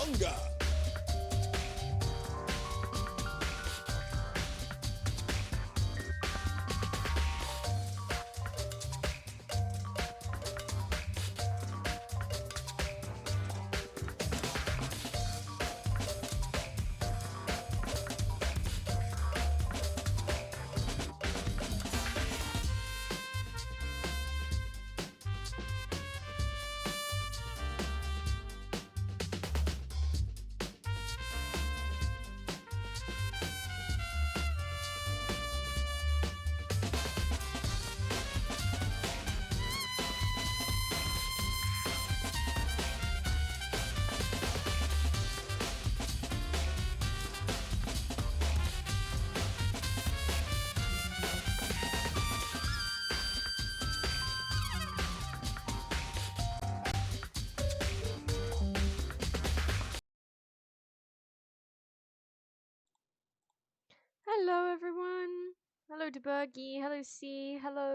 Bunga. Hello everyone. Hello Deburgy. Hello C. Hello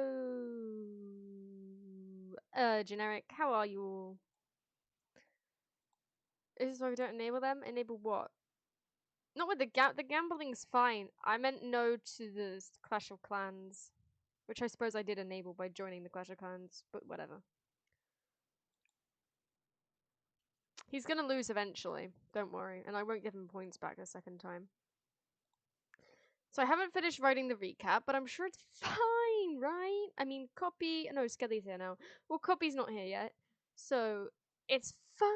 Generic. How are you all? Is this why we don't enable them? Enable what? Not with the gambling's fine. I meant no to the Clash of Clans, which I suppose I did enable by joining the Clash of Clans, but whatever. He's gonna lose eventually, don't worry, and I won't give him points back a second time. So I haven't finished writing the recap, but I'm sure it's fine, right? I mean, Kopy... No, Skelly's here now. Well, Kopy's not here yet, so it's fine.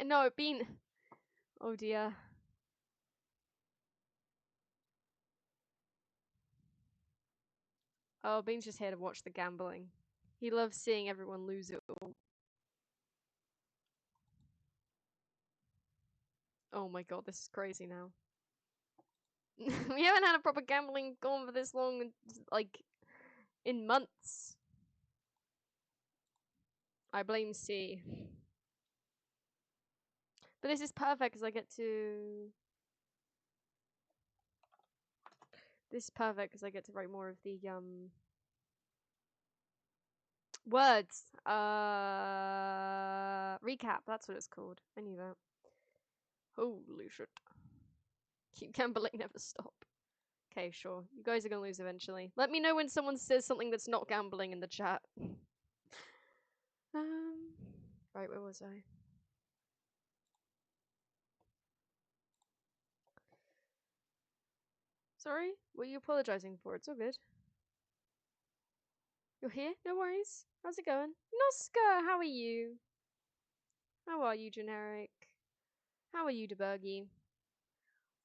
No, Bean... Oh dear. Oh, Bean's just here to watch the gambling. He loves seeing everyone lose it all. Oh my god, this is crazy now. We haven't had a proper gambling going for this long, like, in months. I blame C. But this is perfect because I get to... This is perfect because I get to write more of the, words. Recap, that's what it's called. I knew that. Holy shit. Keep gambling, never stop. Okay, sure. You guys are gonna lose eventually. Let me know when someone says something that's not gambling in the chat. Right, where was I? Sorry? What are you apologizing for? It's all good. You're here? No worries. How's it going? Noska, how are you? How are you, Generic? How are you, Deburgy?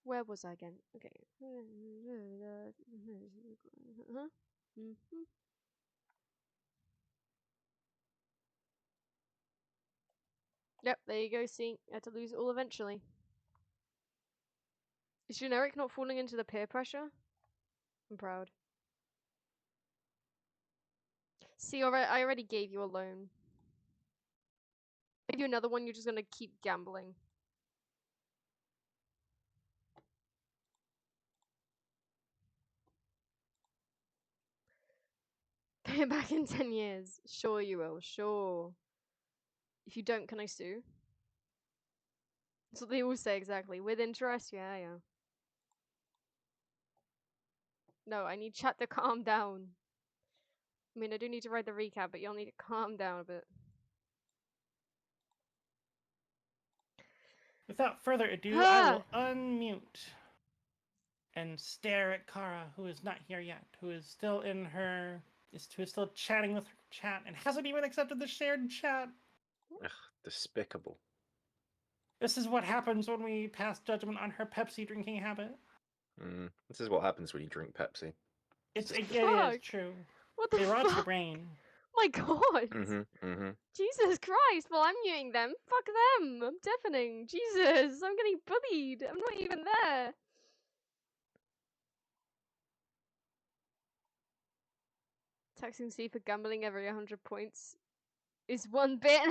Where was I again? Okay. Yep, there you go, see. I had to lose it all eventually. Is Generic not falling into the peer pressure? I'm proud. See, I already gave you a loan. I give you another one, you're just gonna keep gambling. Pay it back in 10 years. Sure you will, sure. If you don't, can I sue? That's what they all say exactly. With interest? Yeah, yeah. No, I need chat to calm down. I mean, I do need to write the recap, but you'll need to calm down a bit. Without further ado, I will unmute and stare at Kara, who is not here yet, who is still in her... who is still chatting with her chat and hasn't even accepted the shared chat. Ugh, despicable. This is what happens when we pass judgment on her Pepsi drinking habit. This is what happens when you drink Pepsi. It is true. What the It rots fuck? your brain. My god! Jesus Christ, well I'm muting them. Fuck them! I'm deafening. Jesus, I'm getting bullied. I'm not even there. Taxing C for gambling every 100 points is 1 bit.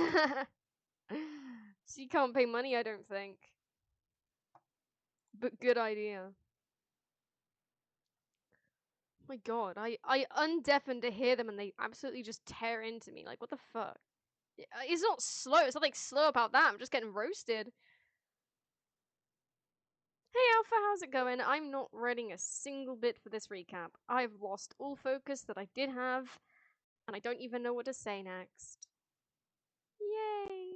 So you can't pay money, I don't think. But good idea. My god, I undeafened to hear them and they absolutely just tear into me. Like, what the fuck? It's not slow. It's not like slow about that. I'm just getting roasted. Hey Alpha, how's it going? I'm not writing a single bit for this recap. I've lost all focus that I did have, and I don't even know what to say next. Yay!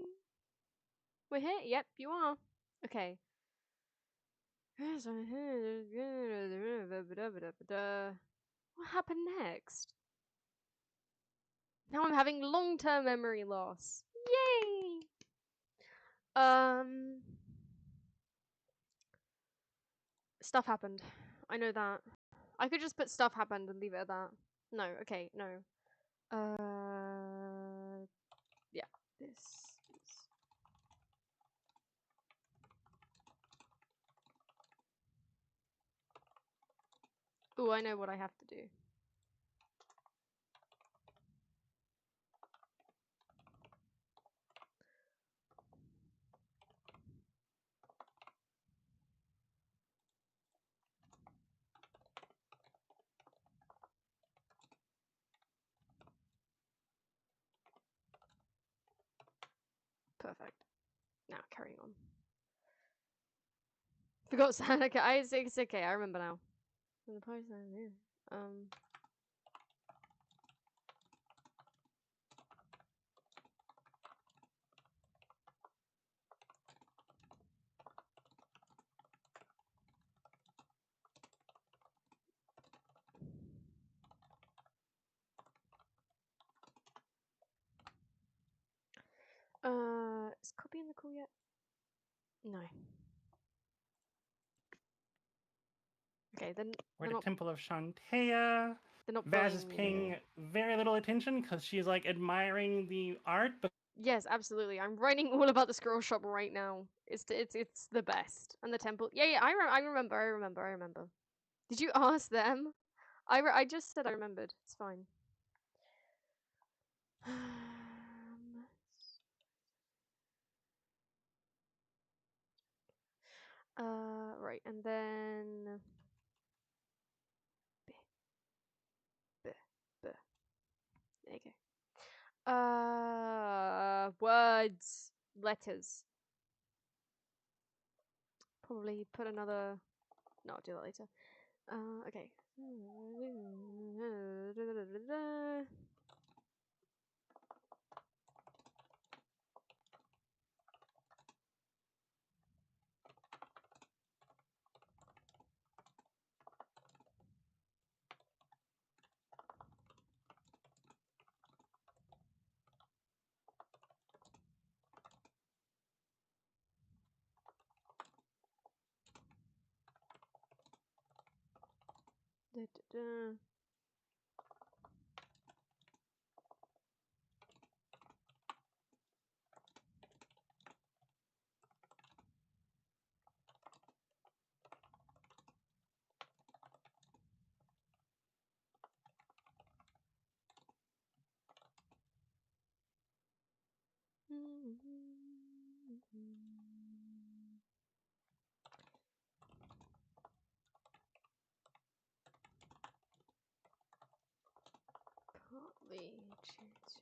We're here? Yep, you are. Okay. What happened next? Now I'm having long-term memory loss. Yay! Stuff happened. I know that. I could just put stuff happened and leave it at that. No, okay, no. Yeah, this is... Ooh, I know what I have to do. Perfect. Now, carrying on. Forgot Santa. It's okay, I remember now. Is Kopy in the call yet? No. Okay, then We're they're at not. the Temple of Chauntea. They're not Vaz is bullying me. paying very little attention because she's like admiring the art, but Yes, absolutely. I'm writing all about the scroll shop right now. It's the best. And the temple. Yeah, I remember. Did you ask them? I just said I remembered. It's fine. Right, and then B, B, B. There you go. Words, letters. Probably put another. No, I'll do that later. Okay. Partly choose.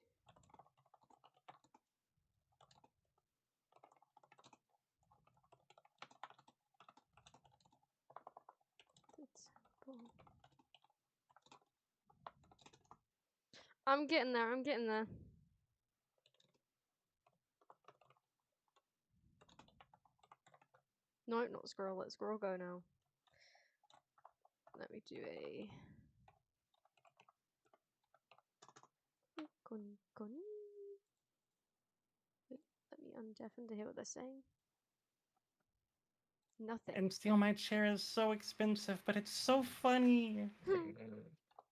I'm getting there. I'm getting there. No, not scroll. Let scroll go now. Let me do a. Wait, let me undeafen to hear what they're saying. Nothing. and Steal My Chair is so expensive, but it's so funny.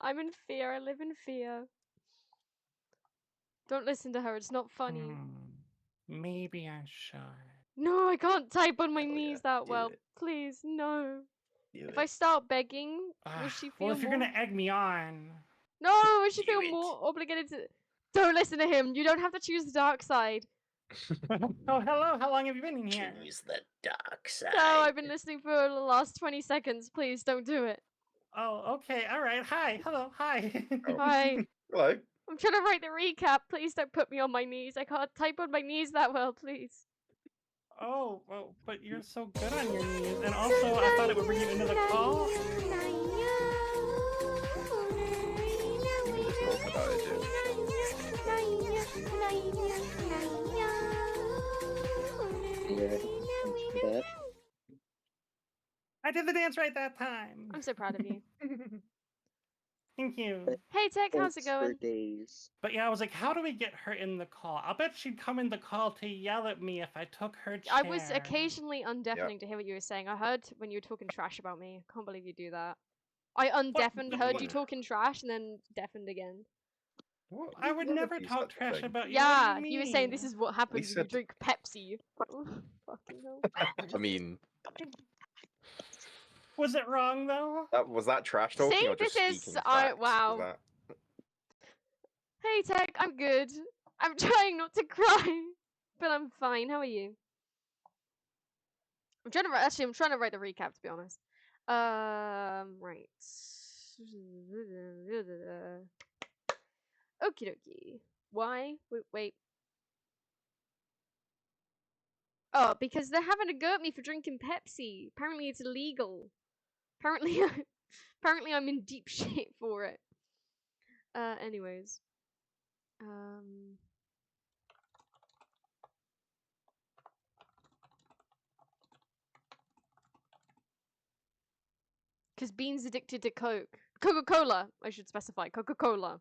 I'm in fear. I live in fear. Don't listen to her. It's not funny. Maybe I should. No, I can't type on my Hell yeah, knees that do well. it. Please, no. Do If it. I start begging, will she feel Well, if you're more? gonna egg me on, No, will she Do feel it. more obligated to? Don't listen to him. You don't have to choose the dark side. oh hello, how long have you been in here? Choose the dark side. No, I've been listening for the last 20 seconds. Please, don't do it. Oh, okay, all right. Hi, hello, hi. Oh. Hi. Hello. I'm trying to write the recap. Please don't put me on my knees. I can't type on my knees that well, please. Oh, well, but you're so good on your knees, and also I thought it would bring you into the call. You can just talk about it, dude. Yeah, thanks for that. I did the dance right that time. I'm so proud of you. Thank you. Hey Tech, how's it Thanks for going? days. But yeah, I was like, how do we get her in the call? I'll bet she'd come in the call to yell at me if I took her chair. I was occasionally undeafening to hear what you were saying. I heard when you were talking trash about me. Can't believe you do that. I undeafened, heard you talking trash, and then deafened again. What? I would None of never you talk said the trash thing. about you. What do Yeah, you you were saying this mean? is what happens when you said- drink Pepsi. Fucking hell. I mean, Was it wrong though? was that trash talking See, or just this is speaking facts? Was wow. that- Hey Tech, I'm good. I'm trying not to cry, but I'm fine. How are you? I'm trying to I'm trying to write the recap to be honest. Right. Okie dokie. Why? Wait. Oh, because they're having a go at me for drinking Pepsi. Apparently it's illegal. Apparently, apparently I'm in deep shit for it. Anyways. Because Bean's addicted to Coke. Coca-Cola, I should specify. Coca-Cola.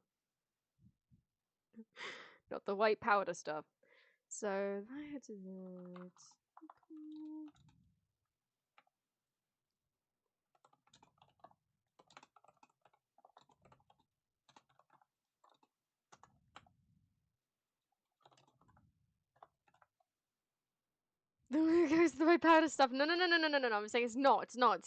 Not the white powder stuff. So, that is it. There goes the white powder stuff. No. I'm saying it's not. It's not.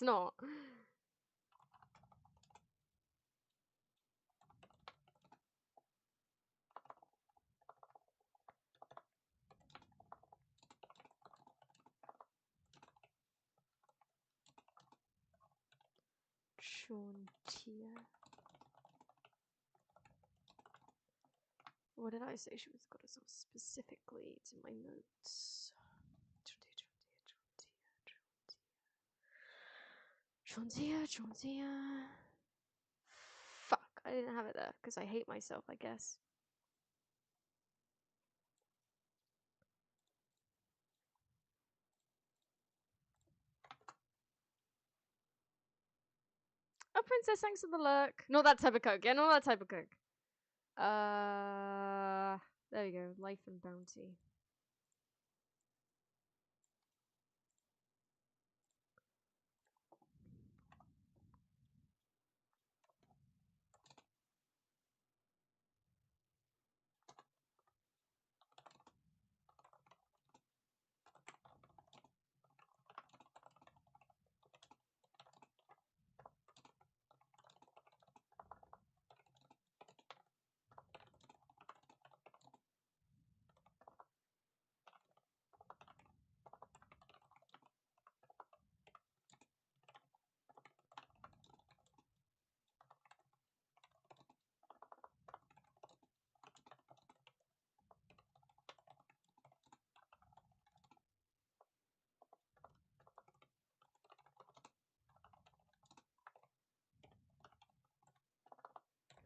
Chauntea. What did I say she was got herself specifically? It's in my notes. Chauntea. Fuck, I didn't have it there because I hate myself, I guess. Oh, Princess, thanks for the lurk. Not that type of Coke. Yeah, not that type of Coke. There we go. Life and bounty.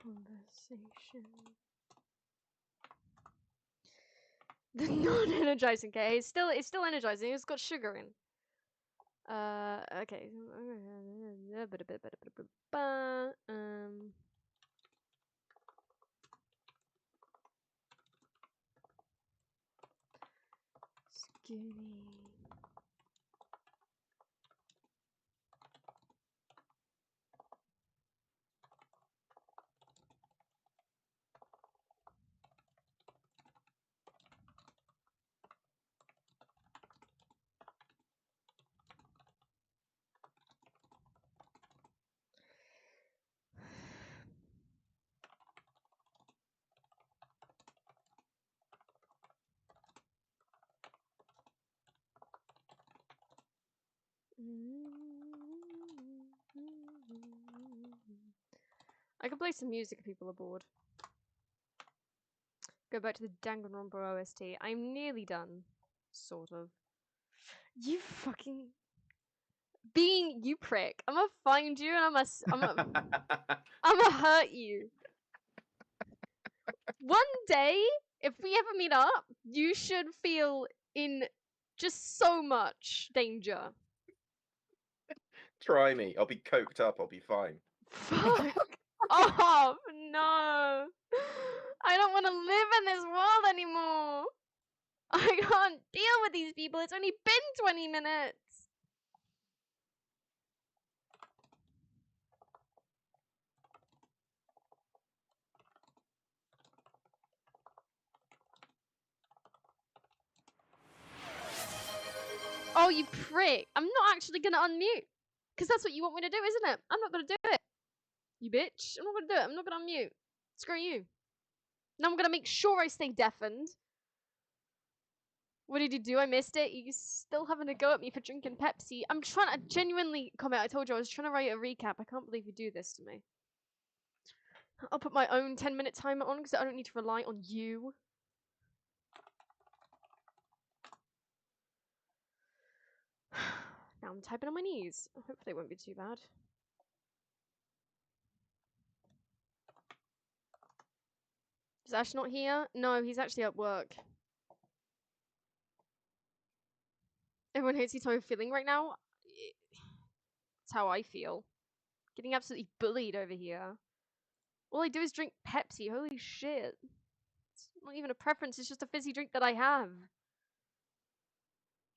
Conversation. The non-energizing K. It's still energizing. It's got sugar in. Okay. Zuguni. I can play some music if people are bored. Go back to the Danganronpa OST. I'm nearly done. Sort of. You fucking... you prick. I'm gonna find you and I'm gonna hurt you. One day, if we ever meet up, you should feel in just so much danger. Try me. I'll be coked up. I'll be fine. Fuck off! No! I don't want to live in this world anymore! I can't deal with these people. It's only been 20 minutes! Oh, you prick! I'm not actually gonna unmute! Because that's what you want me to do, isn't it? I'm not gonna do it! You bitch! I'm not gonna do it. I'm not gonna unmute. Screw you. Now I'm gonna make sure I stay deafened. What did you do? I missed it. You still having to go at me for drinking Pepsi. I'm trying to genuinely comment. I told you I was trying to write a recap. I can't believe you do this to me. I'll put my own 10-minute timer on because I don't need to rely on you. Now I'm typing on my knees. Hopefully it won't be too bad. Is Ash not here? No, he's actually at work. Everyone hates you, how I'm feeling right now. It's how I feel. Getting absolutely bullied over here. All I do is drink Pepsi. Holy shit. It's not even a preference. It's just a fizzy drink that I have.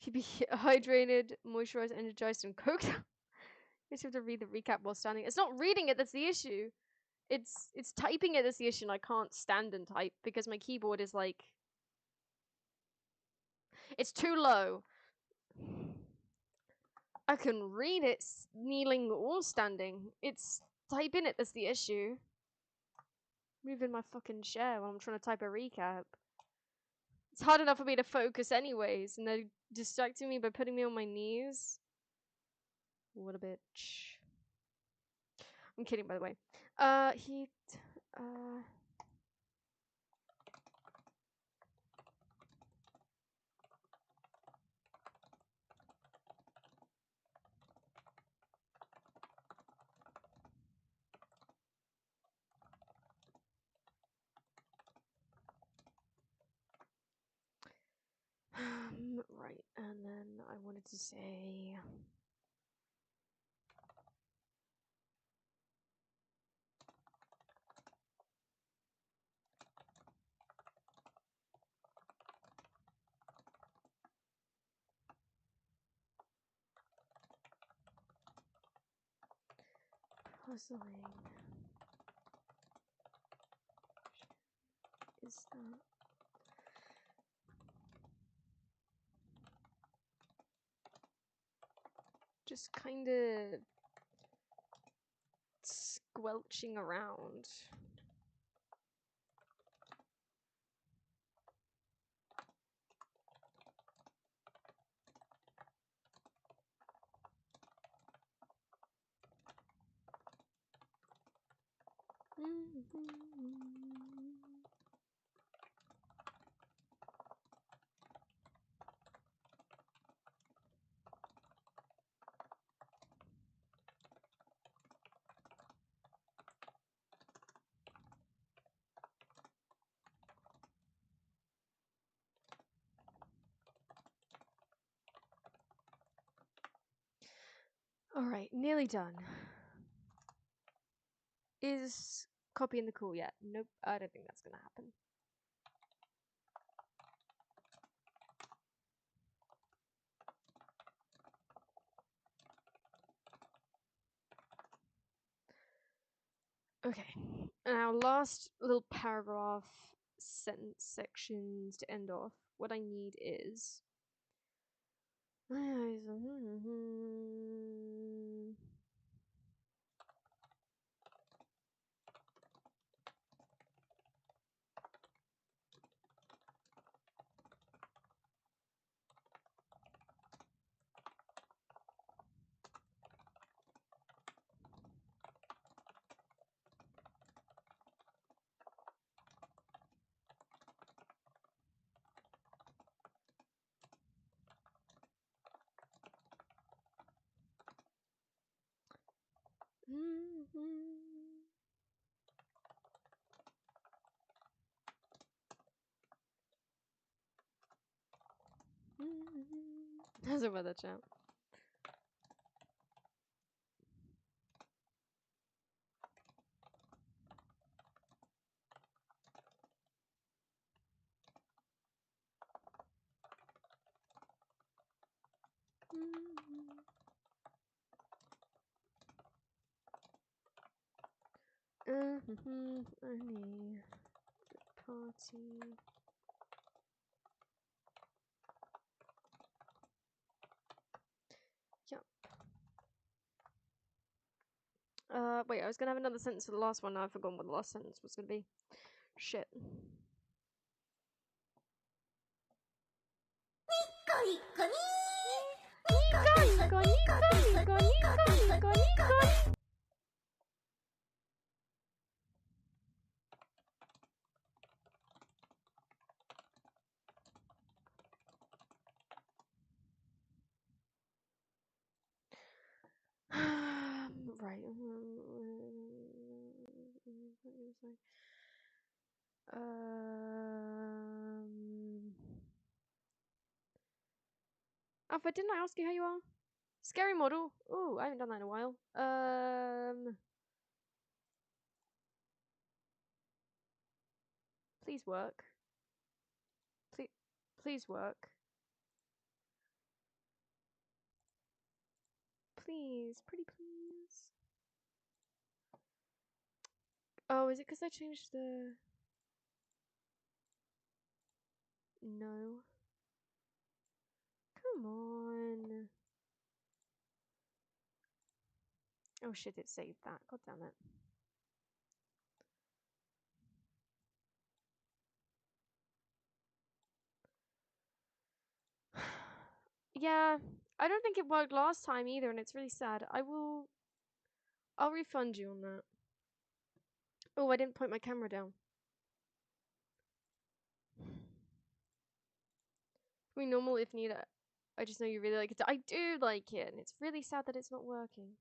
Keep you hydrated, moisturized, energized, and coked. You just have to read the recap while standing. It's not reading it that's the issue. It's typing it that's the issue, and I can't stand and type because my keyboard is like... It's too low. I can read it kneeling or standing. It's typing it that's the issue. Moving my fucking chair while I'm trying to type a recap. It's hard enough for me to focus anyways, and they're distracting me by putting me on my knees. What a bitch. I'm kidding, by the way. Right, and then I wanted to say... Puzzling. Is that... Just kind of squelching around. Alright, nearly done. Is Kopy in the call yet? Nope, I don't think that's gonna happen. Okay, and our last little paragraph, sentence sections to end off. What I need is... How's the weather, chat? I need the party. Yup. Wait, I was gonna have another sentence for the last one. Now I've forgotten what the last sentence was gonna be. Shit. Right. Alpha, didn't I ask you how you are? Scary model. Ooh, I haven't done that in a while. Please work. Please work. Please, pretty please. Oh, is it because I changed the... No. Come on. Oh shit, it saved that. God damn it. Yeah, I don't think it worked last time either, and it's really sad. I'll refund you on that. Oh, I didn't point my camera down. We normal if needed. I just know you really like it. I do like it, and it's really sad that it's not working.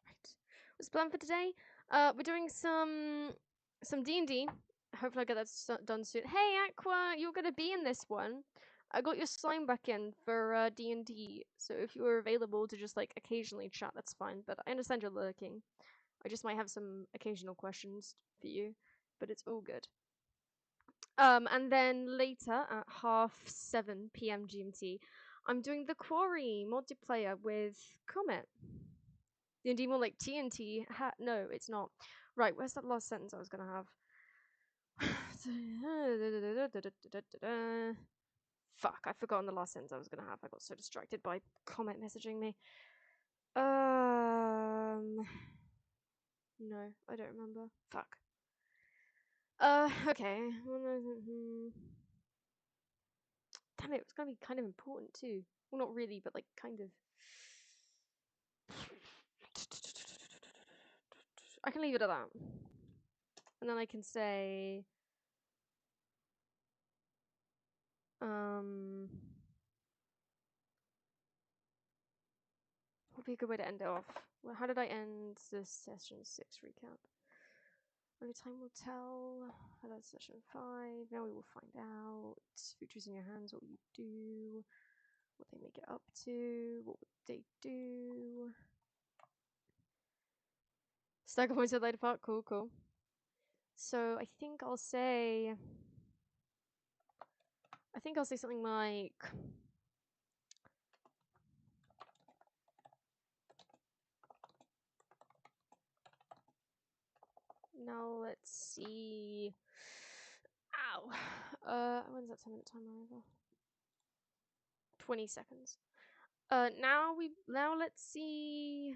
Right. What's the plan for today? We're doing some D&D. Hopefully I get that done soon. Hey Aqua, you're gonna be in this one. I got your slime back in for D&D, so if you were available to just like occasionally chat, that's fine. But I understand you're lurking. I just might have some occasional questions for you, but it's all good. And then later at 7:30 p.m. GMT, I'm doing the Quarry multiplayer with Komette. D&D more like TNT. No, it's not. Right, where's that last sentence I was gonna have? Fuck, I've forgotten the last sentence I was gonna have. I got so distracted by Komette messaging me. No, I don't remember. Fuck. Okay. Damn it, it's gonna be kind of important too. Well, not really, but like kind of. I can leave it at that. And then I can say... What would be a good way to end it off? Well, how did I end the session 6 recap? Only time will tell. That's session 5. Now we will find out. Futures in your hands, what you do. What they make it up to. What would they do? Stack of points at later part. Cool, cool. So I think I'll say something like now let's see. Ow. When's that 10-minute timer over? 20 seconds. Now let's see.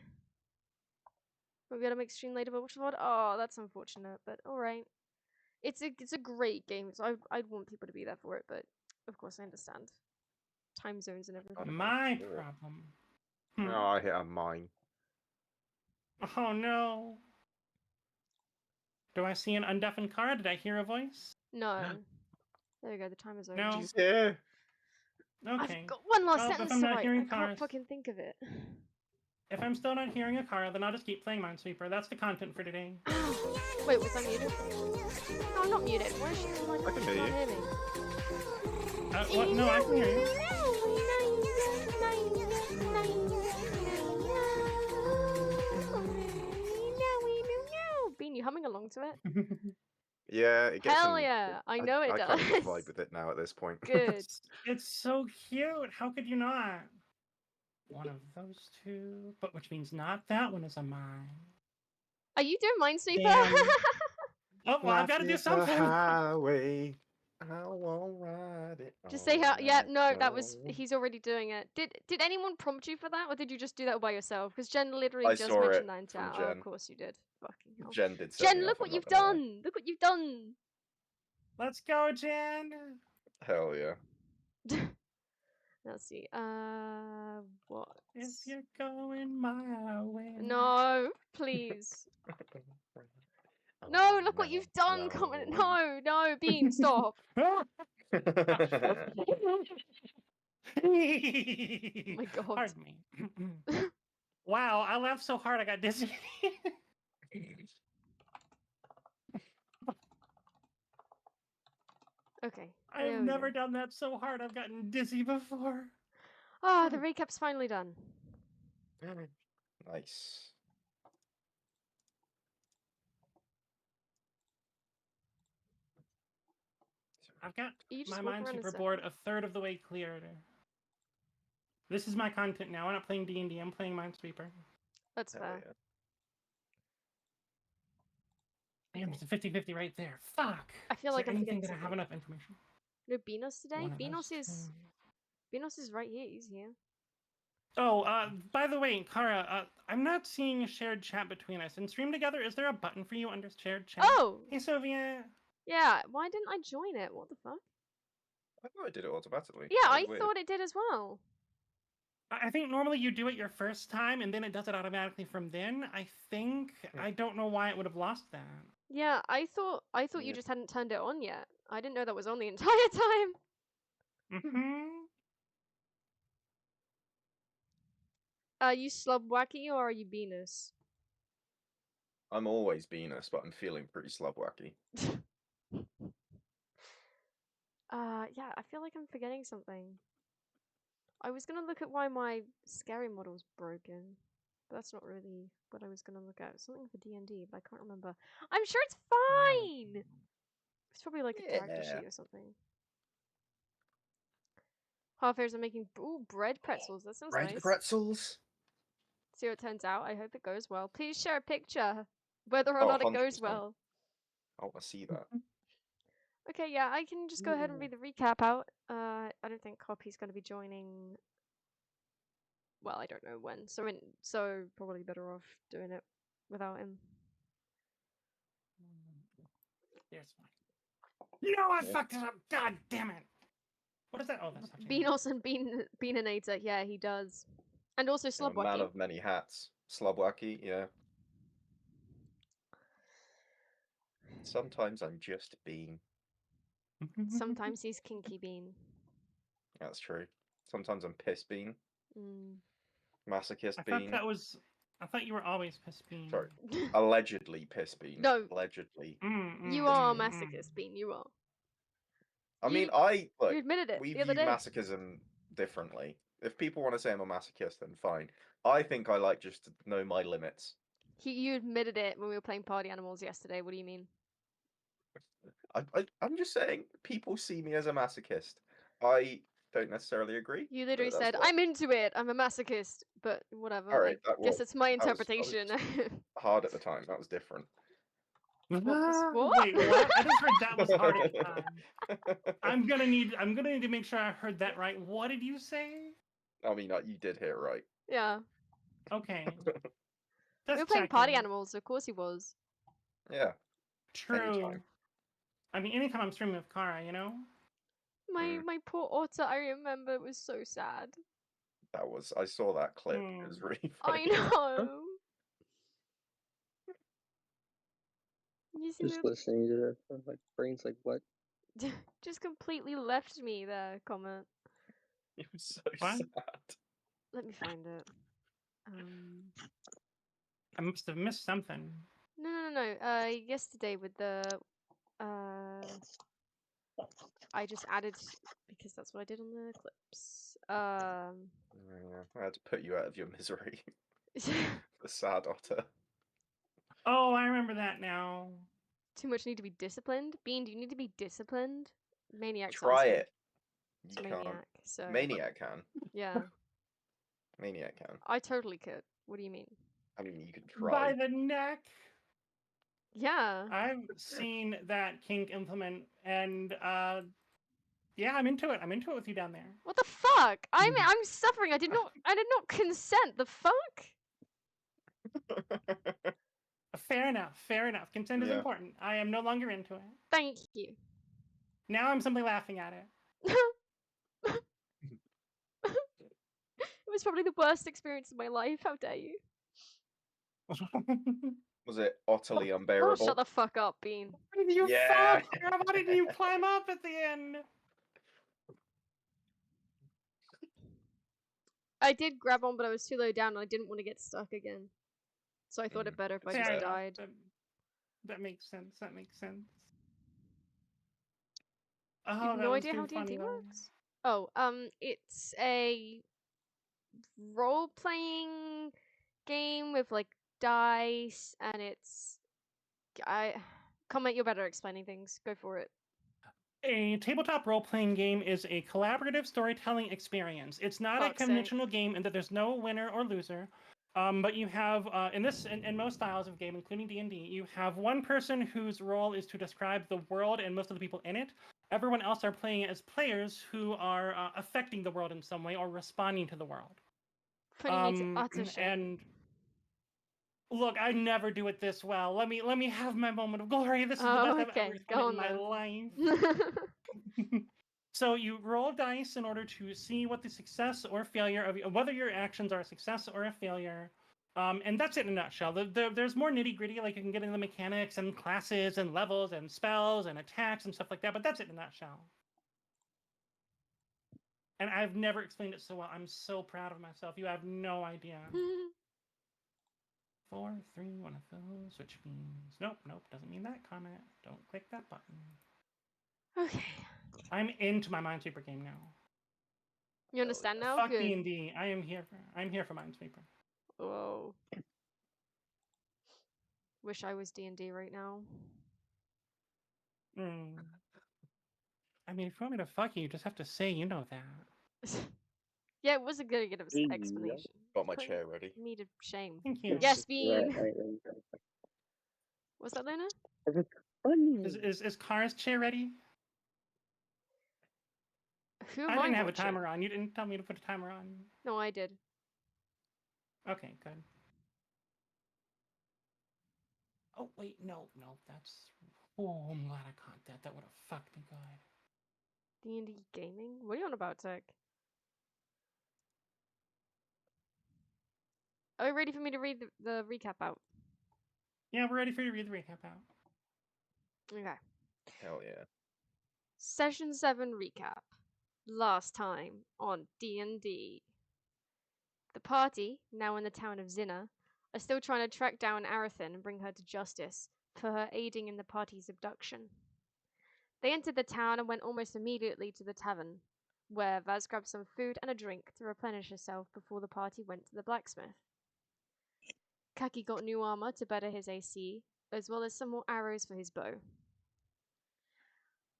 We gotta make stream later, but which one? Oh, that's unfortunate, but alright. It's a great game, so I'd want people to be there for it, but of course I understand. Time zones and everything. My problem. Oh, I hit a mine. Oh no. Do I see an undeafened car? Did I hear a voice? No. There we go, the timer's over. No. She's here. Okay. I've got one last Well, if sentence I'm to not write. hearing I can't cars- fucking think of it. If I'm still not hearing a car, then I'll just keep playing Minesweeper. That's the content for today. Wait, was I muted? No, I'm not muted. Why is she like, I can hear can't you. hear me? What? No, I can hear you. Bean, you humming along to it? Yeah, it gets Hell in- yeah, I know it I kind of just does. vibe with it now at this point. Good. It's so cute. How could you not? One of those two, but which means not that one is a mine. Are you doing Minesweeper? Damn. Oh, well, I've Life got to do is a something. highway. I won't ride it. Just say how. Yeah, no, that was. alone. He's already doing it. Did anyone prompt you for that, or did you just do that by yourself? Because Jen literally I just saw mentioned it that in from chat. Oh, of Jen. course you did. Fucking hell. Jen did set Jen, me look up, what I'm you've not gonna lie. done. Look what you've done. Let's go, Jen. Hell yeah. Let's see. What? If you're going my way. No, please. No, look what you've done. Comment. No, no, Bean, stop. Oh my God. Pardon me. Wow, I laughed so hard I got dizzy. Okay. I've there we never go. done that so hard. I've gotten dizzy before. Ah, the recap's finally done. Nice. I've got You just my walk around in Minesweeper board a third of the way cleared. This is my content now. I'm not playing D&D. I'm playing Minesweeper. That's Hell fair. yeah. Damn, it's a 50-50 right there. Fuck. I feel Is like there I'm anything forgetting that I have something. enough information? No, Beanos today? One of those Beanos is right here. He's here. Oh, by the way, Kara, I'm not seeing a shared chat between us. In Stream Together, is there a button for you under shared chat? Oh! Hey, Soviet. Yeah, why didn't I join it? What the fuck? I thought I did it automatically. Yeah, That I was weird. thought it did as well. I think normally you do it your first time, and then it does it automatically from then. I think. I don't know why it would have lost that. Yeah, I thought you Yeah. just hadn't turned it on yet. I didn't know that was on the entire time. Mm-hmm. Are you Slubwacky or are you Beanus? I'm always Venus, but I'm feeling pretty slubwacky. Yeah, I feel like I'm forgetting something. I was gonna look at why my scary model's broken. But that's not really what I was gonna look at. Something for D&D, but I can't remember. I'm sure it's fine! It's probably like a character Yeah. sheet or something. Half-airs are making bread pretzels. That sounds Red nice. pretzels. See how it turns out. I hope it goes well. Please share a picture, whether or Oh, not it goes 100%. well. I want to see that. Okay, yeah, I can just go ahead and read the recap out. I don't think Kopy's going to be joining. Well, I don't know when. So probably better off doing it without him. There's one. No, I Yeah. fucked it up. God damn it. What is that? Oh, that's not Beanos and Beaninator, yeah, he does. And also I'm a man Slubwacky. of many hats. Slubwacky, yeah. Sometimes I'm just Bean. Sometimes he's Kinky Bean. That's true. Sometimes I'm Piss Bean. Mm. Masochist I Bean. thought that was I thought you were always piss bean. Sorry. Allegedly piss bean. No. Allegedly. You are a masochist, Bean. You are. I You- mean, you admitted it we the other view day. masochism differently. If people want to say I'm a masochist, then fine. I think I like just to know my limits. You admitted it when we were playing Party Animals yesterday. What do you mean? I'm just saying, people see me as a masochist. I don't necessarily agree. You literally but that's said, what- "I'm into it. I'm a masochist." But whatever. Alright, I guess it's my I was interpretation. hard at the time. That was different. What was what? Wait, what? I just heard that was hard at the time. I'm gonna need to make sure I heard that right. What did you say? I mean, you did hear it right. Yeah. Okay. We were playing Party Animals, so of course he was. Yeah. True. Anytime. I mean, anytime I'm streaming with Kara, you know? My poor otter, I remember, it was so sad. I saw that clip. It was really funny. I know. You see Just listening to that, my brain's like, what? just completely left me there, Komette. It was so What? sad. Let me find it. I must have missed something. No. Yesterday with the I just added because that's what I did on the clips. Yeah, I had to put you out of your misery. The sad otter. Oh, I remember that now. Too much need to be disciplined. Bean, do you need to be disciplined? Maniac's Try asking. it. It's You Maniac, can't. so Maniac can. yeah. Maniac can. I totally could. What do you mean? I mean, you can By try. the neck. Yeah. I've seen that kink implement, and yeah, I'm into it. I'm into it with you down there. What the fuck? I'm suffering. I did not consent. The fuck? Fair enough. Fair enough. Consent is Yeah. important. I am no longer into it. Thank you. Now I'm simply laughing at it. It was probably the worst experience of my life. How dare you? Was it utterly Oh, unbearable? shut the fuck up, Bean. Why did you Yeah. fall? Why didn't you climb up at the end? I did grab on, but I was too low down and I didn't want to get stuck again. So I thought it better if I Fair just enough. died. That makes sense. That makes sense. You Oh, have that no was idea too how D&D funny, though. works? Oh, it's a role-playing game with like dice, and it's Komette, you're better at explaining things. Go for it. A tabletop role-playing game is a collaborative storytelling experience. It's not Fuck's a sake. conventional game in that there's no winner or loser. But you have in most styles of game, including D&D, you have one person whose role is to describe the world and most of the people in it. Everyone else are playing as players who are affecting the world in some way or responding to the world. Putting me to utter shame. And look, I never do it this well. Let me have my moment of glory. This is the best I've ever Go spent in on my then. life. So you roll dice in order to see what the success or failure of whether your actions are a success or a failure. And that's it in a nutshell. There's more nitty gritty, like you can get into the mechanics and classes and levels and spells and attacks and stuff like that. But that's it in a nutshell. And I've never explained it so well. I'm so proud of myself. You have no idea. 4, 3, 1 of those, which means nope, doesn't mean that comment. Don't click that button. Okay. I'm into my Minesweeper game now. You understand now? Fuck Good. D&D. I'm here for Minesweeper. Whoa. Wish I was D&D right now. I mean, if you want me to fuck you, you just have to say you know that. Yeah, it wasn't gonna give us an Yeah. explanation. Got my Putting chair ready. Me to shame. Thank you. Yes, Bean. Right. What's that, Luna? It's funny. Is Kara's chair ready? Who am I I didn't have a watching? timer on. You didn't tell me to put a timer on. No, I did. Okay, good. Oh, wait, no, that's... Oh, I'm glad I caught that. That would have fucked me good. D&D gaming? What are you on about, Tech? Are you ready for me to read the recap out? Yeah, we're ready for you to read the recap out. Okay. Hell yeah. Session 7 recap. Last time on D&D. The party, now in the town of Zinner, are still trying to track down Arathan and bring her to justice for her aiding in the party's abduction. They entered the town and went almost immediately to the tavern, where Vaz grabbed some food and a drink to replenish herself before the party went to the blacksmith. Kaki got new armor to better his AC, as well as some more arrows for his bow.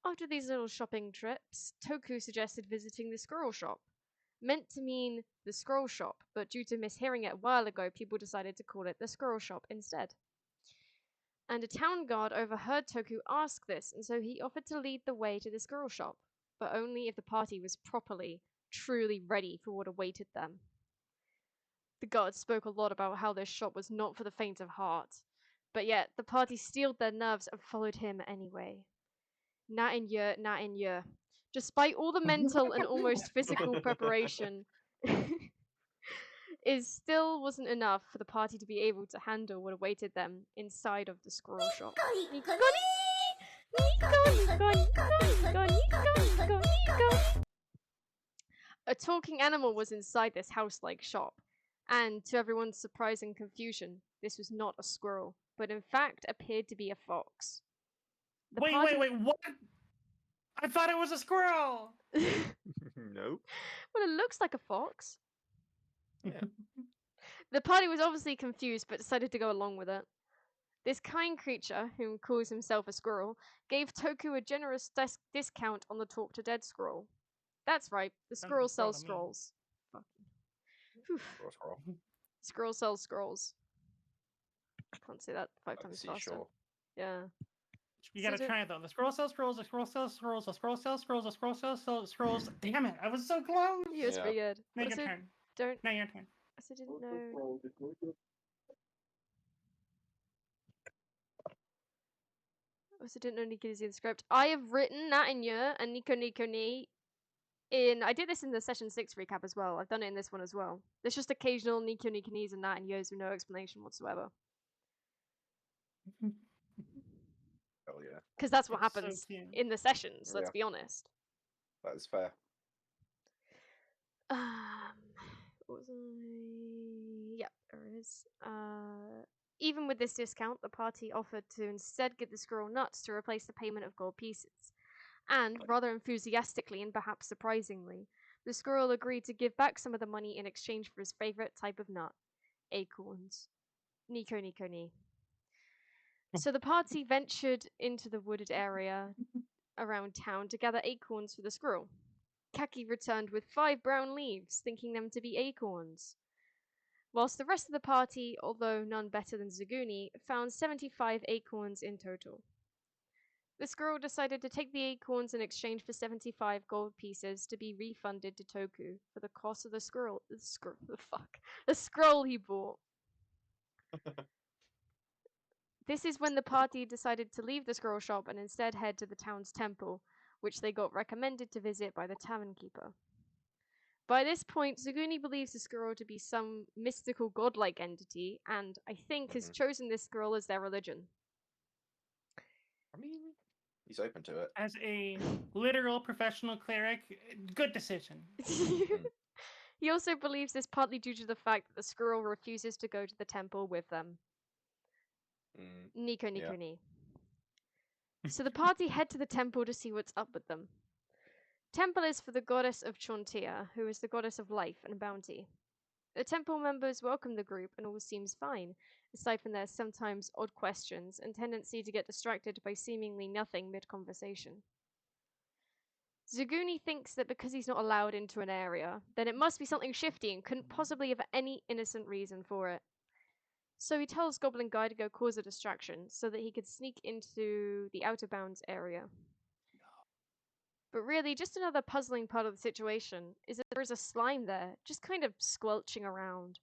After these little shopping trips, Toku suggested visiting the scroll shop. Meant to mean the scroll shop, but due to mishearing it a while ago, people decided to call it the scroll shop instead. And a town guard overheard Toku ask this, and so he offered to lead the way to the scroll shop, but only if the party was properly, truly ready for what awaited them. The guard spoke a lot about how this shop was not for the faint of heart, but yet the party steeled their nerves and followed him anyway. Not in year. Despite all the mental and almost physical preparation, it still wasn't enough for the party to be able to handle what awaited them inside of the scroll shop. A talking animal was inside this house-like shop, and to everyone's surprise and confusion, this was not a squirrel, but in fact appeared to be a fox. Wait, what? I thought it was a squirrel! Nope. Well, it looks like a fox. Yeah. The party was obviously confused, but decided to go along with it. This kind creature, whom calls himself a squirrel, gave Toku a generous discount on the Talk to Dead scroll. That's right, the squirrel sells scrolls. Squirrel sells scrolls. Can't say that 5 times faster. Yeah. You gotta try it though. The scroll sells scrolls, the scroll sells scrolls, the scroll sells scrolls, the scroll sells scrolls. Damn it, I was so close! Yeah, it's pretty good. Now your turn. Now your turn. I said didn't know. I also didn't know Nico is in the script. I have written Nat and Yer and Nico Ni in. I did this in the session 6 recap as well. I've done it in this one as well. There's just occasional Nico Nikonese and Nat and Yers with no explanation whatsoever. Oh yeah. Because that's what happens in the sessions, let's be honest. That is fair. What was I? Yep, there it is. Even with this discount, the party offered to instead give the squirrel nuts to replace the payment of gold pieces. And, rather enthusiastically and perhaps surprisingly, the squirrel agreed to give back some of the money in exchange for his favorite type of nut, acorns. Nico ni. So the party ventured into the wooded area around town to gather acorns for the squirrel. Kaki returned with 5 brown leaves, thinking them to be acorns. Whilst the rest of the party, although none better than Zuguni, found 75 acorns in total. The squirrel decided to take the acorns in exchange for 75 gold pieces to be refunded to Toku for the cost of the scroll he bought. This is when the party decided to leave the scroll shop and instead head to the town's temple, which they got recommended to visit by the tavern keeper. By this point, Zuguni believes the squirrel to be some mystical godlike entity, and I think has chosen this squirrel as their religion. I mean, he's open to it. As a literal professional cleric, good decision. He also believes this partly due to the fact that the squirrel refuses to go to the temple with them. Nico ni. So the party head to the temple to see what's up with them. Temple is for the goddess of Chauntea, who is the goddess of life and bounty. The temple members welcome the group and all seems fine, aside from their sometimes odd questions and tendency to get distracted by seemingly nothing mid-conversation. Zuguni thinks that because he's not allowed into an area, then it must be something shifty and couldn't possibly have any innocent reason for it. So he tells Goblin Guy to go cause a distraction so that he could sneak into the outer bounds area. But really, just another puzzling part of the situation is that there is a slime there, just kind of squelching around.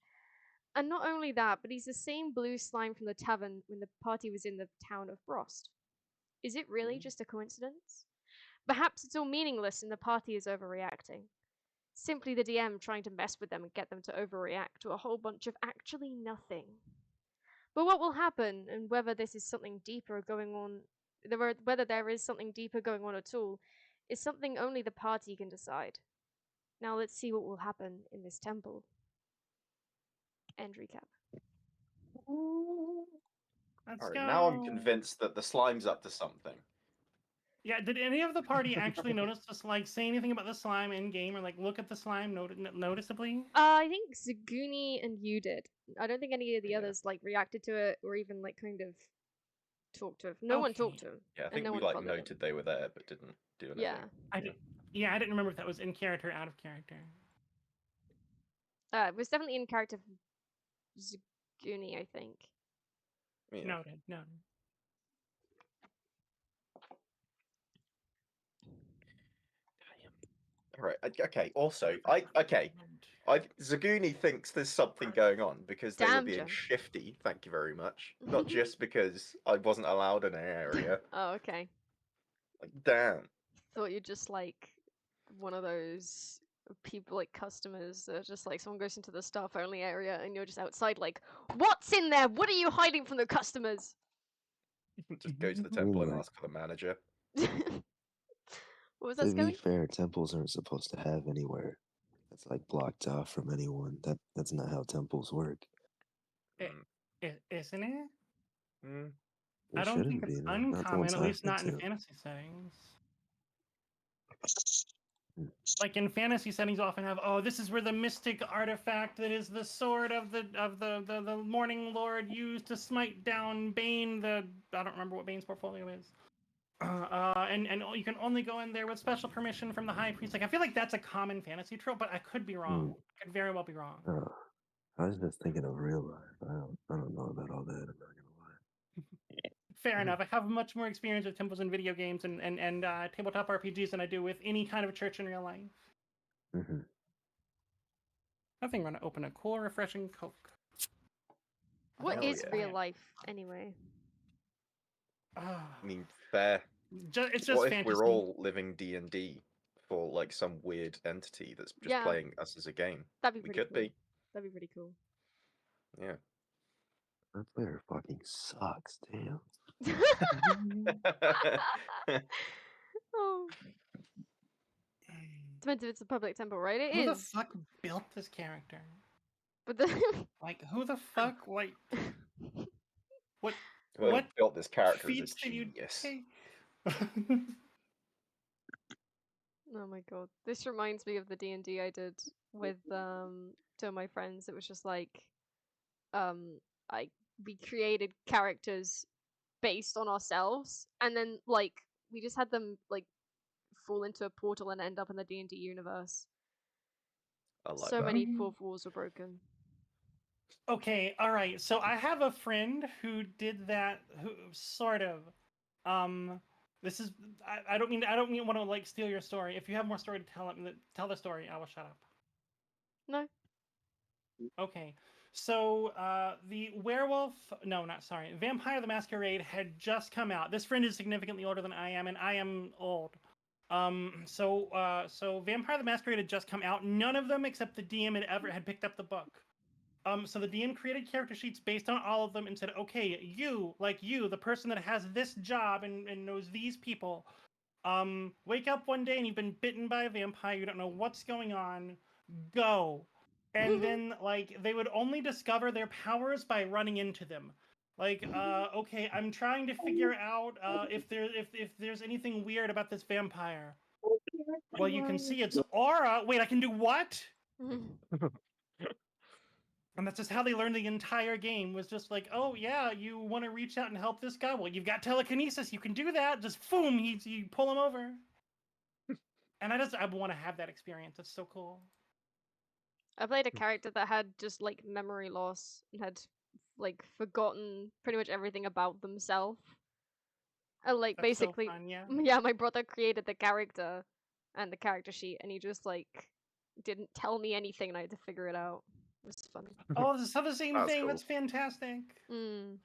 And not only that, but he's the same blue slime from the tavern when the party was in the town of Frost. Is it really just a coincidence? Perhaps it's all meaningless and the party is overreacting. Simply the DM trying to mess with them and get them to overreact to a whole bunch of actually nothing. But what will happen, and whether this is something deeper going on, whether there is something deeper going on at all, is something only the party can decide. Now let's see what will happen in this temple. End recap. Let's All go. right, now I'm convinced that the slime's up to something. Yeah, did any of the party actually notice this? Like, say anything about the slime in game, or like look at the slime noticeably? I think Zuguni and you did. I don't think any of the Yeah. others like reacted to it or even like kind of talked to him. No one talked to him. Yeah, I and think no we one like followed him. noted they were there, but didn't do anything. Yeah. I didn't remember if that was in character or out of character. It was definitely in character for Zuguni, I think. Yeah. Noted. All right. Okay. Also, Zuguni thinks there's something going on because they were Damn, being Jen. shifty. Thank you very much. Not just because I wasn't allowed in an area. Oh, okay. Like, damn. Thought you're just like one of those people, like customers that are just like someone goes into the staff only area and you're just outside like, what's in there? What are you hiding from the customers? Just go to the I mean, temple and like, ask for the manager. What was that, to be Skelly? fair, temples aren't supposed to have anywhere that's like blocked off from anyone. That's not how temples work. Isn't it? Mm. It I don't think shouldn't it's be. Not the uncommon, ones at I've least been not in to. fantasy settings. Hmm. Like in fantasy settings, often have this is where the mystic artifact that is the sword of the Morning Lord used to smite down Bane. I don't remember what Bane's portfolio is. And you can only go in there with special permission from the High Priest. Like I feel like that's a common fantasy trope, but I could be wrong. I could very well be wrong. I was just thinking of real life. I don't know about all that. I'm not gonna lie. Fair enough. I have much more experience with temples in video games and tabletop RPGs than I do with any kind of church in real life. Mm-hmm. I think I'm gonna open a cool, refreshing Coke. What Hell is yeah. real life anyway? I mean, fair. It's just What if fantasy. we're all living D&D for like some weird entity that's just Yeah. playing us as a game? That'd be We pretty could cool. be. That'd be pretty cool. Yeah. That player fucking sucks. Damn. Oh. Depends if it's a public temple, right? It Who the is. fuck built this character? But the Like, who the fuck? Like, what? Whoever What built this character is a feats did you genius. take? Oh my god. This reminds me of the D&D I did with two of my friends. It was just like we created characters based on ourselves and then like we just had them like fall into a portal and end up in the D&D universe. I like So that. many fourth walls were broken. Okay, all right. So I have a friend who did that. Who sort of. This is. I don't mean want to like steal your story. If you have more story to tell the story. I will shut up. No. Okay. So the werewolf. No, not sorry. Vampire the Masquerade had just come out. This friend is significantly older than I am, and I am old. So Vampire the Masquerade had just come out. None of them except the DM had picked up the book. So the DM created character sheets based on all of them and said, okay, you, the person that has this job and knows these people, wake up one day and you've been bitten by a vampire, you don't know what's going on, go. And then, they would only discover their powers by running into them. Okay, I'm trying to figure out if there's anything weird about this vampire. Well, you can see its aura. Wait, I can do what? And that's just how they learned the entire game, was just like, oh yeah, you want to reach out and help this guy? Well, you've got telekinesis, you can do that. Just boom, you pull him over. And I want to have that experience. It's so cool. I played a character that had just like memory loss and had like forgotten pretty much everything about themselves. And like That's basically, so fun, yeah. yeah, my brother created the character and the character sheet, and he just like didn't tell me anything, and I had to figure it out. It was fun. Oh, this is the same That's thing. cool. That's fantastic. Mm.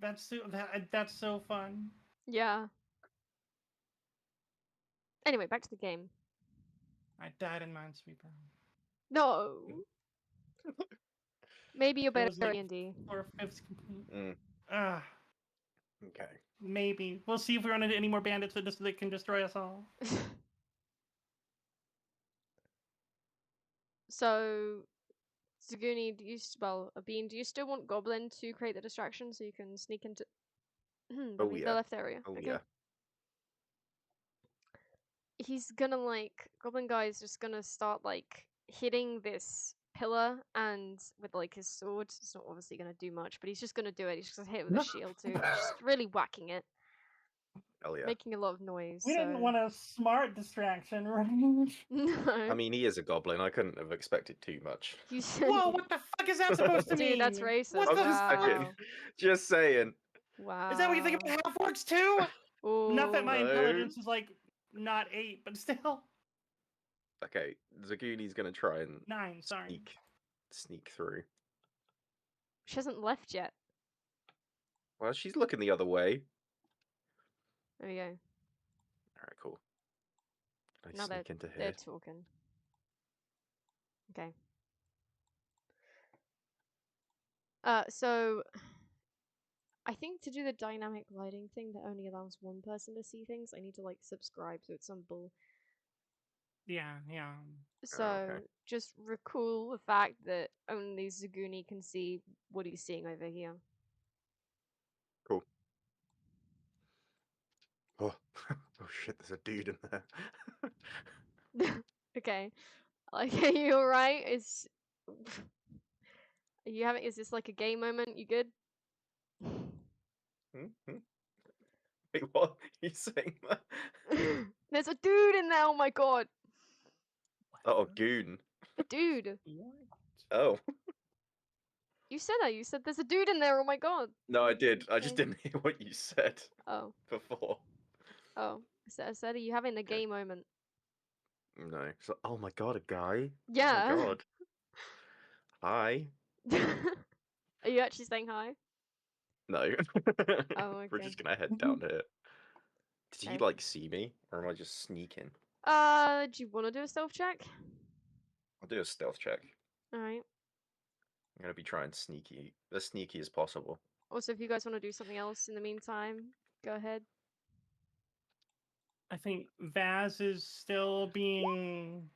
That's so fun. Yeah. Anyway, back to the game. I died in Minesweeper. No. Maybe you're It better was at like D&D. 4/5 complete. Mm. Okay. Maybe. We'll see if we run into any more bandits that can destroy us all. So, Zuguni, Bean, do you still want Goblin to create the distraction so you can sneak into Oh the yeah. left area? Oh Okay. yeah. He's gonna like Goblin guy is just gonna start like hitting this pillar and with like his sword. It's not obviously gonna do much, but he's just gonna do it. He's just gonna hit it with a shield too. Just really whacking it, Hell yeah. making a lot of noise. We didn't so- want a smart distraction, right? No. I mean, he is a goblin. I couldn't have expected too much. You said. Whoa, what the fuck is that supposed to mean? Dude, that's racist. What I'm the just saying. Wow. Just saying. Wow. Is that what you think about half orcs too? Not that my Ooh. No. intelligence is like not 8, but still Okay, Zuguni's gonna try and 9. Sorry. sneak through. She hasn't left yet. Well, she's looking the other way. There we go. Alright, cool. Can I Now sneak into they're here? talking. Okay. So I think to do the dynamic lighting thing that only allows one person to see things, I need to like subscribe so it's some bull. Yeah. So okay. just recall the fact that only Zuguni can see what he's seeing over here. Cool. Oh, oh shit! There's a dude in there. Okay. Like, are you alright? Are you having? Is this like a gay moment? You good? Hmm? Wait, what? Are you saying that? There's a dude in there. Oh my god, Oh, goon. a dude. Oh. You said that. You said there's a dude in there. Oh my god. No, I did. I just Okay. didn't hear what you said Oh, before. oh. I said, are you having a Okay. gay moment? No. So, oh my god, a guy? Yeah. Oh my god. Hi. Are you actually saying hi? No. Oh, We're okay. just gonna head down here. Did he Okay. like see me, or am I just sneaking? Do you want to do a stealth check? I'll do a stealth check. All right. I'm gonna be trying sneaky, as sneaky as possible. Also, if you guys want to do something else in the meantime, go ahead. I think Vaz is still being.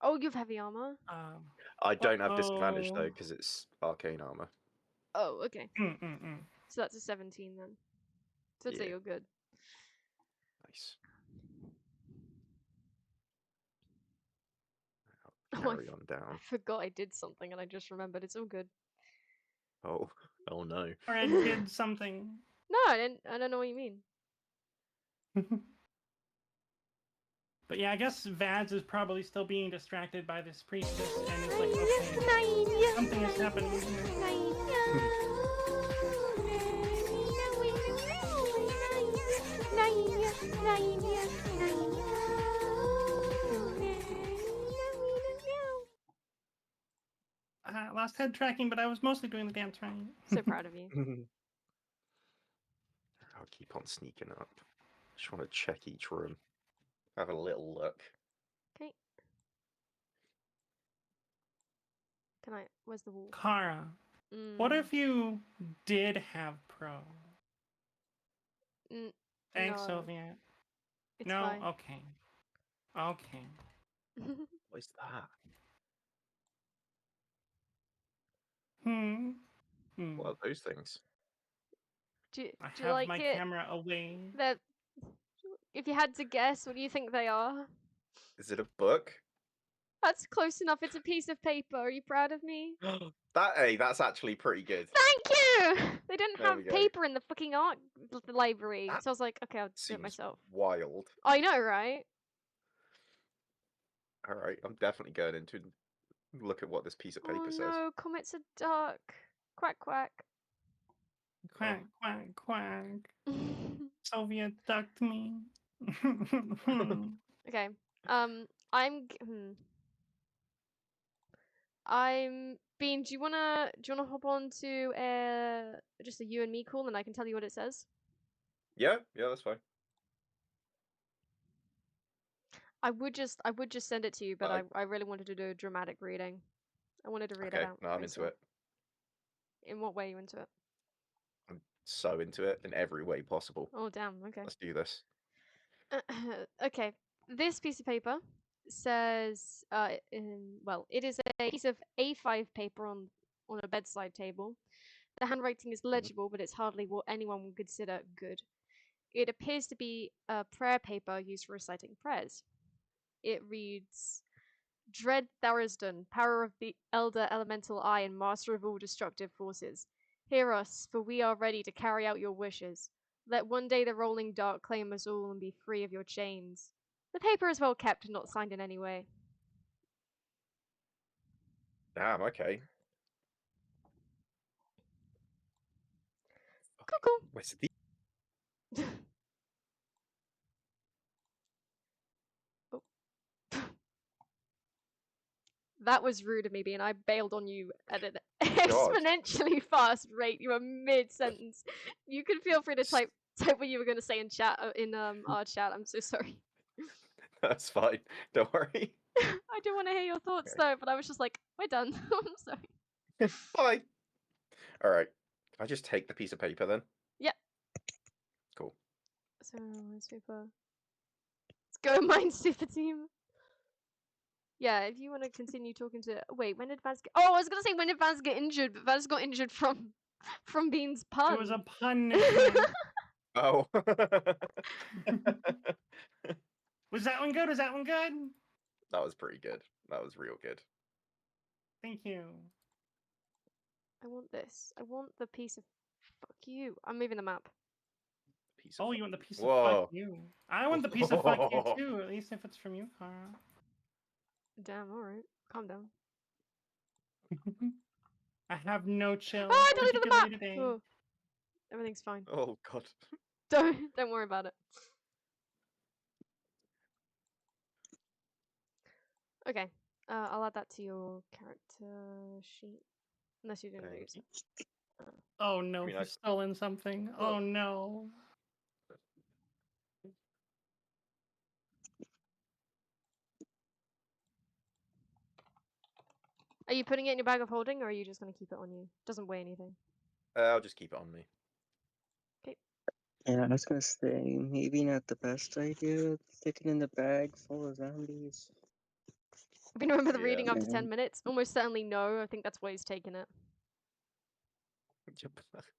Oh, you have heavy armor. I don't have disadvantage though, Uh-oh. because it's arcane armor. Oh, okay. Mm-mm-mm. So that's a 17 then. So I'd say Yeah. you're good. Nice. Oh, Carry on I down. forgot I did something and I just remembered. It's all good. Oh, oh no. Or I did something. No, I didn't. I don't know what you mean. But yeah, I guess Vaz is probably still being distracted by this priestess, and it's like, okay, something is happening here. Lost head tracking, but I was mostly doing the dance right. So proud of you. I'll keep on sneaking up. Just want to check each room. Have a little look. Okay. Can I? Where's the wall? Kara, what Mm, if you did have pro? Thanks, no, Soviet. it's No? fine. Okay. Okay. What is that? Hmm. What are those things? do you I you have like my it? camera away. That if you had to guess, what do you think they are? Is it a book? That's close enough. It's a piece of paper. Are you proud of me? That's actually pretty good. Thank you! They didn't There have we go. paper in the fucking art library. That So I was like, okay, I'll do it Seems myself. wild. I know, right? Alright, I'm definitely going into look at what this piece of paper Oh says. no, Comet's a duck. Quack quack. Quack, quack, quack. Soviet ducked me. Okay. I'm Bean, do you wanna hop on to just a you and me call and I can tell you what it says? Yeah, that's fine. I would just send it to you, but I- I really wanted to do a dramatic reading. I wanted to read it Okay, out. no, I'm into it. In what way are you into it? I'm so into it in every way possible. Oh damn, okay. Let's do this. Okay. This piece of paper says, well, it is a piece of A5 paper on a bedside table. The handwriting is legible, but it's hardly what anyone would consider good. It appears to be a prayer paper used for reciting prayers. It reads, Dread Tharisdon, power of the elder elemental eye and master of all destructive forces. Hear us, for we are ready to carry out your wishes. Let one day the rolling dark claim us all and be free of your chains. The paper is well kept and not signed in any way. Damn, okay. Cuckoo. Where's the... Oh. That was rude of me, and I bailed on you at an exponentially fast rate. You were mid-sentence. You can feel free to type what you were going to say in chat in our chat. I'm so sorry. That's fine. Don't worry. I do want to hear your thoughts though, but I was just like, we're done. I'm sorry. Bye. All right. Can I just take the piece of paper then? Yep. Cool. So, super. Let's go, mine super team. Yeah, if you want to continue talking to. Wait, when did Vaz get. Oh, I was gonna say when did Vaz get injured, but Vaz got injured from Bean's pun. It was a pun. Nickname. Oh. Was that one good? Was that one good? That was pretty good. That was real good. Thank you. I want this. I want the piece of. Fuck you. I'm moving the map. Piece of Oh, you want the piece of Whoa. fuck you? I want the piece of fuck you too. At least if it's from you, Kara. Damn, alright. Calm down. I have no chill. Oh, I deleted the map! particularly today. Oh, everything's fine. Oh god. Don't worry about it. Okay. I'll add that to your character sheet. Unless you're doing Thank those. you. Oh no, I mean, he's stolen something. Oh no. Are you putting it in your bag of holding, or are you just going to keep it on you? Doesn't weigh anything. I'll just keep it on me. Yeah, I was gonna say, maybe not the best idea, sticking in the bag full of zombies. Have you remember the Yeah. reading after Yeah. 10 minutes? Almost certainly no. I think that's why he's taken it.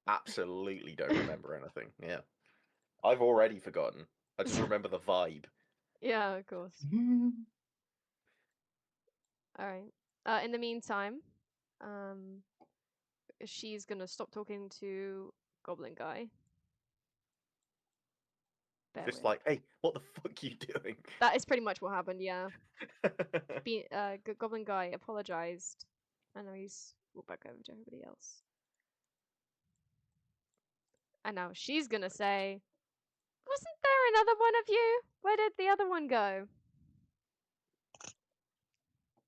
Absolutely don't remember anything. Yeah. I've already forgotten. I just remember the vibe. Yeah, of course. Alright. In the meantime, she's gonna stop talking to Goblin Guy. Just like, hey, what the fuck are you doing? That is pretty much what happened, yeah. Goblin Guy apologized. And now he's walked back over to everybody else. And now she's gonna say, wasn't there another one of you? Where did the other one go?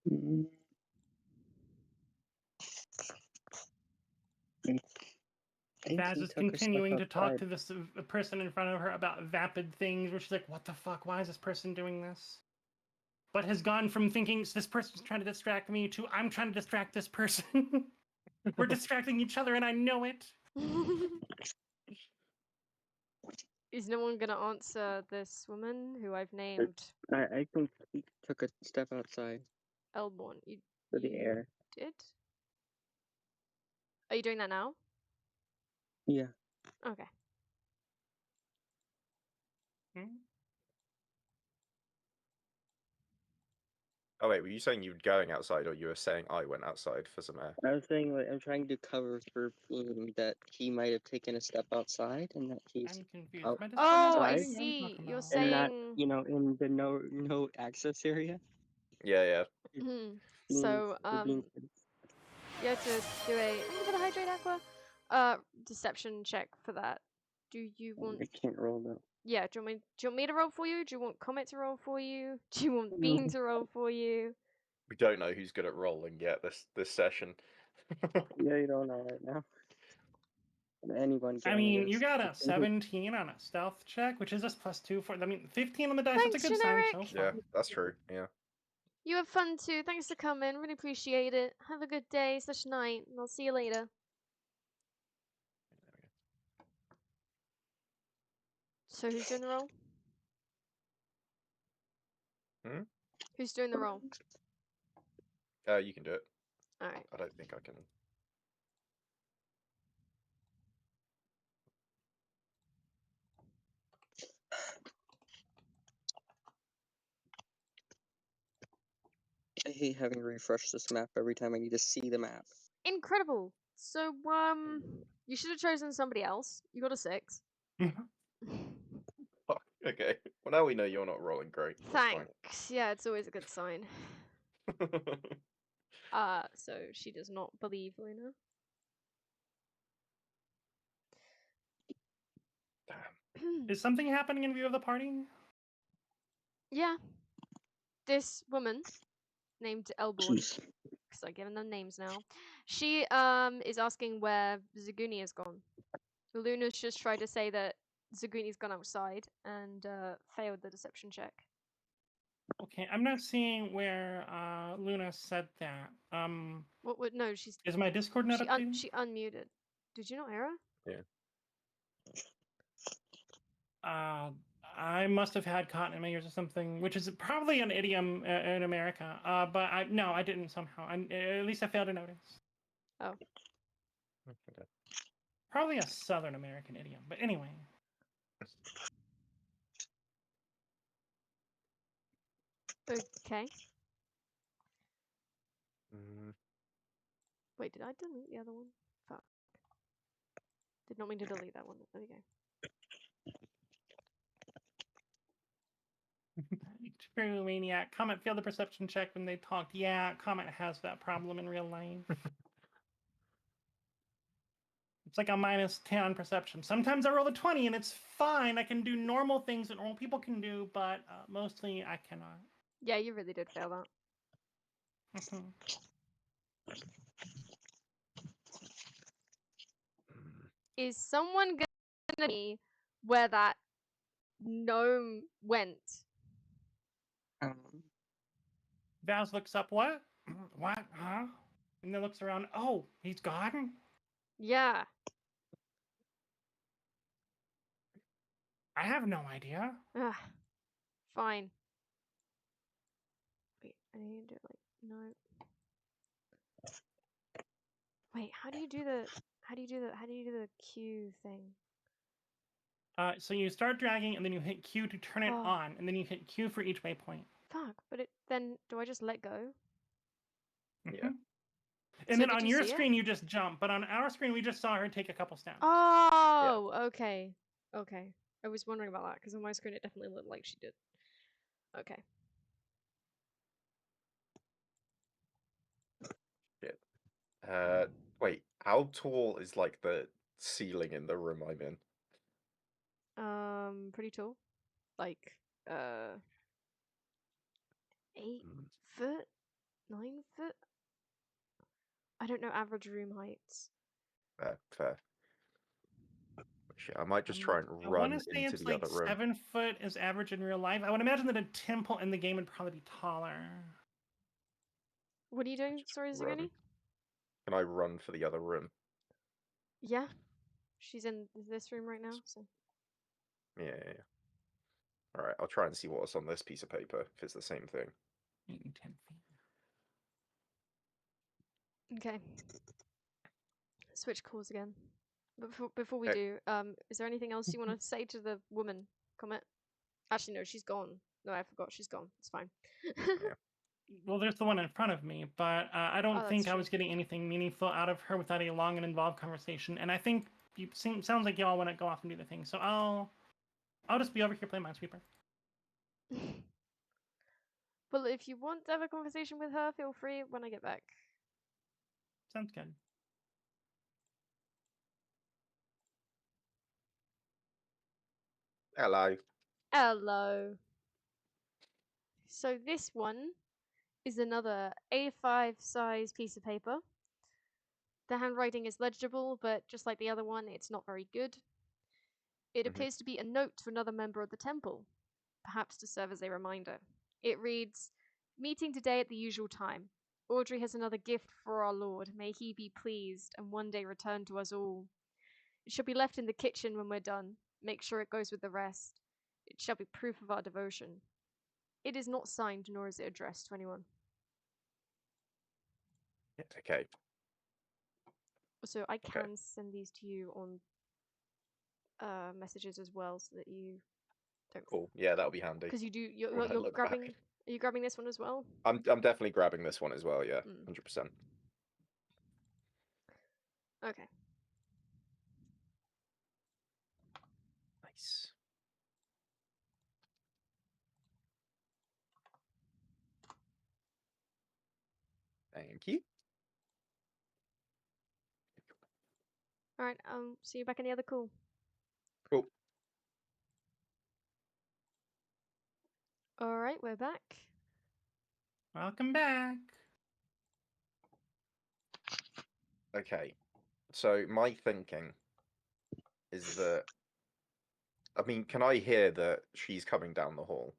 Mm. I think Vaz he is took her stuff continuing to talk outside. to this person in front of her about vapid things, where she's like, what the fuck? Why is this person doing this? But has gone from thinking this person's trying to distract me to I'm trying to distract this person. We're distracting each other and I know it. Is no one gonna answer this woman who I've named I think he took a step outside Elborn? You for the air. did? Are you doing that now? Yeah. Okay. Oh wait, were you saying you were going outside, or you were saying I went outside for some air? I was saying, like, I'm trying to cover for Bean that he might have taken a step outside and that he's I'm confused. out- Am I Oh, I disconnected? What are you see. talking You're about? and not, saying. you know, in the no access area. Yeah, yeah. Mhm. Bean's- So, Bean's- you have to do a. I'm gonna hydrate aqua. Deception check for that. Do you want? I can't roll though. Yeah. Do you want me to roll for you? Do you want Komette to roll for you? Do you want Bean to roll for you? We don't know who's good at rolling yet this session. Yeah, you don't know right now. Anyone I can, mean, guess. you got a 17 on a stealth check, which is just +2 for. I mean, 15 on the dice. Thanks, That's a good sign so Generic. far. Yeah, that's true. Yeah. You have fun too. Thanks for coming. Really appreciate it. Have a good day / night, and I'll see you later. So who's doing the roll? Hmm? Who's doing the roll? You can do it. Alright. I don't think I can. I hate having to refresh this map every time I need to see the map. Incredible! So, you should have chosen somebody else. You got a 6. Fuck, okay. Well, now we know you're not rolling great. That's fine. Thanks. Yeah, it's always a good sign. So she does not believe Luna. Damn. Is something happening in view of the party? Yeah. This woman named Elborn, Jeez. because I've given them names now. She is asking where Zuguni has gone. Luna's just tried to say that Zuguni's gone outside and failed the deception check. Okay, I'm not seeing where Luna said that. What would no? She's Is my Discord not updated? she unmuted. Did you not hear her? Yeah. I must have had cotton in my ears or something, which is probably an idiom in America. But I didn't somehow. At least I failed to notice. Oh. Okay. Probably a Southern American idiom, but anyway. Okay. Mm, Wait, did I delete the other one? Fuck. Did not mean to delete that one. There we go. True, Maniac. Komette failed the perception check when they talked. Yeah, Komette has that problem in real life. It's like a -10 perception. Sometimes I roll a 20 and it's fine. I can do normal things that normal people can do, but mostly I cannot. Yeah, you really did fail that. Mhm. Is someone gonna tell me where that gnome went? Vaz looks up, what? What? Huh? And then looks around, oh, he's gone? Yeah. I have no idea. Ugh. Fine. Wait, I need to do like no. Wait, how do you do the Q thing? So you start dragging and then you hit Q to turn it Oh. on, and then you hit Q for each waypoint. Fuck, but then do I just let go? Yeah. Mhm. And So then did on you your see it? screen you just jump, but on our screen we just saw her take a couple steps. Oh, okay. Okay. I was wondering about that because on my screen it definitely looked like she did. Okay. Shit. Wait. How tall is like the ceiling in the room I'm in? Pretty tall. Like 8 Mm, foot? 9 foot? I don't know average room heights. Fair. Shit, I might just try and I run want to say into it's the like other room. 7 foot is average in real life. I would imagine that a temple in the game would probably be taller. What are you doing? Sorry, Run. Zuguni? Can I run for the other room? Yeah. She's in this room right now, so. Yeah. Alright, I'll try and see what's on this piece of paper, if it's the same thing. 8 and 10 feet. Okay. Switch calls again. Before we Okay. do, is there anything else you want to say to the woman, Komette? Actually, no, she's gone. No, I forgot. She's gone. It's fine. Well, there's the one in front of me, but I don't Oh, think that's I true. was getting anything meaningful out of her without a long and involved conversation. And I think sounds like y'all want to go off and do the thing. So I'll just be over here playing Minesweeper. Well, if you want to have a conversation with her, feel free when I get back. Sounds good. Hello. Hello. So this one is another A5 size piece of paper. The handwriting is legible, but just like the other one, it's not very good. It appears to be a note to another member of the temple, perhaps to serve as a reminder. It reads, "Meeting today at the usual time. Audrey has another gift for our Lord. May he be pleased and one day return to us all. It shall be left in the kitchen when we're done. Make sure it goes with the rest. It shall be proof of our devotion." It is not signed, nor is it addressed to anyone. Okay. So I Okay. can send these to you on messages as well, so that you don't. Cool. Yeah, that'll be handy. Because you do. You're, when I you're look grabbing. back. Are you grabbing this one as well? I'm definitely grabbing this one as well. Yeah, Mm. 100%. Okay. Nice. Thank you. All right. See you back in the other call. Cool. All right, we're back. Welcome back. Okay. So my thinking is that, I mean, can I hear that she's coming down the hall?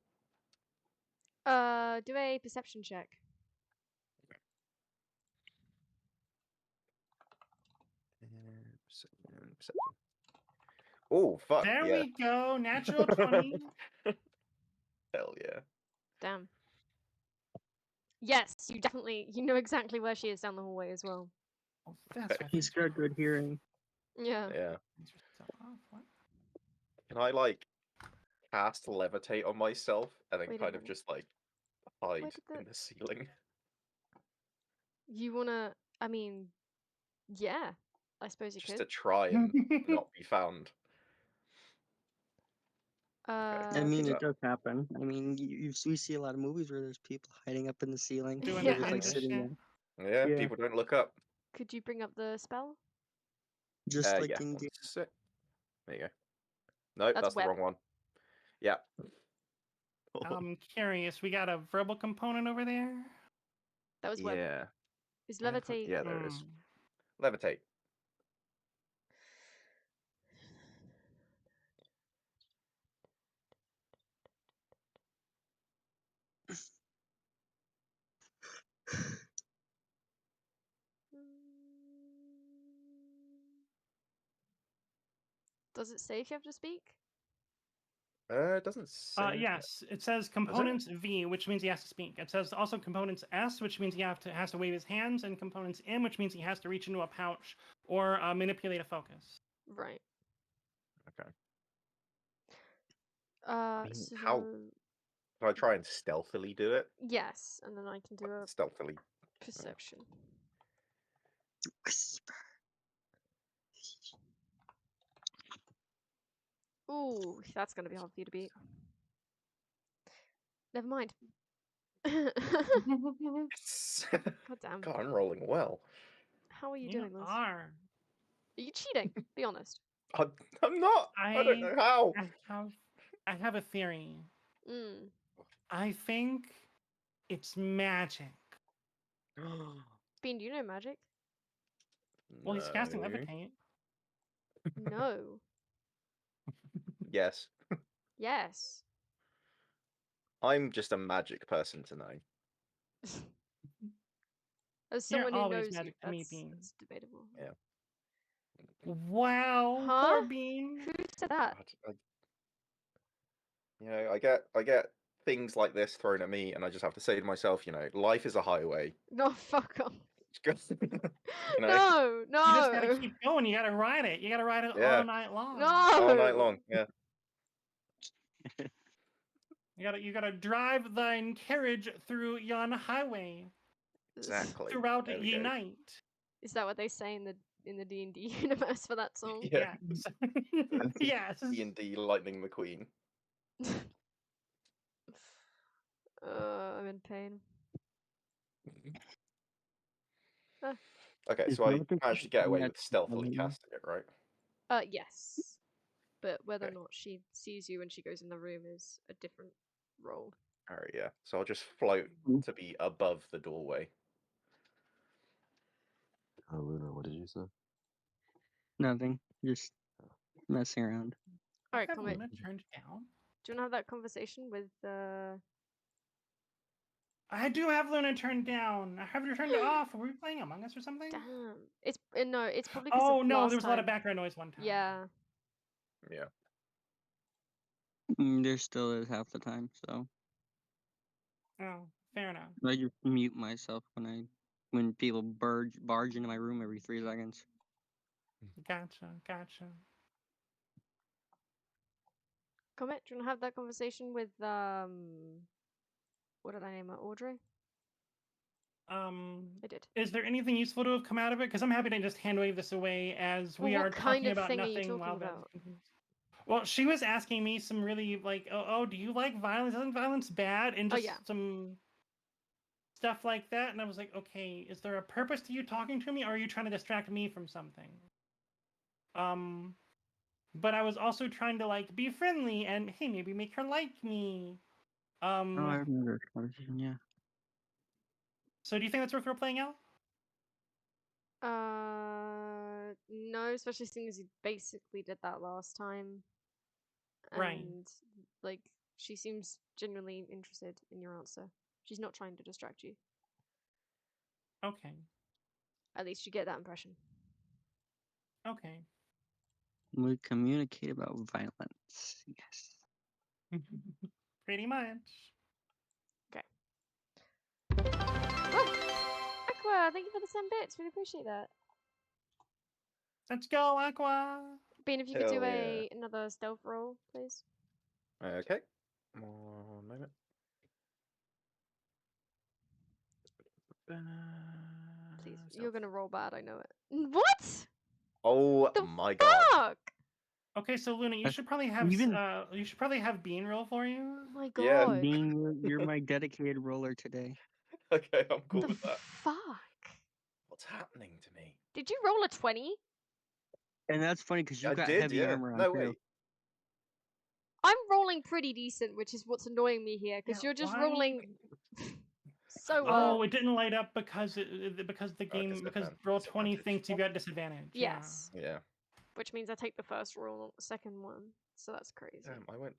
Do a perception check. Perception. Oh, fuck. There yeah. we go. Natural 20. Hell yeah. Damn. Yes, you know exactly where she is down the hallway as well. Oh, that's right. He's got good hearing. Yeah. Yeah. What? Can I, like, cast levitate on myself and then Wait a kind of minute. just, like, hide Where did in the ceiling? You wanna? I mean, yeah. I suppose you Just could. to try and not be found. I mean, could it that- does happen. I mean, we see a lot of movies where there's people hiding up in the ceiling. Doing Yeah. They're just like ninja sitting shit. there. Yeah, Yeah. people don't look up. Could you bring up the spell? Just like Yeah. in 1 sec. There you go. Nope, That's that's the web. wrong one. Yeah. I'm curious. We got a verbal component over there. That was web. Yeah. Is Where the fuck- levitate? Yeah, there it is. Hmm. Levitate. Does it say if you have to speak? It doesn't say. Yes, it says components V, which means he has to speak. It says also components S, which means he has to wave his hands, and components M, which means he has to reach into a pouch or manipulate a focus. Right. Okay. How So can I try and stealthily do it? yes, and then I can do a Stealthily. perception. Ooh, that's gonna be hard for you to beat. Never mind. God damn. God, I'm rolling well. How are you You doing this? are. Are you cheating? Be honest. I'm not. I don't know how. I have a theory. Mm. I think it's magic. Bean, do you know magic? Well, he's casting No. levitate. No. Yes. Yes. I'm just a magic person tonight. As You're someone who always knows magic you, to me, that's, Bean. that's debatable. Yeah. Wow, Huh? poor Bean. Who said that? I get things like this thrown at me, and I just have to say to myself, life is a highway. No, fuck off. Just go- you know, No, no. You just gotta keep going. You gotta ride it. You gotta ride it Yeah. all night long. No. all night long. Yeah. You gotta drive thine carriage through yon highway Exactly. throughout There we ye go. night. Is that what they say in the D&D universe for that song? Yeah. Yes. Yes. D&D Lightning McQueen. I'm in pain. Okay, Is so I Levitate managed to get away that with stealthily levitate? casting it, right? Yes. But whether or Okay. not she sees you when she goes in the room is a different role. Alright, yeah. So I'll just float Mhm. to be above the doorway. Luna, what did you say? Nothing. Just messing around. Alright, Have Komette, Luna turned down? do you want to have that conversation with I do have Luna turned down. I have her turned off. Were we playing Among Us or something? Damn. It's no, it's probably 'cause Oh of no, last there was a lot of time. background noise one time. Yeah. Yeah. There still is half the time, so. Oh, fair enough. I just mute myself when people barge into my room every 3 seconds. Gotcha. Komette, do you want to have that conversation with what did I name her? Audrey? I did. Is there anything useful to have come out of it? Because I'm happy to just hand wave this away as we Well, are what kind talking of about thing are you nothing talking while about? Well, she was asking me some really like, oh, do you like violence? Isn't violence bad? And Oh, just yeah. some stuff like that. And I was like, okay, is there a purpose to you talking to me, or are you trying to distract me from something? But I was also trying to like be friendly and hey, maybe make her like me. Oh, I remember this conversation, yeah. So do you think that's worth playing out? No, especially seeing as you basically did that last time. Right. And, like, she seems genuinely interested in your answer. She's not trying to distract you. Okay. At least you get that impression. Okay. We communicate about violence. Yes. Pretty much. Oh! Aqua, thank you for the 10 bits. Really appreciate that. Let's go, Aqua. Bean, if you could Hell do yeah. another stealth roll, please. Okay. 1 moment. Please. Stealth. You're gonna roll bad, I know it. What? Oh The my god. fuck? Okay, so Luna, you That's should probably have even- you should probably have Bean roll for you. Oh my Yeah. god. Being you're my dedicated roller today. Okay, I'm cool The with that. fuck? What's happening to me? Did you roll a 20? And that's funny because you I got did, heavy yeah. armor on No, too. wait. I'm rolling pretty decent, which is what's annoying me here, because Yeah, you're just why? rolling so Oh, well. it didn't light up because because the game because roll 20 thinks you got disadvantage. Yes. Yeah. Which means I take the first roll, not the second one. So that's crazy. Damn, I went.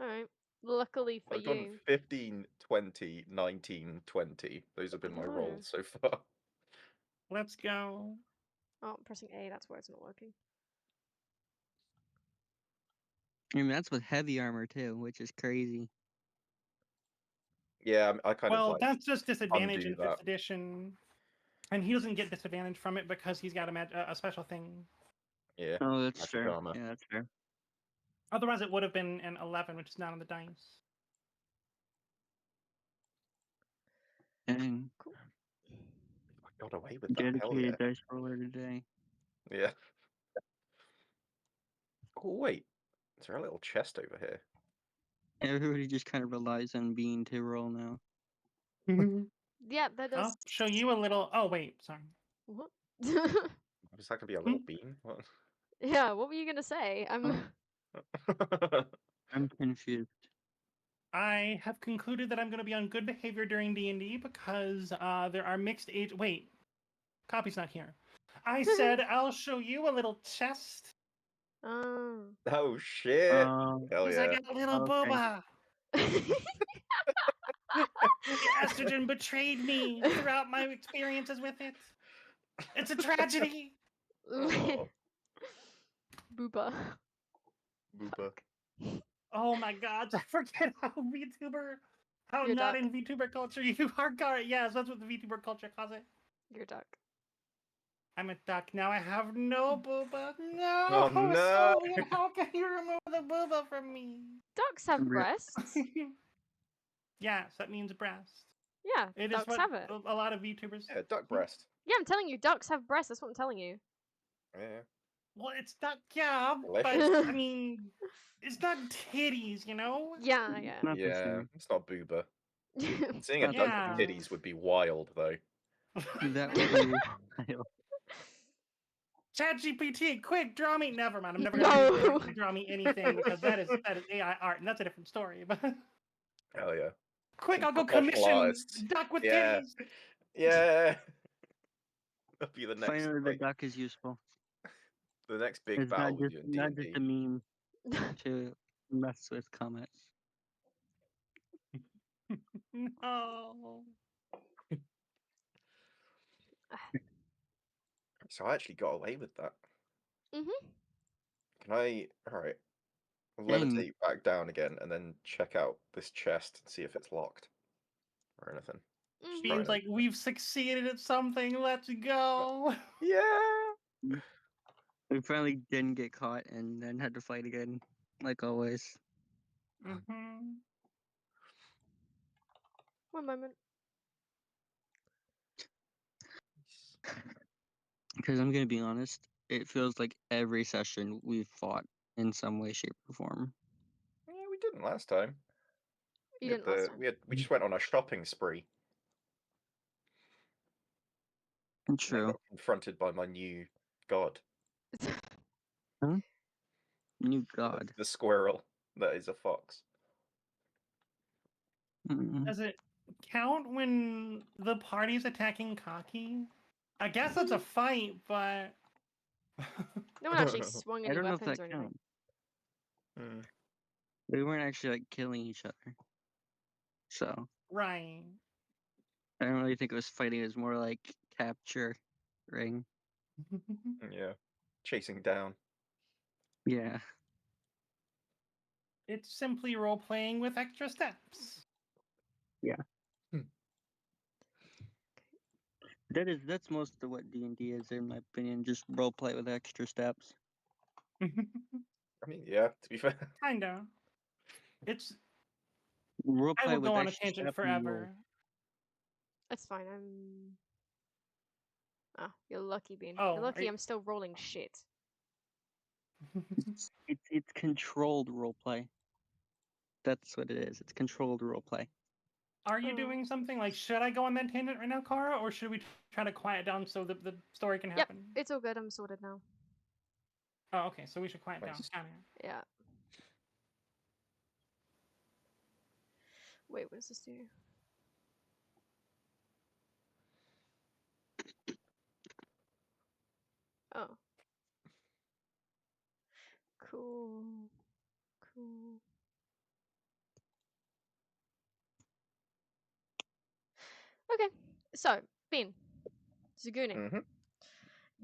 Alright. Luckily for I've gone you. 15, 20, 19, 20. Those have been my rolls so far. Yeah. Let's go. Oh, I'm pressing A, that's why it's not working. I mean, that's with heavy armor too, which is crazy. Yeah, I kind of Well, like. that's just disadvantage undo in that. 5th edition, and he doesn't get disadvantage from it because he's got a special thing. Yeah. Oh, that's Magic fair. armor. Yeah, that's fair. Otherwise, it would have been an 11, which is not on the dice. And I got away with that. Hell yeah. dedicated dice roller today. Yeah. Oh wait, is there a little chest over here? Everybody just kind of relies on Bean to roll now. Yeah, that does. I'll show you a little. Oh wait, sorry. What? Is that gonna be a little bean? What? Yeah, what were you gonna say? I'm. I'm confused. I have concluded that I'm going to be on good behavior during D&D because there are mixed age. Wait, Kopy's not here. I said I'll show you a little chest. Oh. Oh shit! Hell Because I yeah! got a little Okay. booba. The estrogen betrayed me throughout my experiences with it. It's a tragedy. Oh, Booba. booba. Oh my god, I forget how You're not duck. in VTuber culture you are. Yes, that's what the VTuber culture calls it. You're a duck. I'm a duck. Now I have no booba. No! Oh, no. Soviet, how can you remove the booba from me? Ducks have Rip. breasts. Yes, that means breast. Yeah, It is ducks what have it. a lot of VTubers. Yeah, duck breast. Yeah, I'm telling you, ducks have breasts. That's what I'm telling you. Yeah. Well, it's not, yeah, but Delicious. I mean, it's not titties, you know? Yeah, yeah. Not the Yeah, same. it's not booba. Seeing a Not duck Yeah. with titties would be wild, though. That would be wild. ChatGPT, quick, draw me. Never mind. I'm never No. going to draw me anything because that is AI art, and that's a different story. But Hell yeah. quick, I'll go Professional commission artists. duck with Yeah. titties. Yeah. That'll be the next, Finally, the like, duck is useful. the next big It's battle not we just do in not just D&D. a meme to mess with comments. No. So I actually got away with that. Mhm. Can I? All right. levitate back down again, and then check out this chest and see if it's locked or anything. Just Mhm. trying Seems to- like we've succeeded at something. Let's go. Yeah. We finally didn't get caught and then had to fight again, like always. Mm-hmm. One moment. Because I'm gonna be honest, it feels like every session we've fought in some way, shape, or form. Yeah, we didn't last time. You didn't last time. We just went on a shopping spree. And I True. got confronted by my new god. New god. The squirrel that is a fox. Mm. Does it count when the party's attacking Kopy? I guess it's a fight, but No one actually swung I any don't know if weapons that or anything. counts. Hmm. We weren't actually like killing each other. So right. I don't really think it was fighting, it was more like capturing. Yeah. Chasing down. Yeah. It's simply role playing with extra steps. That's most of what D&D is, in my opinion. Just role play with extra steps. I mean, yeah, to be fair. Kinda. It's. Role I play will with go on a extra tangent steps and roll. Mm. forever. That's fine. I'm. Ah, you're lucky, Bean. Oh, You're lucky are you- I'm still rolling shit. It's controlled role play. That's what it is. It's controlled role play. Are you Oh. doing something like? Should I go on that tangent right now, Kara, or should we try to quiet down so the story can Yep, happen? it's all good. I'm sorted now. Oh, okay. So we should quiet down. Nice. Got it. Yeah. Wait, what does this do? Oh. Cool. Cool. Okay, so, Bean. Zuguni. Mm-hmm.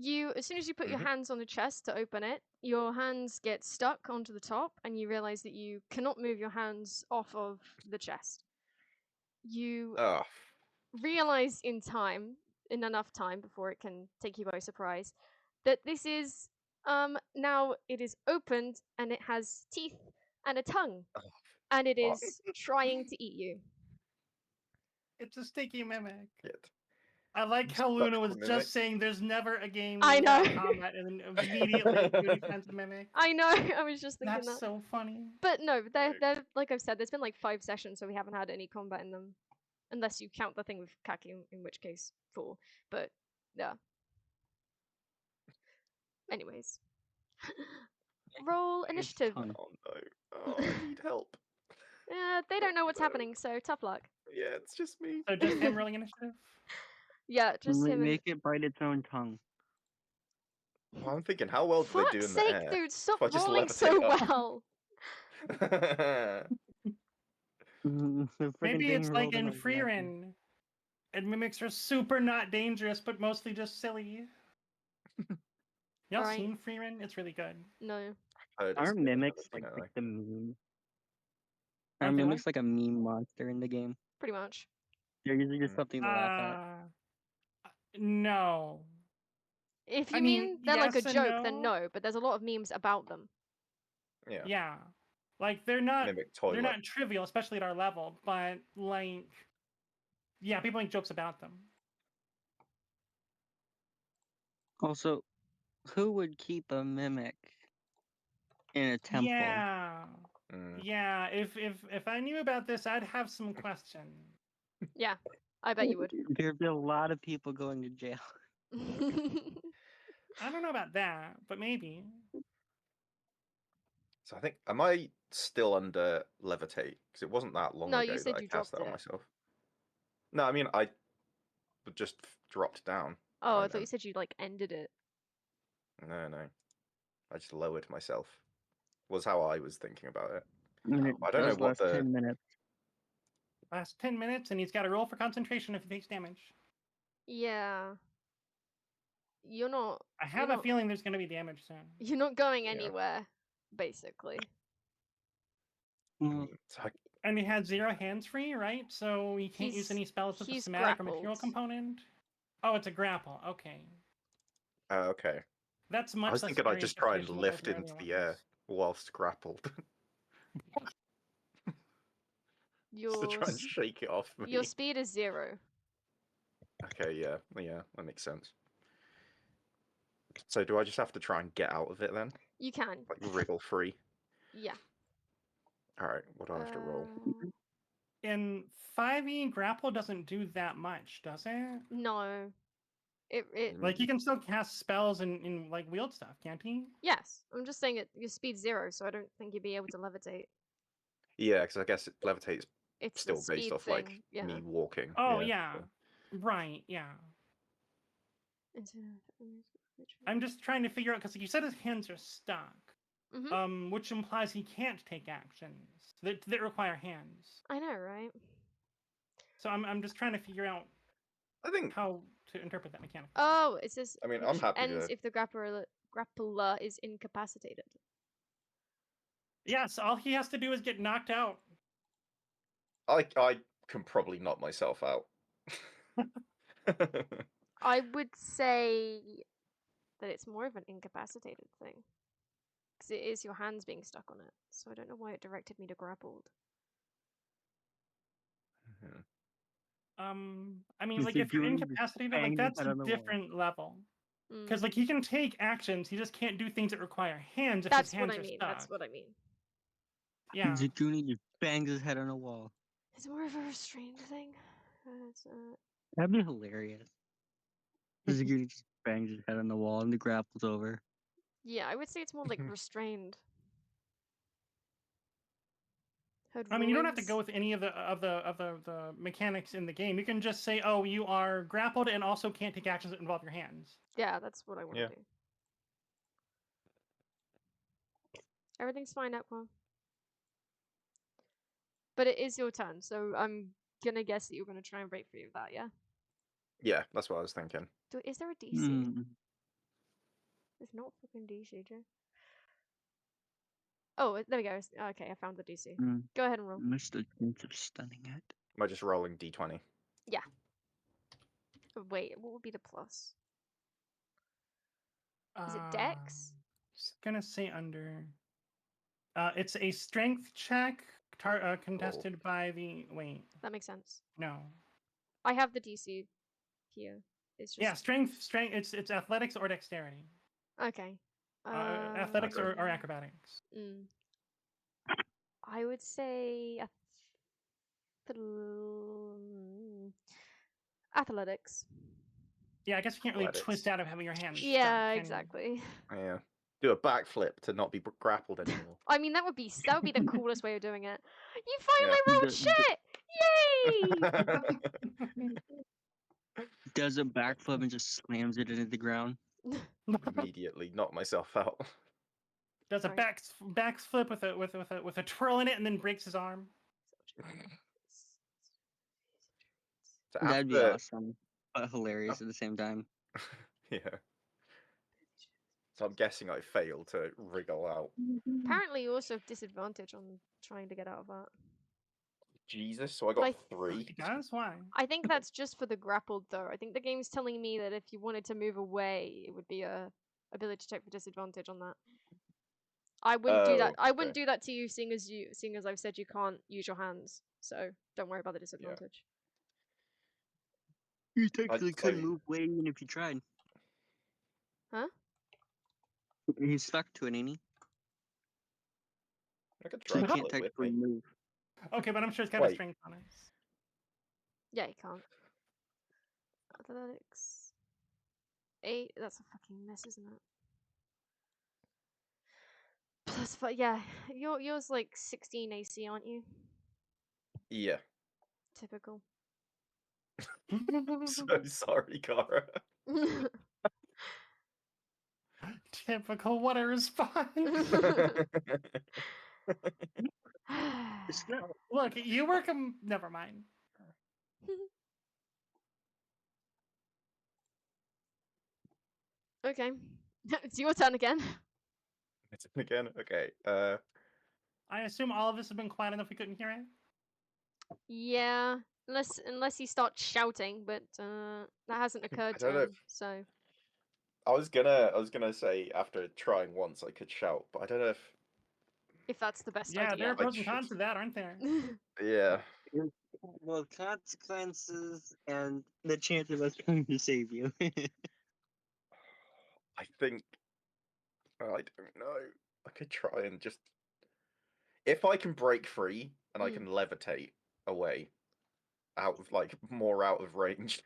You, as soon as you put your Mhm. hands on the chest to open it, your hands get stuck onto the top, and you realize that you cannot move your hands off of the chest. You Oh. realize in enough time before it can take you by surprise, that this is now it is opened and it has teeth and a tongue, Oh, and it fuck. is trying to eat you. It's a sticky mimic. Shit. I like how Such Luna a was mimic. just saying there's never a game I without know. combat, and then immediately Judy finds a mimic. I know. I was just thinking That's that. so funny. But no, Right. they're like I've said, there's been like 5 sessions, so we haven't had any combat in them, unless you count the thing with Kaki, in which case 4. But yeah. Anyways, roll His initiative. tongue. Oh no. Oh, I need help. Yeah, they don't know what's No. happening, so tough luck. Yeah, it's just me. So just him rolling initiative. Yeah, just him. Make it bite its own tongue. Well, I'm thinking, how well do they do Fuck's in the sake, air? dude! Stop If I just rolling levitate so up. well. The frickin' Maybe thing it's like rolled in in my direction. Freerin. And mimics are super not dangerous, but mostly just silly. Y'all Right. seen Freerin? It's really good. No. Heard it's Our good, mimics but, like, you know, like the meme. Our Aren't they mimics like a meme monster in the game. Pretty much. They're usually just something to laugh at. No. If I you mean, mean they're like a yes and joke, then no. no, but there's a lot of memes about them. yeah. Yeah. Like they're not Mimic toilet. they're not trivial, especially at our level, but like yeah, people make jokes about them. Also, who would keep a mimic in a temple? Yeah. Mm. Yeah, if I knew about this, I'd have some questions. Yeah, I bet you would. There'd be a lot of people going to jail. I don't know about that, but maybe. So I think, am I still under levitate? Because it wasn't that long No, ago you said that I you cast dropped that on it. myself. No, I mean, I just dropped down. Oh, I and thought you then- said you like ended it. No. I just lowered myself. Was how I was thinking about it. I mean, it I don't know does what last the- 10 minutes. Last 10 minutes, and he's got to roll for concentration if he takes damage. Yeah. You're not I have You're a not- feeling there's going to be damage soon. you're not going Yeah. anywhere, basically. Well, So I- And he had 0 hands free, right? So he can't use He's- any spells with a he's somatic or material grappled. component. Oh, it's a grapple. Okay. okay. That's I much was less thinking I'd just try and efficient than those lift into earlier the air ones. whilst grappled. Just to Your try and shake it off me. your speed is 0. Okay, yeah, that makes sense. So do I just have to try and get out of it then? You can. Like wriggle free? Yeah. Alright, what do I have to roll? In 5e, grapple doesn't do that much, does it? No. It Like, he can still cast spells and like, wield stuff, can't he? yes. I'm just saying it. Your speed's 0, so I don't think you'd be able to levitate. Yeah, because I guess levitate is It's still the based speed off thing. like Yeah. me walking. Oh, yeah. yeah. so- Right, yeah. I'm just trying to figure out, because like you said his hands are stuck. Mhm. Which implies he can't take actions that require hands. I know, right? So I'm just trying to figure out I think how to interpret that mechanic. Oh, it says. I mean, I'm which happy ends to- if the grappler is incapacitated. Yes, all he has to do is get knocked out. I can probably knock myself out. I would say that it's more of an incapacitated thing. Because it is your hands being stuck on it. So I don't know why it directed me to grappled. I mean, Is like it if you're doing the incapacitated, bang like the that's head a on the wall? different level. Because Mm. like he can take actions, he just can't do things that require hands if That's his what hands I are mean. stuck. That's what I mean. Yeah. Zuguni just bangs his head on a wall. It's more of a restrained thing. It's, That'd be hilarious. Zuguni just bangs his head on the wall and the grapple's over. yeah, I would say it's more like restrained. Heard I mean, you don't have to rulings. go with any of the mechanics in the game. You can just say, "Oh, you are grappled and also can't take actions that involve your hands." Yeah, that's what I want to Yeah. do. Everything's fine, Aqua. But it is your turn, so I'm gonna guess that you're gonna try and break free of that, yeah? Yeah, that's what I was thinking. Is there a DC? Hmm. There's not fucking DC, Joe. Oh, there we go. Okay, I found the DC. Mm. Go ahead and roll. Missed the chance of stunning it. Am I just rolling d20? Oh, wait, what would be the plus? Is it Dex? Just gonna say under. It's a strength check contested by the. Wait, That makes sense. no. I have the DC here. It's just Yeah, strength. It's athletics or dexterity. okay. Athletics Okay. or acrobatics. I would say athletics. Yeah, I guess you can't really Athletics. twist out of having your hands. stuck, Yeah, can you? exactly. Yeah. Do a backflip to not be grappled anymore. I mean, that would be the coolest way of doing it. You finally Yeah. rolled The- shit! Yay! Does a backflip and just slams it into the ground. Immediately knock myself out. Does a Sorry. backflip with a twirl in it and then breaks his arm. So That'd be after- awesome, but hilarious at the same time. Yeah. So I'm guessing I failed to wriggle out. Apparently, you also have disadvantage on trying to get out of that. Jesus, so I got Like- 3. He does? Why? I think that's just for the grappled, though. I think the game's telling me that if you wanted to move away, it would be a ability check for disadvantage on that. I wouldn't do that. Oh, I wouldn't okay. do that to you, seeing as I've said you can't use your hands. So don't worry about the disadvantage. You technically so- couldn't move away even if you tried. Huh? He's stuck to it, ain't he? I could So try he to can't pull it with technically me. move. Okay, but I'm sure it's got a Wait. strength on it. Yeah, you can't. Athletics. 8. That's a fucking mess, isn't it? Plus 5. Yeah, yours like 16 AC, aren't you? Yeah. Typical. So sorry, Cara. Typical. What a response. It's not. Look, you work him. Never mind. Okay. It's your turn again. It's again. Okay. I assume all of us have been quiet enough we couldn't hear it. Yeah, unless you start shouting, but that hasn't occurred I to don't know. him. So I was gonna say after trying once I could shout, but I don't know if that's the best Yeah, there are idea. pros and cons to that, aren't there? if. Yeah. Well, consequences and the chance of us coming to save you. I think. I don't know. I could try and just. If I can break free and I Mm. can levitate away, out of more out of range,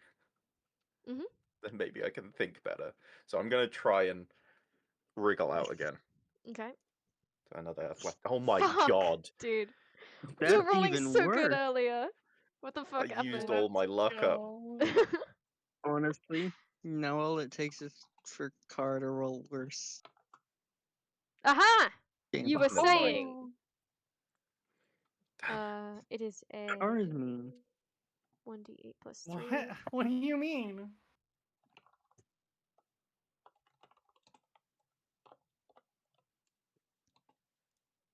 Mhm. then maybe I can think better. So I'm gonna try and wriggle out again. Okay. So another athletic. Oh my Fuck, god! dude. That's You were rolling even so good worse. earlier. What the I fuck used happened? all my luck up. Go. Honestly, now all it takes is for Car to roll worse. Aha! Game. You were Never mind. saying. It is a Car is mean. 1d8 plus 3. What? What do you mean?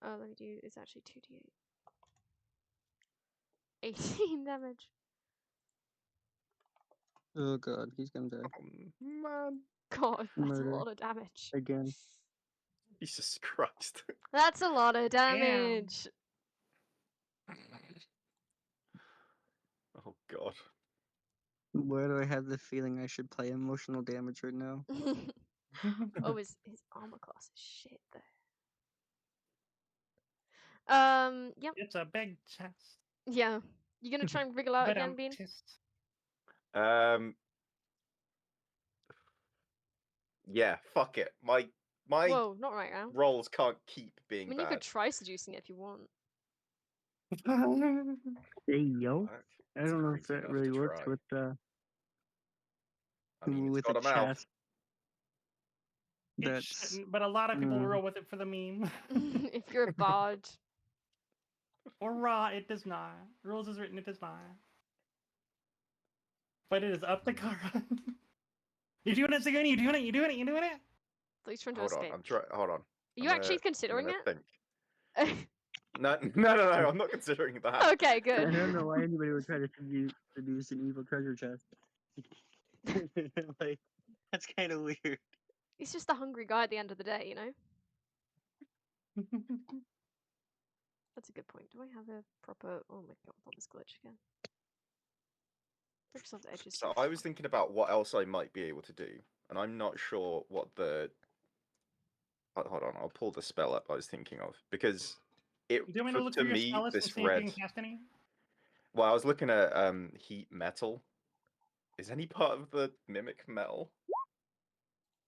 Oh, let me do. It's actually 2d8. 18 damage. Oh god, he's gonna die. Man, God, that's Murder. a lot of damage. Again. Jesus Christ! That's a lot of damage. Oh god. Why do I have the feeling I should play emotional damage right now? Oh, his armor class is shit though. Yep. It's a big chest. Yeah. You gonna try and wriggle out But again, Bean? Yeah, fuck it. My Whoa, not right now. rolls can't keep I being mean, you bad. could try seducing it if you want. Hey yo. Fuck, I it's don't know if crazy that enough really to works try. with I mean, it's with got a a mouth. chest. It That's shouldn't, but a lot of people will roll with it for the meme. If you're a bard. Or raw, it does not. Rules is written, it does not. But it is up to Kara. You're doing it, Zuguni, you're doing it, you're doing it, you're doing it! He's trying to Hold on, escape. I'm trying. Hold on. Are you actually considering I'm gonna it? think. No, I'm not considering that. Okay, I good. don't know why anybody would try to seduce an evil treasure chest. Like, that's kind of weird. He's just a hungry guy at the end of the day, you know? That's a good point. Do I have a proper... Oh my god, on this glitch again. I just have the edges. So I was thinking about what else I might be able to do, and I'm not sure what the. Hold on, I'll pull the spell up I was thinking of because it. Do you want me to look To through your me, spell list and this see if you red. can cast any? Well, I was looking at heat metal. Is any part of the mimic metal?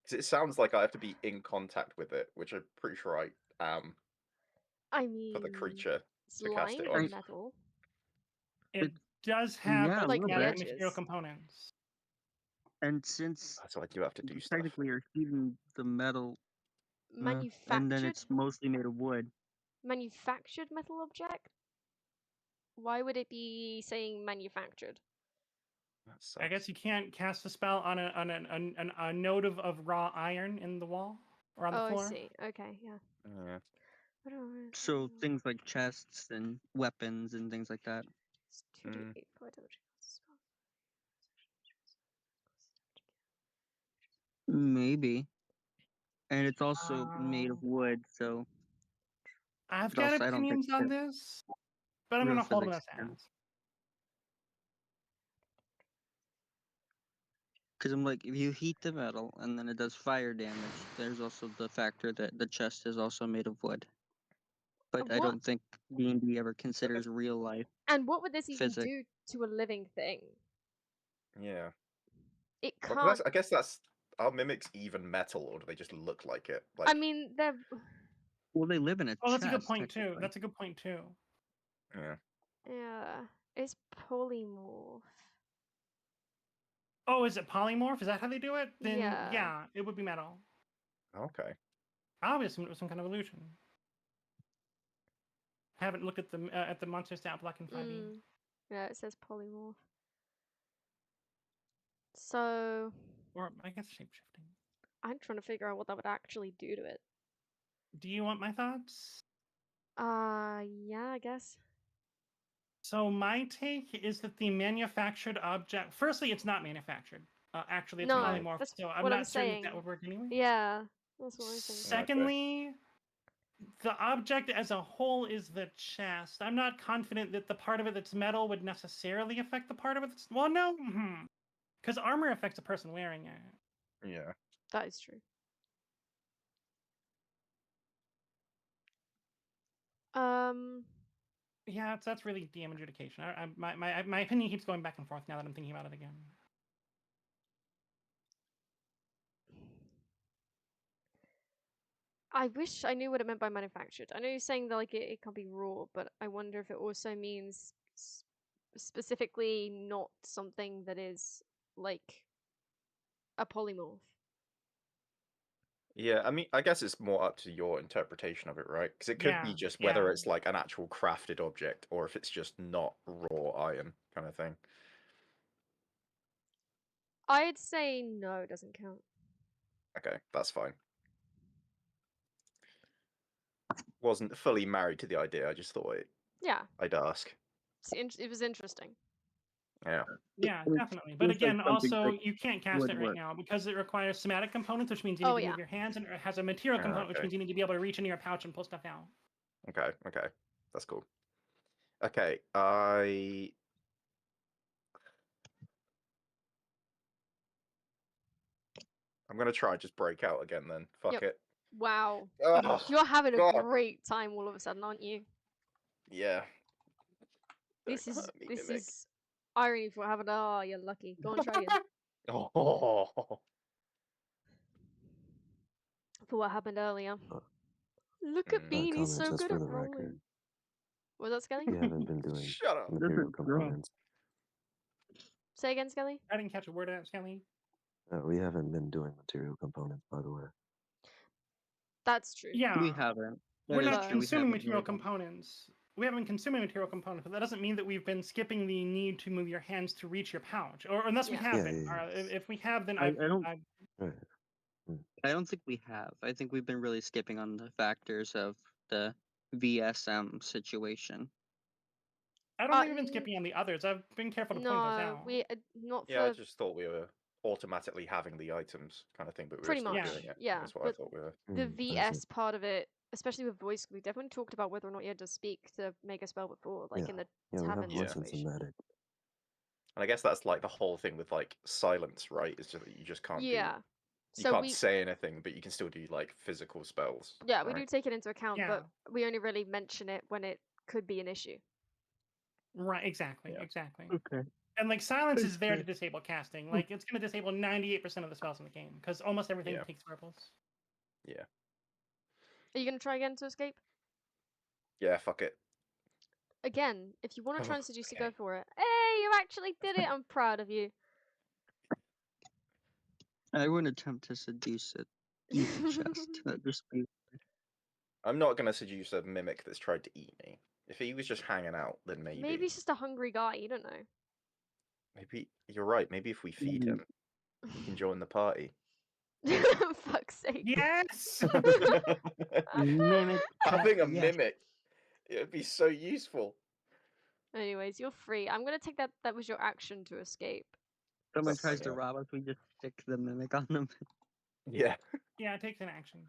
Because it sounds like I have to be in contact with it, which I'm pretty sure I am I mean... for the creature It's to cast it lined on. with metal. It does have yeah, a like little the bit. material edges. components. And since So I do have to do you stuff. technically are heating the metal, and then Manufactured? it's mostly made of wood. Manufactured metal object? Why would it be saying manufactured? I guess you can't cast a spell on a node of raw iron in the wall or on the floor. I see. Okay, yeah. Yeah. So things like chests and weapons and things like that. It's 2d8 per damage. Maybe. And it's also made of wood, so I've but got also I don't think opinions on this, but I'm real gonna hold physics my can. ass. Because I'm like, if you heat the metal and then it does fire damage, there's also the factor that the chest is also made of wood. But I What? don't think D&D ever considers real life And what would this even physics. do to a living thing? Yeah. It Well, can't. I guess that's. Are mimics even metal, or do they just look like it? Like, I mean, they're. Well, they live in a Oh, chest. that's a good point too. technically. That's a good point too. yeah. Yeah. It's polymorph. Oh, is it polymorph? Is that how they do it? Then Yeah. yeah, it would be metal. Okay. I would assume it was some kind of illusion. Haven't looked at the monster stat block in 5e. Yeah, it says polymorph. So. Or I guess shapeshifting. I'm trying to figure out what that would actually do to it. Do you want my thoughts? Yeah, I guess. So my take is that the manufactured object. Firstly, it's not manufactured. Actually, it's No, polymorph. that's So I'm what I'm not certain that saying. would work anyway. Yeah, that's what I'm saying. Secondly, the object as a whole is the chest. I'm not confident that the part of it that's metal would necessarily affect the part of it that's... Well, no. Because armor affects a person wearing it. Yeah. That is true. Yeah, that's really DM adjudication. My opinion keeps going back and forth now that I'm thinking about it again. I wish I knew what it meant by manufactured. I know you're saying that like it can't be raw, but I wonder if it also means specifically not something that is like a polymorph. Yeah, I mean, I guess it's more up to your interpretation of it, right? Because it could be Yeah, just whether yeah. it's like an actual crafted object or if it's just not raw iron kind of thing. I'd say no, it doesn't count. Okay, that's fine. Wasn't fully married to the idea. I just thought Yeah, I'd ask. it was interesting. Yeah. Yeah, It definitely. But feels like again, something also, that you can't cast would it right work. now because it requires somatic components, which means you need Oh, to yeah. move your hands, and it has a material Ah, component, which okay. means you need to be able to reach into your pouch and pull stuff out. Okay, okay. That's cool. Okay, I'm gonna try and just break out again then. Fuck Yep. it. Wow. Oh, You're having a God. great time all of a sudden, aren't you? Yeah. This Don't is hurt me, this Mimic. is irony for having. Oh, you're lucky. Go on, try again. Oh. For what happened earlier. Uh, Look at Bean, he's comment so just good for at the rolling. record. Was that Skelly? We haven't been doing Shut up. material Doesn't grow. components. Say again, Skelly? I didn't catch a word of that, Skelly. We haven't been doing material components, by the way. That's true. Yeah. We haven't. That We're is not But- true, we consuming haven't material really. components. We haven't been consuming material components, but that doesn't mean that we've been skipping the need to move your hands to reach your pouch. Or unless we Yeah. have Yeah, been. yeah, yeah. If we have, then I don't. Right. I don't think we have. I think we've been really skipping on the factors of the VSM situation. I don't think we've been skipping on the others. I've been careful to point those No, out. we not Yeah, I for just thought we were automatically having the items kind of thing, but we were pretty still much. Yeah. doing it. Yeah, That's what I but thought we were. the I VS see. part of it, especially with voice, we definitely talked about whether or not you had to speak to make a spell before, like in the Yeah, we have tavern Yeah. voice and situation. somatic. And I guess that's like the whole thing with like silence, right? Is just that you just can't Yeah. do. You So can't we say anything, but you can still do like physical spells. yeah, we right? do take it into account, Yeah. but we only really mention it when it could be an issue. Right, exactly, Yeah. exactly. Okay. And like silence is there to Okay. disable casting. Like it's going to disable 98% of the spells in the game because almost everything Yeah. takes purples. Yeah. Are you gonna try again to escape? Yeah, fuck it. Again, if you want to Oh, try and seduce, okay. go for it. Hey, you actually did it. I'm proud of you. I wouldn't attempt to seduce it. Easy chest. That'd just be. I'm not gonna seduce a mimic that's tried to eat me. If he was just hanging out, then maybe. Maybe he's just a hungry guy. You don't know. Maybe you're right. Maybe if we feed him, he can join the party. Fuck's sake. Yes. Mimic. Having a yes. mimic, it would be so useful. Anyways, you're free. I'm gonna take that. That was your action to escape. Someone That's tries fine, to yeah. rob us, we just stick the mimic on them. Yeah. Yeah, it takes an action.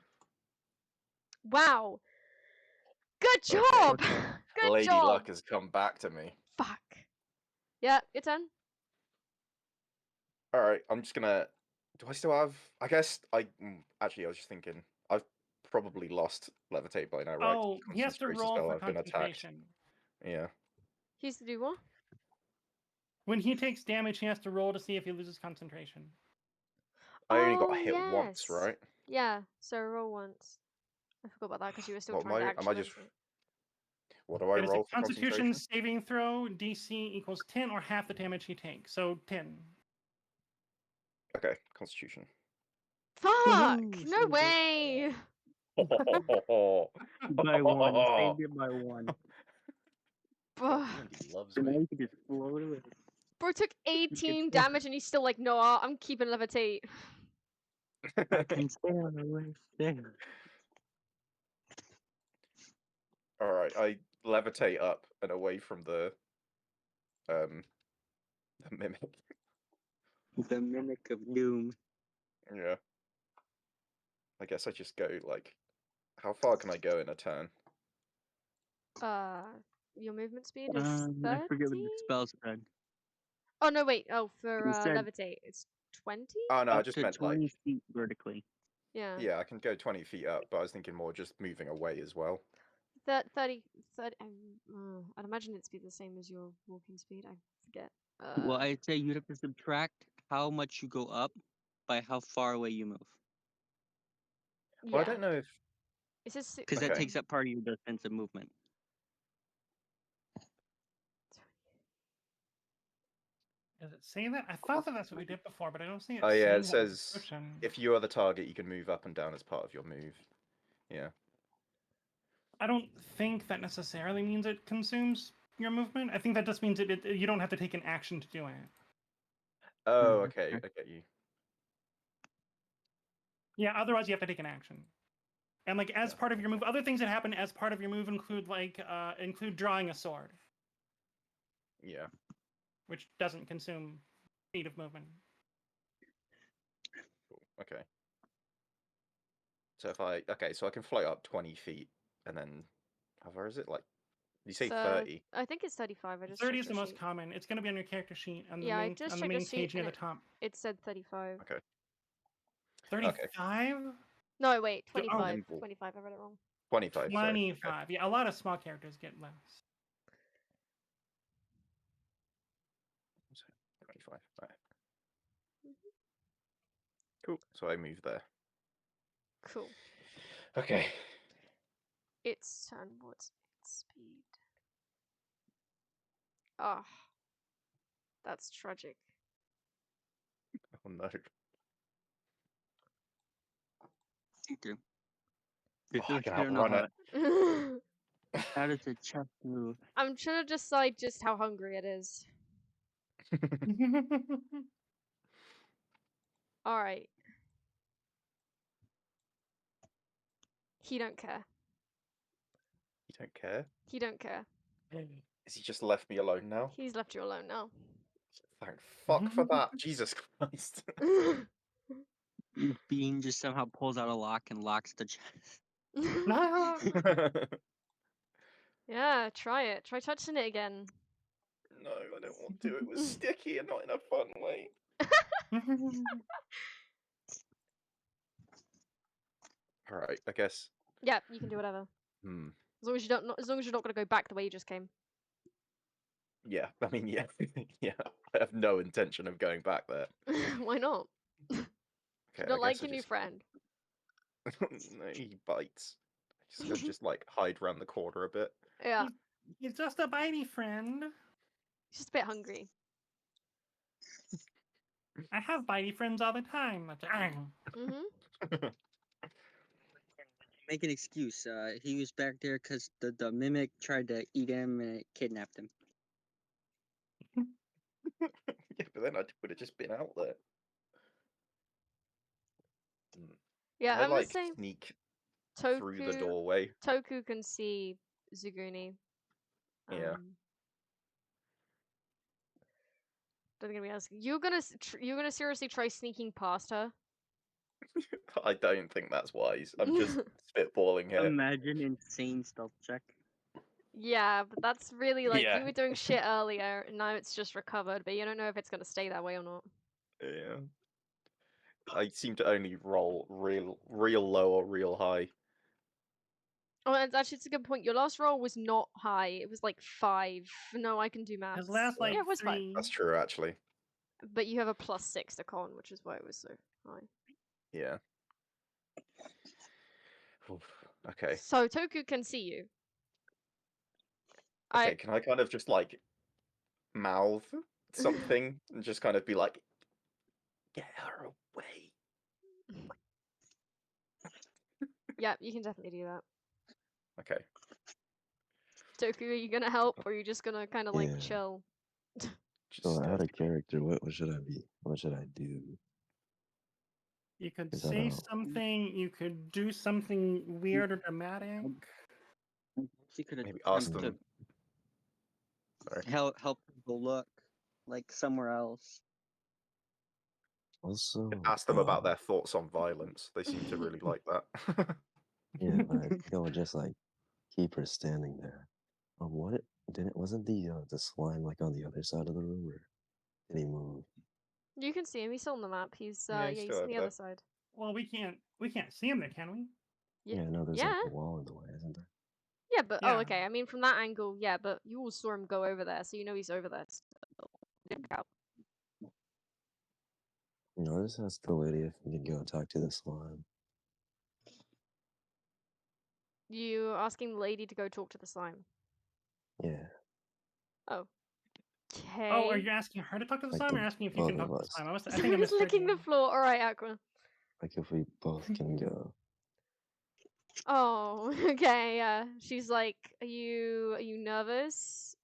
Wow. Good Okay. job. Okay. Good Lady job. Luck has come back to me. Fuck. Yeah, your turn. All right, I'm just gonna. Do I still have? I guess I. Actually, I was just thinking. I've probably lost levitate by now, right? Oh, he has to Concentration roll spell, for I've been attacked. concentration. Yeah. He used to do what? When he takes damage, he has to roll to see if he loses concentration. I only got Oh, hit once, yes. right? Yeah, so roll once. I forgot about that because you were still What trying to am I actually. just? What do I It is a roll for Constitution concentration? saving throw. DC equals 10 or half the damage he takes. So 10. Okay, Constitution. Fuck! Woohoo, No saved it. way! By one. Saved it by one. Bro, D&D loves So now me. you can just float away. bro took 18 damage and he's still like, no, I'm keeping levitate. I can stay on the way. Stay. All Alright, I levitate up and away from the mimic. The mimic of doom. Yeah. I guess I just go like, how far can I go in a turn? Your movement speed is 30? I forget what the spell said. Oh no, wait. Oh, for It said levitate, it's 20. Oh no, I up just to meant 20 like, feet vertically. Yeah. yeah, I can go 20 feet up, but I was thinking more just moving away as well. 30. I'd imagine it'd be the same as your walking speed. I forget. Well, I'd say you'd have to subtract how much you go up by how far away you move. Well, I yeah. don't know if It's just Because that Okay. takes up part of your defensive movement. Does it say that? I thought that that's what we did before, but I don't see it. Oh yeah, saying it that in the says description. if you are the target, you can move up and down as part of your move. Yeah. I don't think that necessarily means it consumes your movement. I think that just means you don't have to take an action to do it. Oh, Mhm. okay, I get you. Yeah, otherwise you have to take an action. And like as Yeah. part of your move, other things that happen as part of your move include include drawing a sword, Yeah. which doesn't consume speed of movement. Cool. Okay. So if I so I can float up 20 feet and then how far is it? Like you say So, 30? I think it's 35. I just 30 checked is the your most sheet. common. It's going to be on your character sheet on the Yeah, I main, just on the checked main your sheet page near and the top. it said 35. Okay. 35? No, wait, Oh, 25. Wemple. 25. I read it wrong. 25, sorry. 25. Yeah, a lot of small characters get less. 25. Right. Cool. So I move there. Cool. Okay. It's turn. What's its speed? Ah, that's tragic. Oh no. You do. Oh, I can don't know outrun it. how does a chest move? I'm trying to decide just how hungry it is. Alright. He don't care. You don't care? He don't care. Has he just left me alone now? He's left you alone now. Thank fuck for that. Jesus Christ. Bean just somehow pulls out a lock and locks the chest. Yeah, try it. Try touching it again. No, I don't want to. It was sticky and not in a fun way. Alright, I guess. Yeah, you can do whatever. Hmm. As long as you don't, as long as you're not gonna go back the way you just came. Yeah, I mean, yeah. Yeah. I have no intention of going back there. Why not? Okay, Not I like guess I your new just... friend. No, he bites. I guess I just like hide around the corner a bit. Yeah, He's just a bitey friend. he's just a bit hungry. I have bitey friends all the time. Mm-hmm. Make an excuse. He was back there because the mimic tried to eat him and it kidnapped him. Yeah, but then I would have just been out there. Yeah, I I'm like the same. sneak through the Toku, doorway. Toku can see Zuguni. Yeah. Don't get me asking. You're gonna seriously try sneaking past her? I don't think that's wise. I'm just spitballing here. Imagine insane stealth check. Yeah, but that's really like Yeah. you were doing shit earlier, and now it's just recovered. But you don't know if it's gonna stay that way or not. Yeah. I seem to only roll real low or real high. Oh, and actually, it's a good point. Your last roll was not high. It was like 5. No, I can do maths. His last like yeah, it was 5. 3. That's true, actually. But you have a +6 to con, which is why it was so high. Yeah. Oof, okay. So Toku can see you. Okay, can I kind of just like mouth something and just kind of be like, get her away? Yeah, you can definitely do that. Okay. Toku, are you gonna help, or are you just gonna kind of like Yeah. chill? Just So out of character, what should I be? What should I do? You could Is that say out? something. You could do something weird or dramatic. She could Maybe ask attempt them. to Sorry. help people look like somewhere else. Also, Ask them about their thoughts on violence. They seem to really like that. yeah, but yo, just like keep her standing there. What wasn't the slime like on the other side of the room, or did he move? You can see him. He's still on the map. He's Yeah, yeah, he's he's still on over the there. other side. Well, we can't see him there, can we? Yeah, no, there's Yeah. like a wall in the way, isn't there? Yeah, but oh, Yeah. okay. I mean, from that angle, yeah, but you all saw him go over there, so you know he's over there. Didn't count. You know, I just asked the lady if we could go talk to the slime. You asking the lady to go talk to the slime? Yeah, Okay. Oh, are you asking her to talk to the Like slime, or the asking if you both can talk of to the us. slime? I think I Somebody's misheard licking you. the floor. All right, Aqua. like if we both can go. Oh, okay. Yeah. She's like, are you nervous?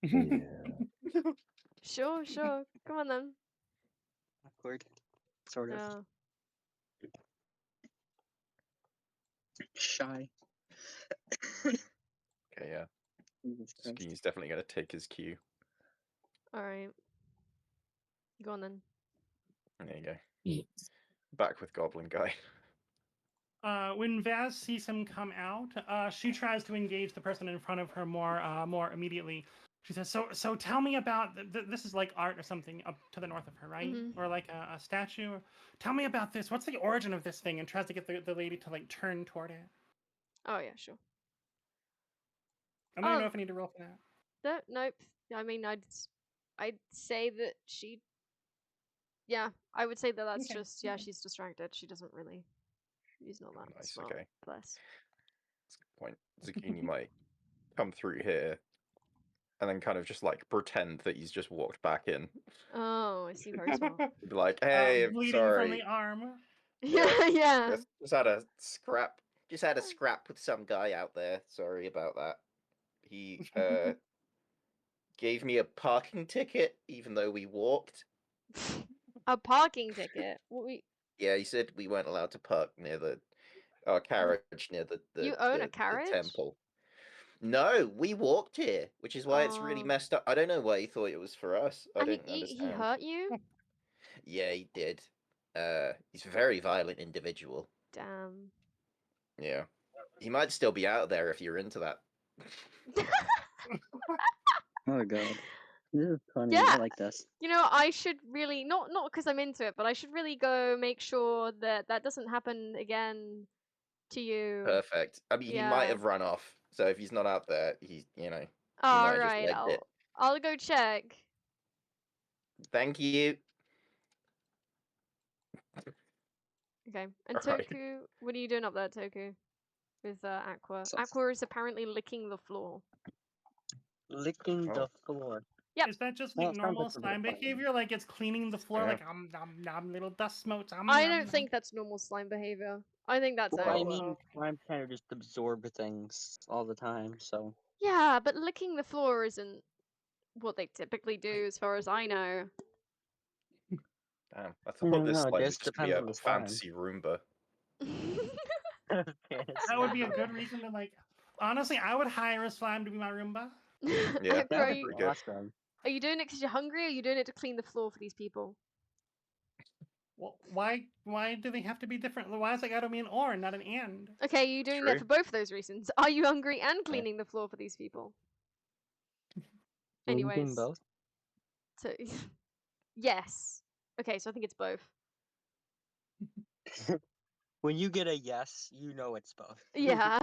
Yeah, Sure, sure. Come on then. Awkward. Sort of. Yeah. Shy. Okay, yeah. Jesus Christ. He's definitely going to take his cue. All right. Go on then. There you go. Back with Goblin Guy. When Vaz sees him come out, she tries to engage the person in front of her more immediately. She says, "So tell me about this is like art or something up to the north of her, right? Mhm. Or like a statue. Tell me about this. What's the origin of this thing?" And tries to get the lady to like turn toward it. Oh yeah, sure. I don't even Oh. know if I need to roll for that. Nope. I mean, I'd say that she. Yeah, I would say that that's Okay, just she's distracted. She doesn't really. She's not that Nice, smart. okay. Bless. That's a good point. Zuguni might come through here and then kind of just like pretend that he's just walked back in. Oh, I see. Very smart. Be like, hey, I'm Bleeding sorry. from the arm. Yeah, yeah. Just had a scrap. Just had a scrap with some guy out there. Sorry about that. He gave me a parking ticket, even though we walked. A parking ticket. What we? Yeah, he said we weren't allowed to park near our carriage near the You own a the carriage? temple. No, we walked here, which is why it's really Oh. messed up. I don't know why he thought it was for us. I And don't he understand. hurt you? Yeah, he did. He's a very violent individual. Damn. Yeah. He might still be out there if you're into that. Oh god. This is funny. Yeah. I like this. You know, I should really not because I'm into it, but I should really go make sure that that doesn't happen again to you. Perfect. I mean, he might have run off. So if he's not out there, he might All have just right, legged it. I'll go check. Thank you. Okay. And Alright. Toku, what are you doing up there, Toku? With Aqua. So- Aqua is apparently licking the floor. Licking Oh. the floor. Yep. Is that just Well, like it sounds normal like a bit slime of fun. behavior? Like it's cleaning the floor, Yeah. like nom little dust motes. I don't think that's normal slime behavior. I think that's Well, I Aqua. mean, I'm trying to just absorb things all the time, so. Yeah, but licking the floor isn't what they typically do, as far as I know. Damn. I No, thought this no, it slime was just just be depends a on the slime. fantasy Roomba. That would be a good reason to like. Honestly, I would hire a slime to be my Roomba. Yeah, Aqua, That are would you, be good. awesome. are you doing it because you're hungry, or are you doing it to clean the floor for these people? Well, why do they have to be different? Why is it gotta be an or and not an and? Okay, are you doing True. that for both of those reasons? Are you hungry and cleaning the floor for these people? Are you doing Anyways, both? so yes. Okay, so I think it's both. When you get a yes, you know it's both. Yeah.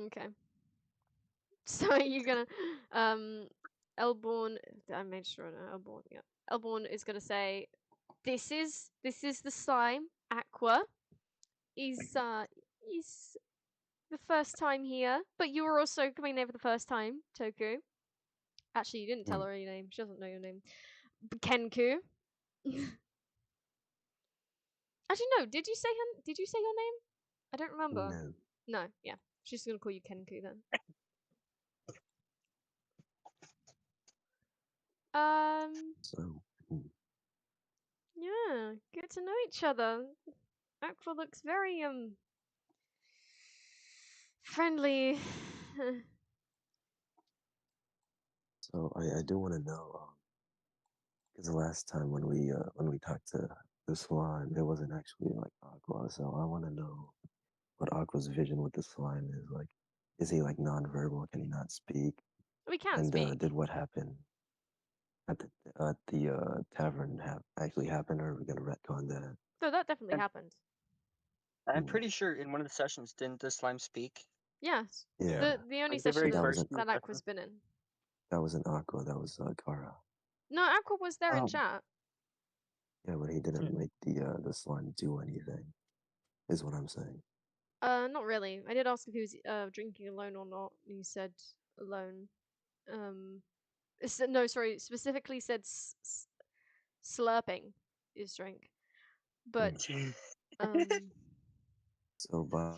Okay. So are you gonna Elborn, I made sure Elborn, yeah. Elborn is gonna say this is the slime, Aqua. Is the first time here, but you were also coming there for the first time, Toku. Actually, you didn't tell her your name. She doesn't know your name. Kenku. Actually, no. Did you say your name? I don't remember. no. No. Yeah. She's gonna call you Kenku then. So, Yeah. Get to know each other. Aqua looks very Friendly. So I do want to know, because the last time when we talked to the slime, it wasn't actually like Aqua. So I want to know what Aqua's vision with the slime is. Like, is he like nonverbal? Can he not speak? We can And speak. did what happened at the tavern actually happen, or are we gonna retcon that? No, that definitely And- happened. I'm Hmm. pretty sure in one of the sessions, didn't the slime speak? Yes. Yeah, The only Like the very session that, that was first that session. Aqua's been in. that wasn't Aqua. That was Kara. No, Aqua was there in Oh. chat. Yeah, but he didn't Hmm. make the slime do anything. Is what I'm saying. Not really. I did ask if he was drinking alone or not. And he said alone. No, sorry. Specifically said slurping his drink. But um, So by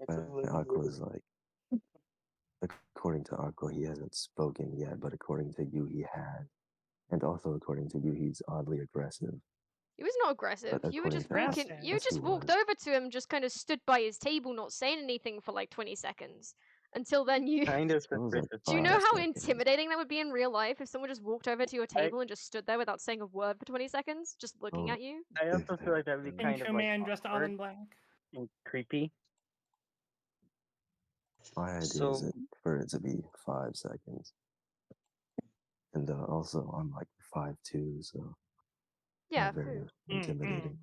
Aqua's like, according to Aqua, he hasn't spoken yet, but according to you, he has, and also according to you, he's oddly aggressive. he was not aggressive. But You were just according to walking. Aggressive. You Yes, he just walked was. over to him, just kind of stood by his table, not saying anything for like 20 seconds. Until then, you. Kind of It was like suspicious. Do you 5 know how seconds. intimidating that would be in real life if someone just walked over to your table and just stood there without saying a word for 20 seconds, just looking Oh, at you? I also feel like that would be And And kind of like man dressed all awkward in black. and creepy. my idea is So for it to be 5 seconds. And also, I'm like 5'2", so Yeah, not very food. intimidating.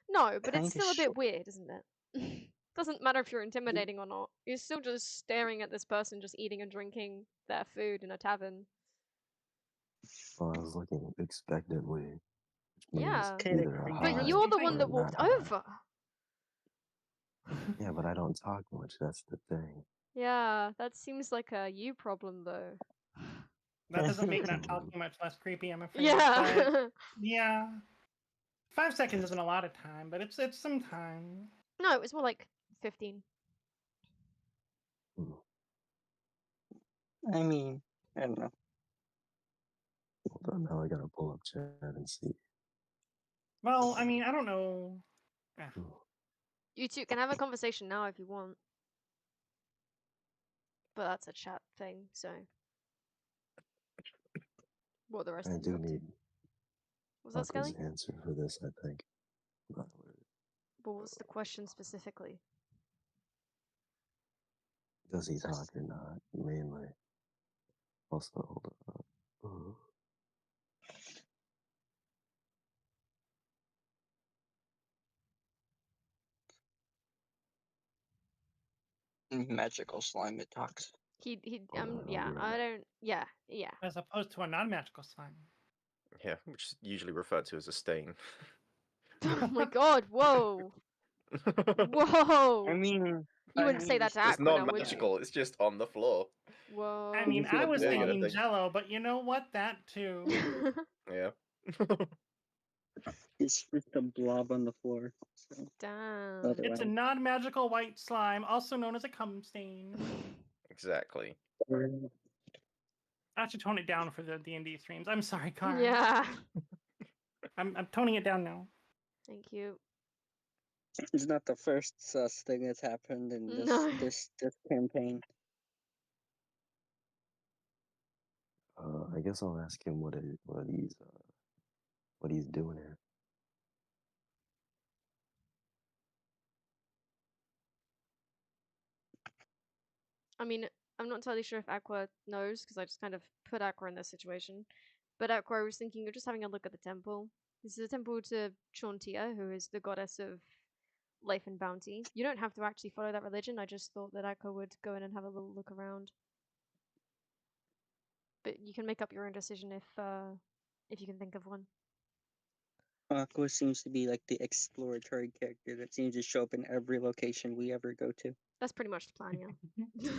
No, but it's Kinda still a bit short. weird, isn't it? Doesn't matter if you're intimidating or not. You're still just staring at this person just eating and drinking their food in a tavern. Well, I was looking expectantly, which means Yeah. Kinda either a creepy. But high you're the or one a that not walked high. over. Yeah, but I don't talk much. That's the thing. Yeah, that seems like a you problem though. That doesn't make not talking much less creepy, I'm afraid. Yeah. But yeah. 5 seconds isn't a lot of time, but it's some time. No, it was more like 15. Hmm. I mean, I don't know. Hold on, now I gotta pull up chat and see. Well, I mean, I don't know. Ah, Hmm. You two can have a conversation now if you want. But that's a chat thing, so. What are the rest I of you do up to? need Was that Aqua's Skelly? answer for this, I think. But What was the question specifically? does he talk or not? Mainly. Also, hold on. Magical slime that talks. Hold on, I'll Yeah, be right I back. don't, yeah. as opposed to a non-magical slime. Yeah, which is usually referred to as a stain. Oh my god, whoa! Whoa! I mean, You wouldn't say that to It's Aqua now, not would you? magical, it's just on the floor. Whoa. I mean, see I the was Yeah, you blob? gotta thinking think. Jello, but you know what? That too. Yeah. It's just a blob on the floor. So. Damn. It's a non-magical white slime, also known as a cum stain. Exactly. I should tone it down for the D&D streams. I'm sorry, Kara. Yeah. I'm toning it down now. Thank you. It's not the first sus thing that's happened in No. this campaign. I guess I'll ask him what he's doing here. I mean, I'm not entirely sure if Aqua knows, because I just kind of put Aqua in this situation. But Aqua, I was thinking of just having a look at the temple. This is a temple to Chauntea, who is the goddess of life and bounty. You don't have to actually follow that religion. I just thought that Aqua would go in and have a little look around. But you can make up your own decision if you can think of one. Aqua seems to be like the exploratory character that seems to show up in every location we ever go to. That's pretty much the plan, yeah.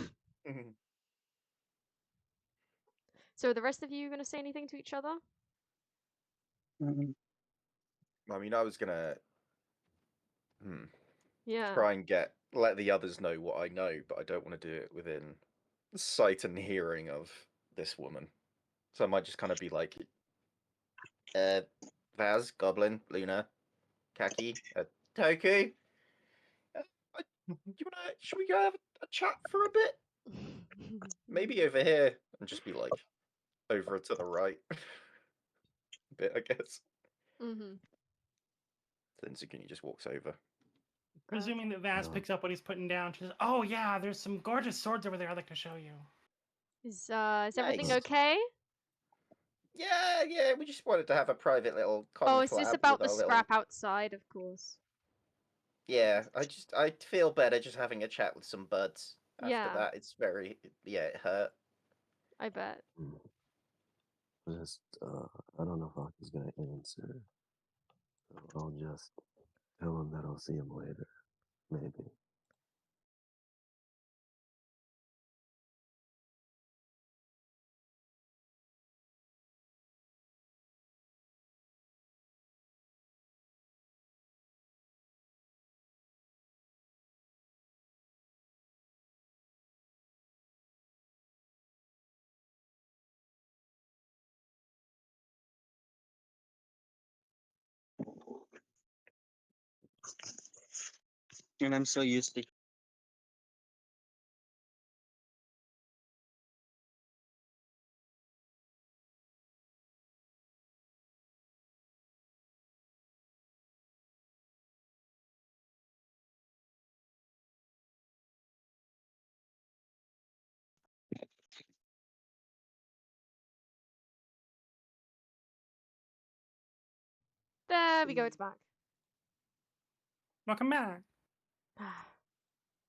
So, are the rest of you going to say anything to each other? I mean, I was gonna Yeah. try and let the others know what I know, but I don't want to do it within sight and hearing of this woman. So I might just kind of be like, Vaz, Goblin, Luna, Kaki, Toku. Should we go have a chat for a bit? Maybe over here, and just be like over to the right. A bit, I guess. Mm-hmm. Then Zuguni just walks over. Presuming that Vaz picks up what he's putting down, she says, "Oh yeah, there's some gorgeous swords over there I'd like to show you." Is everything Nice. okay? Yeah, we just wanted to have a private little Oh, is this conflab about with the our little... scrap outside? Of course. Yeah, I feel better just having a chat with some buds. After Yeah. that, it's very... Yeah, it hurt. I bet. Just, I don't know if Aki's gonna answer. So I'll just tell him that I'll see him later. Maybe. And I'm so used to. There we go. It's back. Welcome back.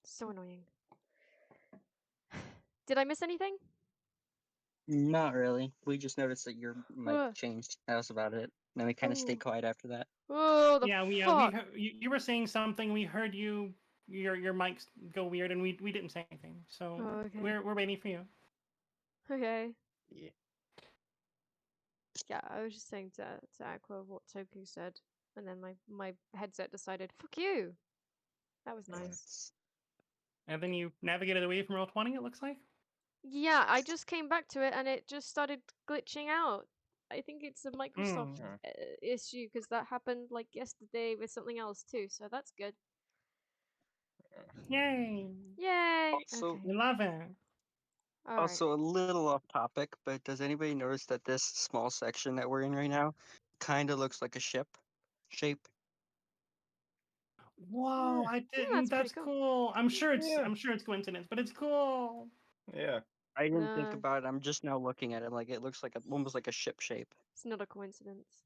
So annoying. Did I miss anything? Not really. We just noticed that your mic Ugh. changed. That was about it. Then we kind of Ooh. stayed quiet after that. Oh, the Yeah, we fuck. heard, you were saying something. We heard your mics go weird, and we didn't say anything. So Oh, okay. we're waiting for you. Okay. Yeah. Yeah, I was just saying to Aqua what Toku said, and then my headset decided, fuck you. That was nice. And then you navigated away from Roll20, it looks like? Yeah, I just came back to it and it just started glitching out. I think it's a Microsoft issue because that happened like yesterday with something else too, so that's good. Yay! Yay! Also, Okay. We love it. All right. Also, a little off topic, but does anybody notice that this small section that we're in right now kind of looks like a ship shape? Whoa, I didn't. that's pretty That's cool. I'm sure it's coincidence, but it's cool. Yeah. I didn't think No. about it. I'm just now looking at it. Like it looks like almost like a ship shape. It's not a coincidence.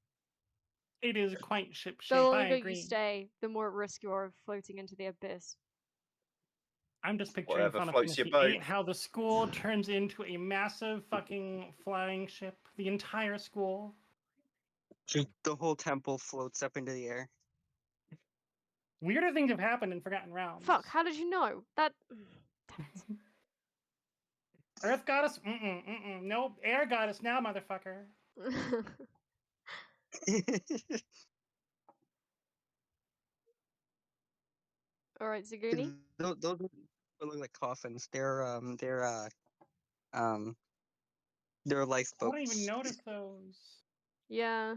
It is quite ship The shape. I longer you agree. stay, the more at risk you are of floating into the abyss. I'm just picturing Whatever Final floats your Fantasy boat. VIII, how the school turns into a massive fucking flying ship. The entire school. The whole temple floats up into the air. Weirder things have happened in Forgotten Realms. Fuck, how did you know? That... Earth goddess? Nope. Air goddess now, motherfucker. Alright, Zuguni? Those look like coffins. They're lifeboats. I didn't even notice those. Yeah.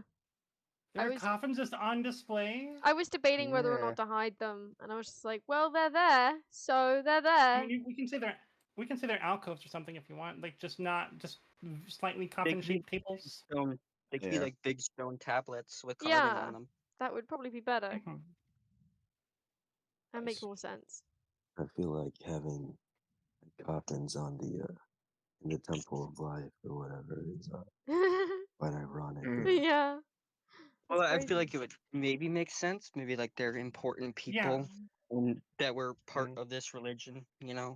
There are coffins just on display? I was debating whether or not to hide them, and I was just like, well, they're there, so they're there. I mean, we can say they're alcoves or something if you want, like just slightly coffin-shaped tables. They could be like big stone tablets with carving on them. That would probably be better. Mm-hmm. That makes more sense. I feel like having coffins on the in the Temple of Life or whatever is quite ironic. Yeah. Well, I feel like it would maybe make sense. Maybe like they're important people that were part of this religion, you know?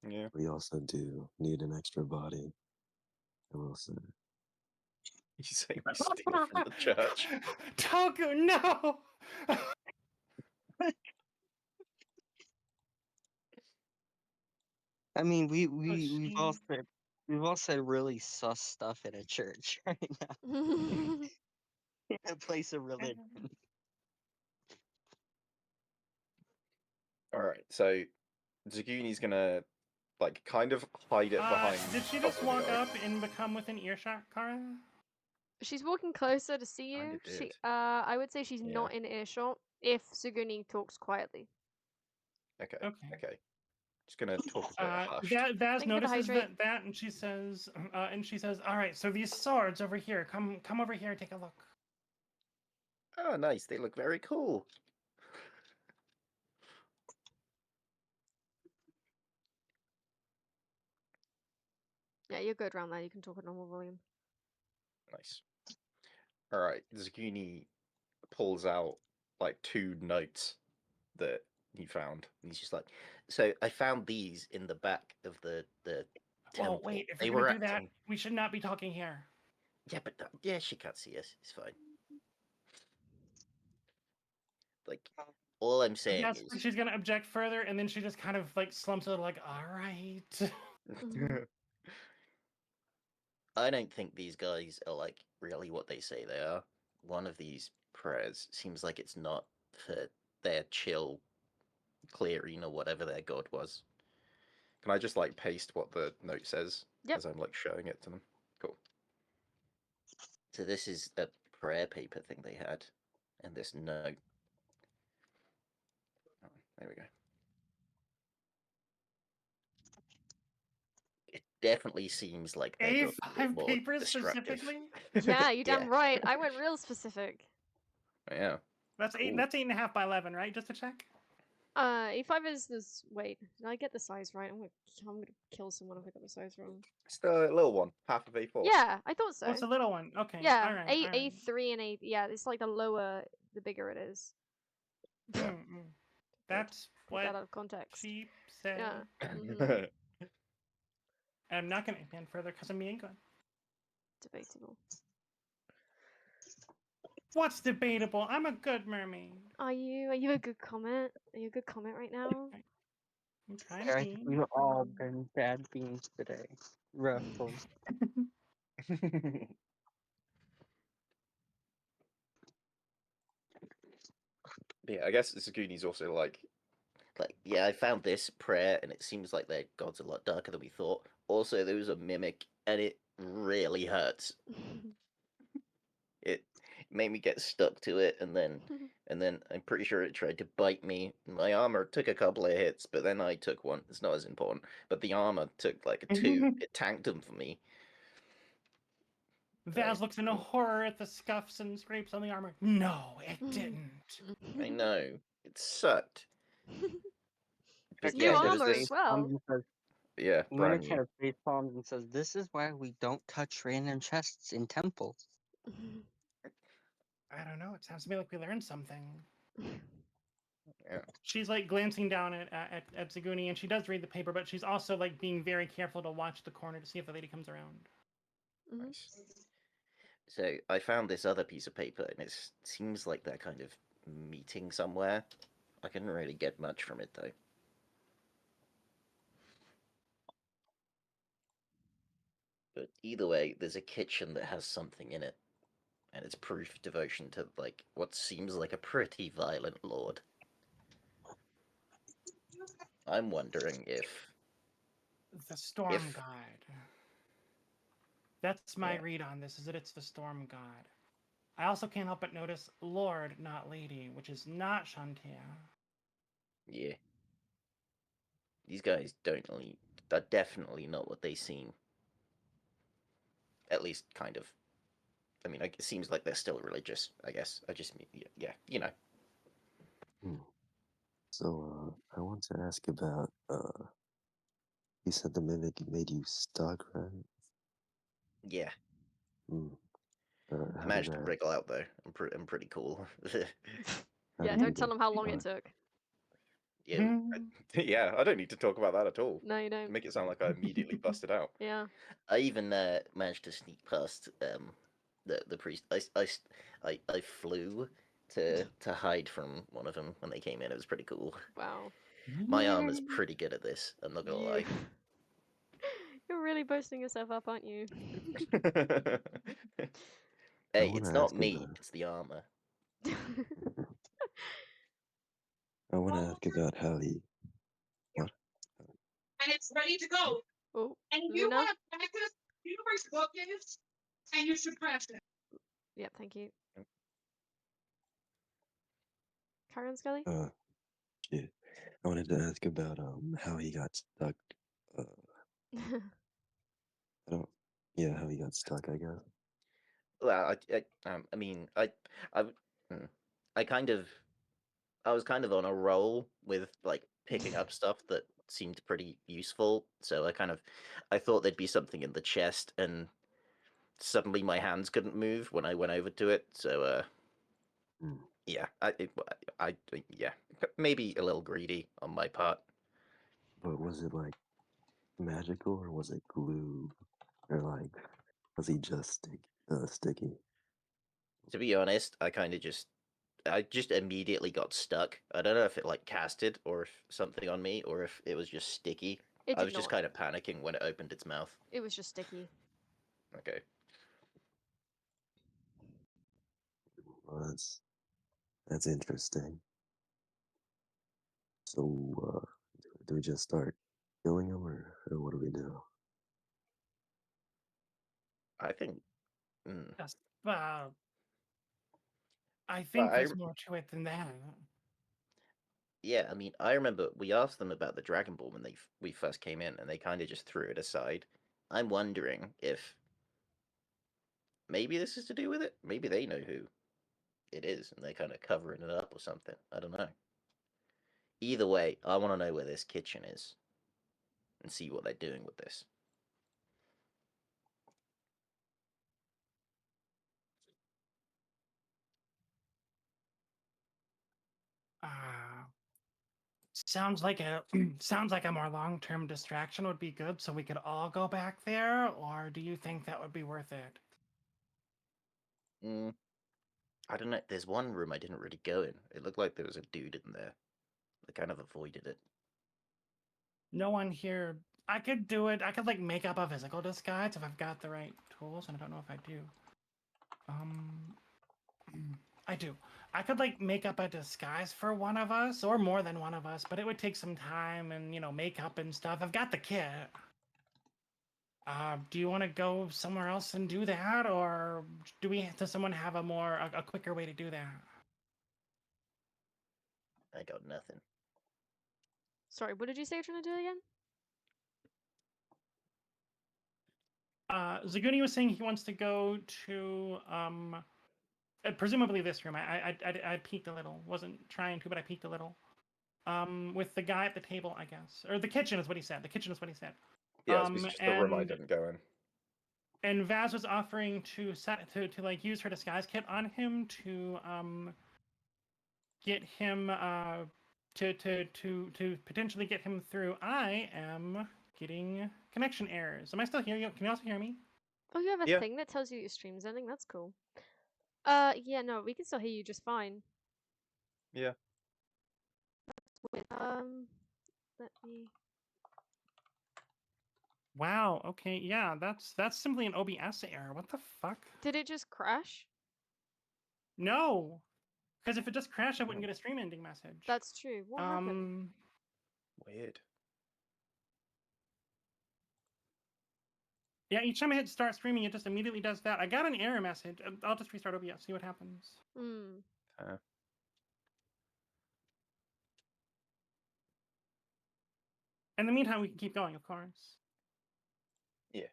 Yeah. We also do need an extra body. I will say. You say we steal from the church. Toku, no! I mean, we've all said really sus stuff in a church right now. In a place of religion. All right, so Zuguni's gonna like kind of hide it behind. Did she just walk up and become within earshot, Kara? She's walking closer to see you. I would say she's not in earshot if Zuguni talks quietly. Okay. Okay. Okay. Just gonna talk a bit hushed. Vaz Thank you for the notices hydrate. that, and she says, "All right, so these swords over here, come over here, take a look." Oh, nice. They look very cool. Yeah, you're good around there. You can talk at normal volume. Nice. All right. Zuguni pulls out like 2 notes that he found. And he's just like, so I found these in the back of the temple. Oh wait, if They you're were gonna do that, acting. we should not be talking here. Yeah, but yeah, she can't see us. It's fine. Like, all I'm saying Yes, is, she's gonna object further, and then she just kind of like slumps a little, like, "All right." Mhm. I don't think these guys are like really what they say they are. One of these prayers seems like it's not for their chill clearing or whatever their god was. Can I just like paste what the note says Yep. as I'm like showing it to them? Cool. So this is a prayer paper thing they had, and this note. Oh, there we go. It definitely seems like their god's a bit A5 more papers destructive. specifically? Yeah, you damn Yeah. right. I went real specific. Yeah. That's eight. Cool. That's 8.5 by 11, right? Just to check. A5 is this. Wait, did I get the size right? I'm gonna kill someone if I got the size wrong. It's the little one, half of A4. Yeah, I thought so. What's the little one? Okay. Yeah, All right. A3 and A. Yeah, it's like the lower, the bigger it is. Yeah. That's Take that what out of context. she said. Yeah. Mhm. I'm not gonna expand further because I'm being good. Debatable. What's debatable? I'm a good mermaid. Are you a good comment? Are you a good comment right now? I'm trying Yeah, to I be. think we've all been bad beans today. Ruffles. Yeah, I guess Zuguni's also like, yeah, I found this prayer, and it seems like their god's a lot darker than we thought. Also, there was a mimic, and it really hurts. It made me get stuck to it, and then I'm pretty sure it tried to bite me. My armor took a couple of hits, but then I took one. It's not as important, but the armor took like a 2. It tanked them for me. Vaz looks in horror at the scuffs and scrapes on the armor. No, it didn't. I know it sucked. It's But new yeah, there was armor as this. well. Yeah, brand new. Lunatic face palms and says, "This is why we don't touch random chests in temples." I don't know. It sounds to me like we learned something. Yeah. She's like glancing down at Zuguni, and she does read the paper, but she's also like being very careful to watch the corner to see if the lady comes around. Nice. So I found this other piece of paper, and it seems like they're kind of meeting somewhere. I couldn't really get much from it though. But either way, there's a kitchen that has something in it, and it's proof of devotion to like what seems like a pretty violent lord. I'm wondering if The Storm God. That's my read on this, is that it's the Storm God. I also can't help but notice Lord, not Lady, which is not Chauntea. Yeah. These guys are definitely not what they seem. At least, kind of. I mean, it seems like they're still religious, I guess. I just mean, yeah, you know. So, I want to ask about, you said the mimic made you stuck, right? Yeah. How I did managed to that, wriggle out, though. I'm pretty cool. how Yeah, did don't you tell get them how long it stuck? took. Yeah, yeah, I don't need to talk about that at all. No, you don't. Make it sound like I immediately busted out. Yeah. I even managed to sneak past the priest. I flew to hide from one of them when they came in. It was pretty cool. Wow. My armor's pretty good at this. I'm not gonna lie. You're really boasting yourself up, aren't you? Hey, wanna it's not ask me. about It's the armor. I wanna ask about how he what? And it's ready to go. Oh, And you Luna? want to practice, you know where your book is, and you should practice. Yeah, thank you. Carry on, Skelly? Yeah. I wanted to ask about how he got stuck. I don't. Yeah, how he got stuck. I guess. Well, I mean, w- hmm, I kind of, I was kind of on a roll with like picking up stuff that seemed pretty useful. So I thought there'd be something in the chest, and suddenly my hands couldn't move when I went over to it. So, Hmm. yeah, yeah, maybe a little greedy on my part. But was it like magical or was it glue or like was he just sticky? To be honest, I just immediately got stuck. I don't know if it like casted or if something on me or if it was just sticky. It I did was just not. kind of panicking when it opened its mouth. It was just sticky. Okay. Well, that's interesting. So do we just start killing him or what do we do? I think. Mm, Yes. I but think there's more to it than that. yeah, I mean, I remember we asked them about the Dragon Ball when we first came in, and they kind of just threw it aside. I'm wondering if maybe this is to do with it. Maybe they know who it is, and they're kind of covering it up or something. I don't know. Either way, I want to know where this kitchen is and see what they're doing with this. Uh, sounds like a sounds like a more long-term distraction would be good, so we could all go back there. Or do you think that would be worth it? Mm, I don't know. There's one room I didn't really go in. It looked like there was a dude in there. I kind of avoided it. No one here. I could do it. I could like make up a physical disguise if I've got the right tools, and I don't know if I do. I do. I could like make up a disguise for one of us or more than one of us, but it would take some time and makeup and stuff. I've got the kit. Do you want to go somewhere else and do that, or does someone have a quicker way to do that? I got nothing. Sorry, what did you say you're trying to do again? Zuguni was saying he wants to go to presumably this room. I peeked a little. Wasn't trying to, but I peeked a little. With the guy at the table, I guess, or the kitchen is what he said. The kitchen is what he said. Yeah, it's just the room I didn't go in. And Vaz was offering to like use her disguise kit on him to get him to potentially get him through. I am getting connection errors. Am I still here? Can you also hear me? Oh, you have a Yeah. thing that tells you your stream's ending? That's cool. Yeah, no, we can still hear you just fine. Yeah. Wait, let me... Wow. Okay. Yeah. That's simply an OBS error. What the fuck? Did it just crash? No. Because if it just crashed, I wouldn't get a stream ending message. That's true. What happened? Weird. Yeah, each time I hit start streaming, it just immediately does that. I got an error message. I'll just restart OBS, see what happens. In the meantime, we can keep going, of course. Yeah.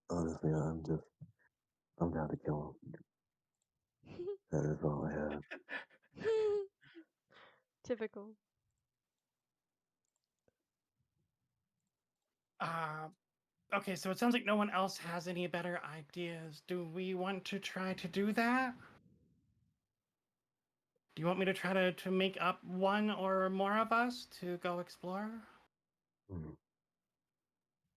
Honestly, I'm down to kill him. That is all I have. Typical. Okay, so it sounds like no one else has any better ideas. Do we want to try to do that? Do you want me to try to make up one or more of us to go explore? Hmm.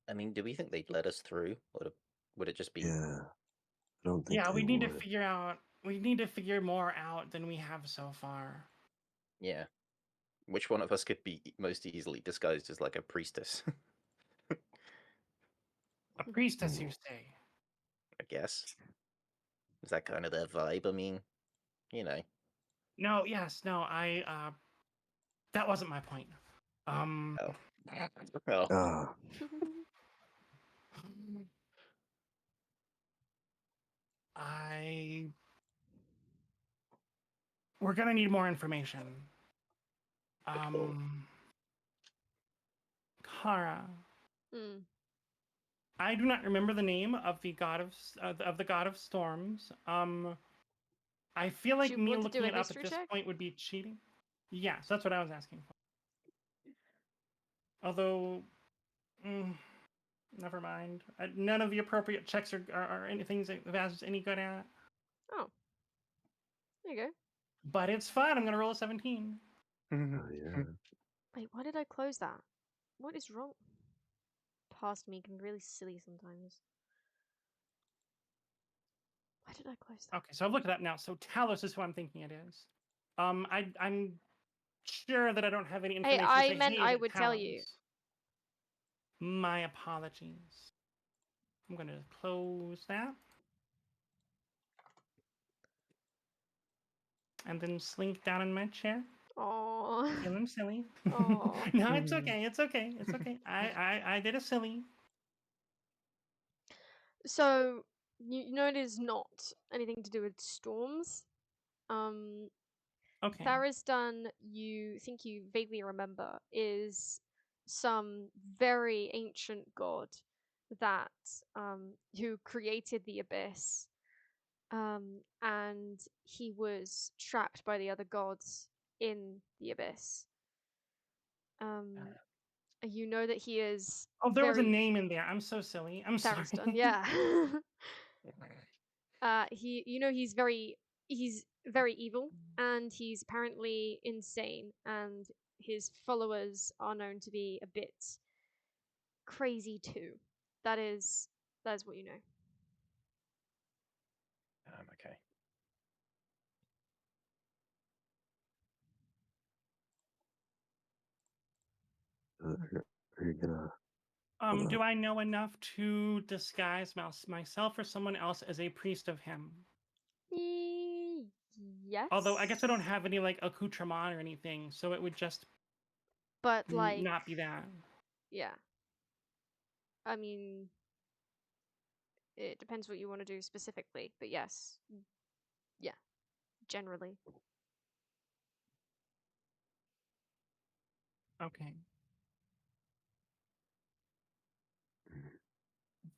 I mean, do we think they'd let us through, or would it just be? Yeah, I don't think Yeah, they we need to would. figure out. We need to figure more out than we have so far. Yeah. Which one of us could be most easily disguised as like a priestess? A priestess, you say? I guess. Is that kind of their vibe? I mean, you know. No, yes, no, that wasn't my point. Oh. Oh. Ah, I we're gonna need more information. Kara, Hmm. I do not remember the name of the god of the god of storms. I feel like you me want to do looking a it up at history this check? point would be cheating. Yes, that's what I was asking for. Although, never mind. None of the appropriate checks are anything that Vaz is any good at. Oh. There you go. But it's fun. I'm gonna roll a 17. Oh yeah. Wait, why did I close that? What is wrong? Past me can be really silly sometimes. Why did I close that? Okay, so I've looked it up now. So Talos is who I'm thinking it is. I'm sure that I don't have any Hey, information. I to say, meant hey, I that would tell you. Talos. My apologies. I'm gonna close that. And then slink down in my chair. Oh. Feeling silly. Aw. No, it's okay. It's okay. It's okay. I did a silly. So you know it is not anything to do with storms. Okay. Tharisdun, you think you vaguely remember, is some very ancient god that who created the abyss. And he was trapped by the other gods in the abyss. You know that he is Oh, there was a very name in there. I'm so silly. I'm sorry. Tharisdun, yeah. He's very evil, and he's apparently insane, and his followers are known to be a bit crazy too. That is what you know. Okay. Are you gonna? Do I know enough to disguise myself or someone else as a priest of him? Yes. Although I guess I don't have any like accoutrement or anything, so it would just But like, not be that. yeah. I mean, it depends what you want to do specifically, but yes, yeah, generally. Okay.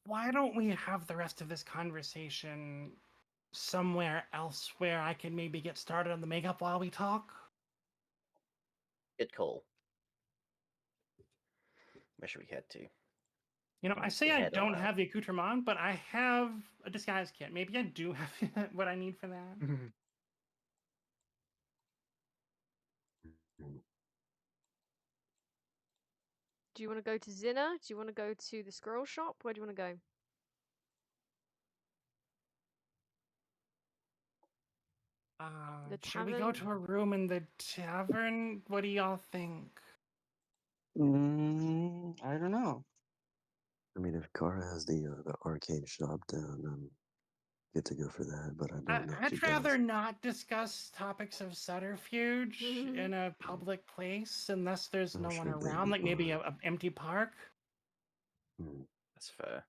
Why don't we have the rest of this conversation somewhere else where I can maybe get started on the makeup while we talk? Good call. Where should we head to? You know, I We say I head on don't out. have the accoutrement, but I have a disguise kit. Maybe I do have what I need for that. Do you want to go to Zinner? Do you want to go to the squirrel shop? Where do you want to go? The Should we go tavern? to a room in the tavern? What do y'all think? I don't know. I mean, if Kara has the arcane shop down, I'm good to go for that. But I don't know if she I'd rather does. not discuss topics of subterfuge in a public place unless there's I'm no one sure they'd around, be like maybe fine. an empty park. That's fair.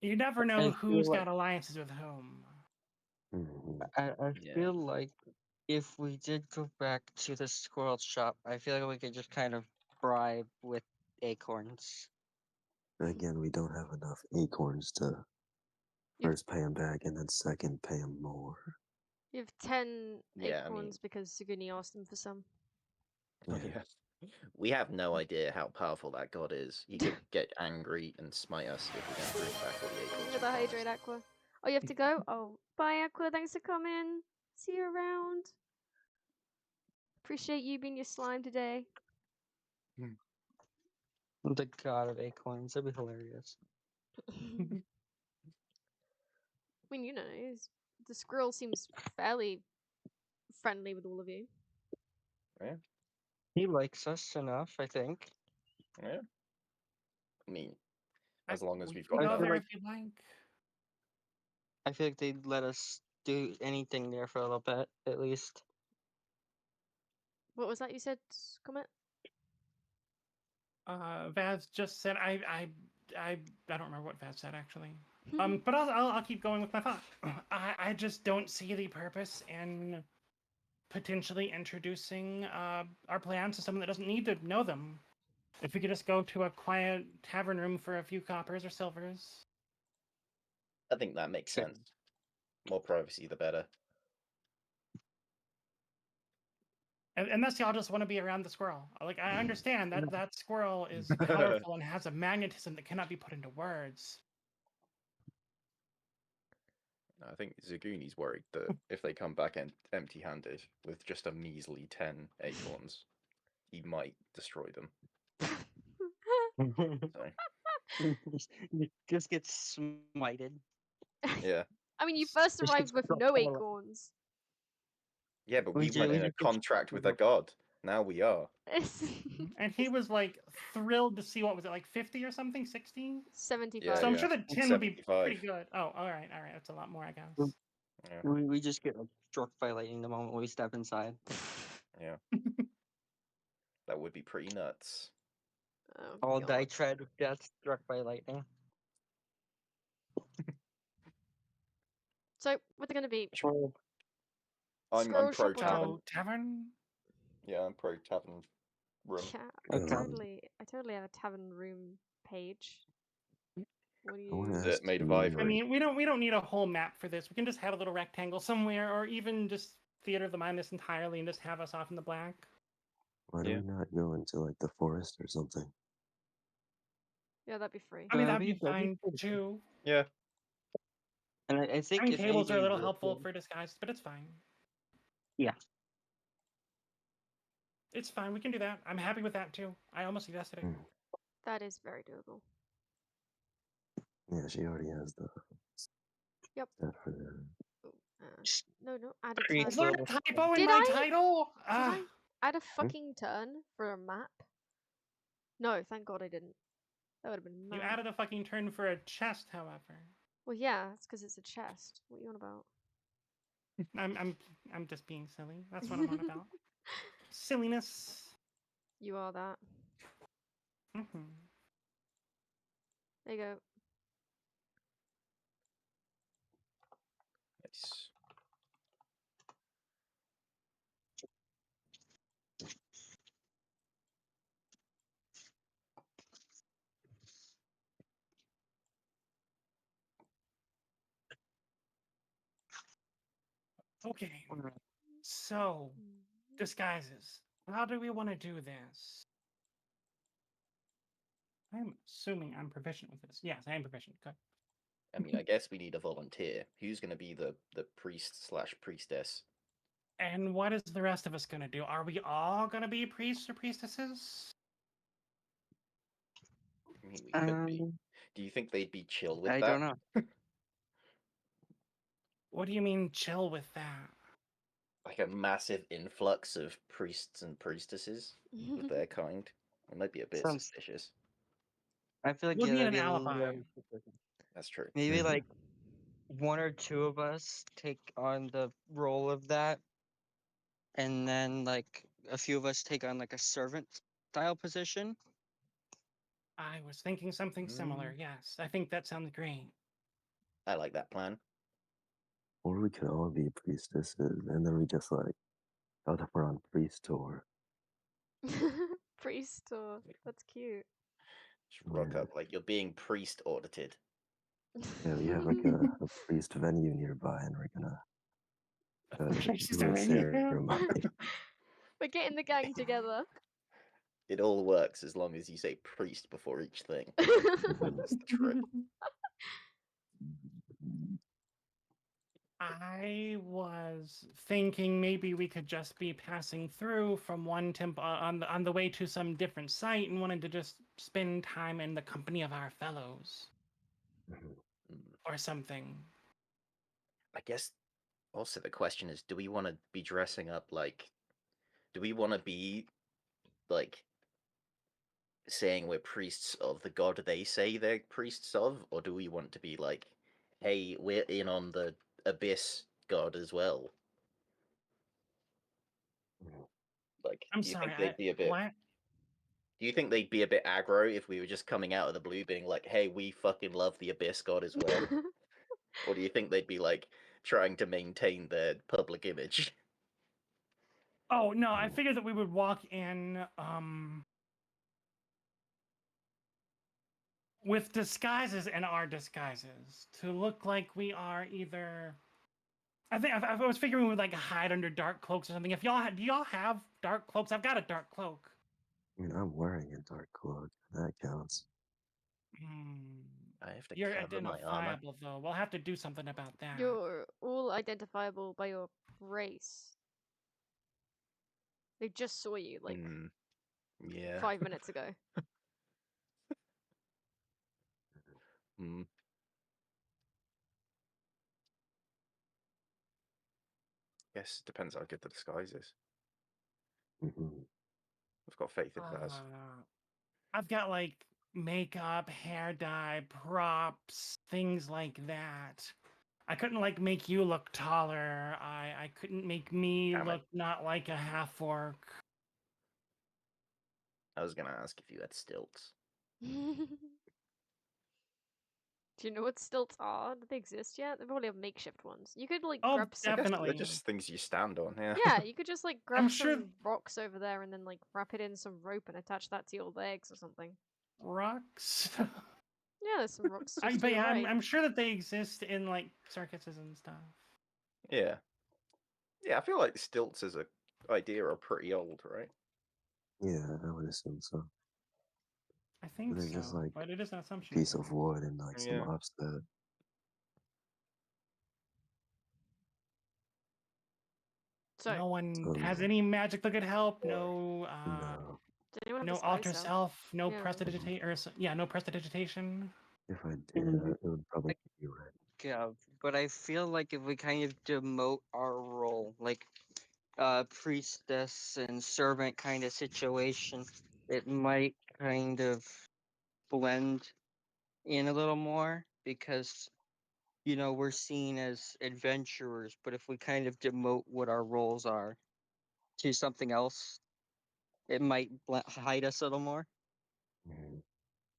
You never know I who's feel got alliances with whom. I Yeah. feel like if we did go back to the squirrel shop, I feel like we could just kind of bribe with acorns. Again, we don't have enough acorns to You've- first pay him back and then second pay him more. You have 10 Yeah, I acorns mean- because Zuguni asked them for some. Yeah. We have no idea how powerful that god is. He could get angry and smite us if we don't bring back all the acorns. With we a hydrate promised. Aqua. Oh, you have to go? Oh, bye Aqua, thanks for coming. See you around. Appreciate you being your slime today. The god of acorns. That'd be hilarious. I mean, you know, the squirrel seems fairly friendly with all of you. Yeah. He likes us enough, I think. Yeah. I mean, I- as long as we we've can got go I feel there like if you like. I feel like they'd let us do anything there for a little bit, at least. What was that you said, Komette? Vaz just said I don't remember what Vaz said actually. But I'll keep going with my thought. I just don't see the purpose in potentially introducing our plans to someone that doesn't need to know them. If we could just go to a quiet tavern room for a few coppers or silvers. I think that makes Sure. sense. More privacy, the better. Unless y'all just want to be around the squirrel. Like, I understand that that squirrel is colorful and has a magnetism that cannot be put into words. I think Zuguni's worried that if they come back empty-handed with just a measly 10 acorns, he might destroy them. So, You just get smited. yeah. I mean, you first Just arrived with drop no all of- acorns. Yeah, but We we ju- went we in a just get contract with a smacked. god. Now we are. And he was like thrilled to see, what was it, like 50 or something? 60? 75. Yeah, So I'm yeah. sure the 10 would be 75. pretty good. Oh, all right. That's a lot more, I guess. Yeah. We just get like, struck by lightning the moment we step inside. Yeah. That would be pretty nuts. Oh, All God. die tread of death struck by lightning. So, what's it going to be? Troll. I'm Squirrel pro shop or tavern. So, tavern? Yeah, I'm pro tavern room. Yeah, Okay. I totally have a tavern room page. What do I want you? Is to ask it made of you, ivory? I mean, we don't need a whole map for this. We can just have a little rectangle somewhere, or even just theater of the mind this entirely and just have us off in the black. why do Yeah. we not go into like the forest or something? Yeah, that'd be free. I mean, that'd be That'd be fine cool. too. Yeah. And I think I mean, if tables are a anything, little we'll helpful feel- for disguise, but it's fine. Yeah. It's fine. We can do that. I'm happy with that too. I almost suggested it. Mm. That is very doable. Yeah, she already has the Yep. that for the. No, add a Create Is turn. there little- a typo in Did my I? title? Did Ah, I add a fucking turn for a map? No, thank God I didn't. That would have been mad. you added a fucking turn for a chest, however. Well, yeah, it's because it's a chest. What are you on about? I'm just being silly. That's what I'm on about. Silliness. You are that. Mhm. There you go. Nice. Okay. So, disguises. How do we want to do this? I'm assuming I'm proficient with this. Yes, I am proficient. Good. I mean, I guess we need a volunteer. Who's going to be the priest/priestess? And what is the rest of us gonna do? Are we all gonna be priests or priestesses? I mean, we could be. Do you think they'd be chill with I that? don't know. What do you mean chill with that? Like a massive influx of priests and priestesses of their kind. It might be a bit Sounds- suspicious. I feel like We'll yeah, need that'd an be a little alibi. That's true. Maybe Yeah. like one or two of us take on the role of that, and then like a few of us take on like a servant style position. I was thinking something similar. Yes, I think that sounds great. I like that plan. Or we could all be priestesses, and then we just like go to on priest tour. Priest tour. That's cute. Just rock Yeah. up like you're being priest audited. Yeah, we have like a priest venue nearby, and we're gonna Priest do a venue. ceremony. We're getting the gang together. It all works as long as you say priest before each thing. That's the trick. I was thinking maybe we could just be passing through from one temple on the way to some different site and wanted to just spend time in the company of our fellows Mhm. or something. I guess also the question is, do we want to be dressing up like, do we want to be like saying we're priests of the god they say they're priests of, or do we want to be like, hey, we're in on the abyss god as well? Like, I'm do you sorry, think they'd be a bit? what? Do you think they'd be a bit aggro if we were just coming out of the blue, being like, "Hey, we fucking love the abyss god as well"? Or do you think they'd be like, trying to maintain their public image. Oh no, I figured that we would walk in with disguises and our disguises to look like we are either. I was figuring we would like hide under dark cloaks or something. If y'all do y'all have dark cloaks? I've got a dark cloak. I mean, I'm wearing a dark cloak. That counts. I have to You're cover my armor. identifiable though. We'll have to do something about that. You're all identifiable by your race. They just saw you like Yeah. 5 minutes ago. Hmm. Guess it depends how good the disguise is. I've got faith in theirs. I've got like makeup, hair dye, props, things like that. I couldn't like make you look taller. I couldn't make me Damn it. look not like a half orc. I was gonna ask if you had stilts. Do you know what stilts are? Do they exist yet? They probably have makeshift ones. You could like Oh, grab some. definitely. They're just things you stand on. Yeah. Yeah, you could just like grab I'm some sure- rocks over there and then like wrap it in some rope and attach that to your legs or something. Rocks. Yeah, there's some rocks. Just to But your yeah, right. I'm sure that they exist in like circuses and stuff. Yeah. Yeah, I feel like stilts as a idea are pretty old, right? Yeah, I would assume so. I think They're so, just like but it is an assumption. piece of wood and like some Yeah. offset. So, No one So, has no. any magic that could help. No, No. does anyone have no a spice alter out? self. No Yeah. prestidigitation. Or yeah, no prestidigitation. If I did, it would probably be right. Yeah, but I feel like if we kind of demote our role, like priestess and servant kind of situation, it might kind of blend in a little more because we're seen as adventurers, but if we kind of demote what our roles are to something else, it might hide us a little more.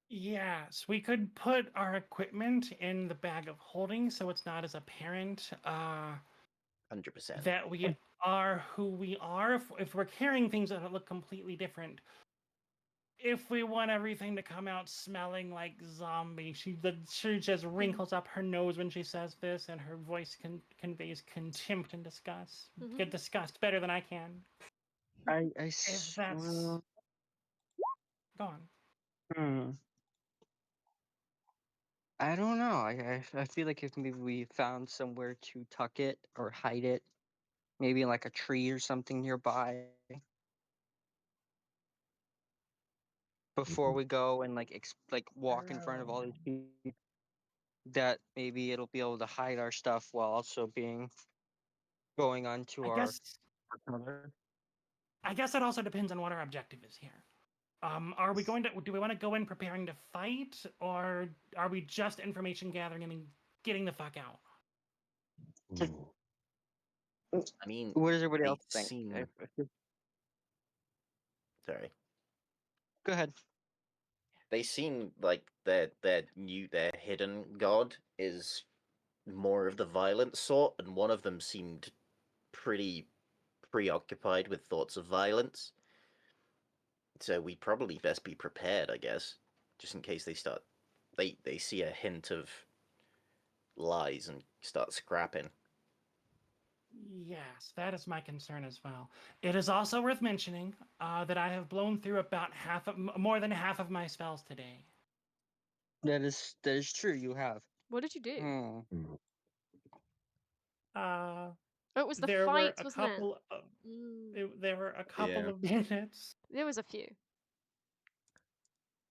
Yes, we could put our equipment in the bag of holding so it's not as apparent 100%. that we are who we are. If we're carrying things that look completely different. If we want everything to come out smelling like zombie, she just wrinkles up her nose when she says this, and her voice conveys contempt and disgust. Get disgust better than I can. If that's gone. I don't know. I feel like if maybe we found somewhere to tuck it or hide it, maybe like a tree or something nearby, before we go and like walk in front of all these people, that maybe it'll be able to hide our stuff while also going on to I our. guess it also depends on what our objective is here. Are we going to? Do we want to go in preparing to fight, or are we just information gathering and getting the fuck out? I mean, What does everybody they else think? seem- Sorry. Go ahead. They seem like their hidden god is more of the violent sort, and one of them seemed pretty preoccupied with thoughts of violence. So we probably best be prepared, I guess, just in case they see a hint of lies and start scrapping. Yes, that is my concern as well. It is also worth mentioning that I have blown through about more than half of my spells today. That is true. You have. What did you do? Oh, it was the There fight, were a wasn't couple it? of there were a couple Yeah. of minutes. There was a few.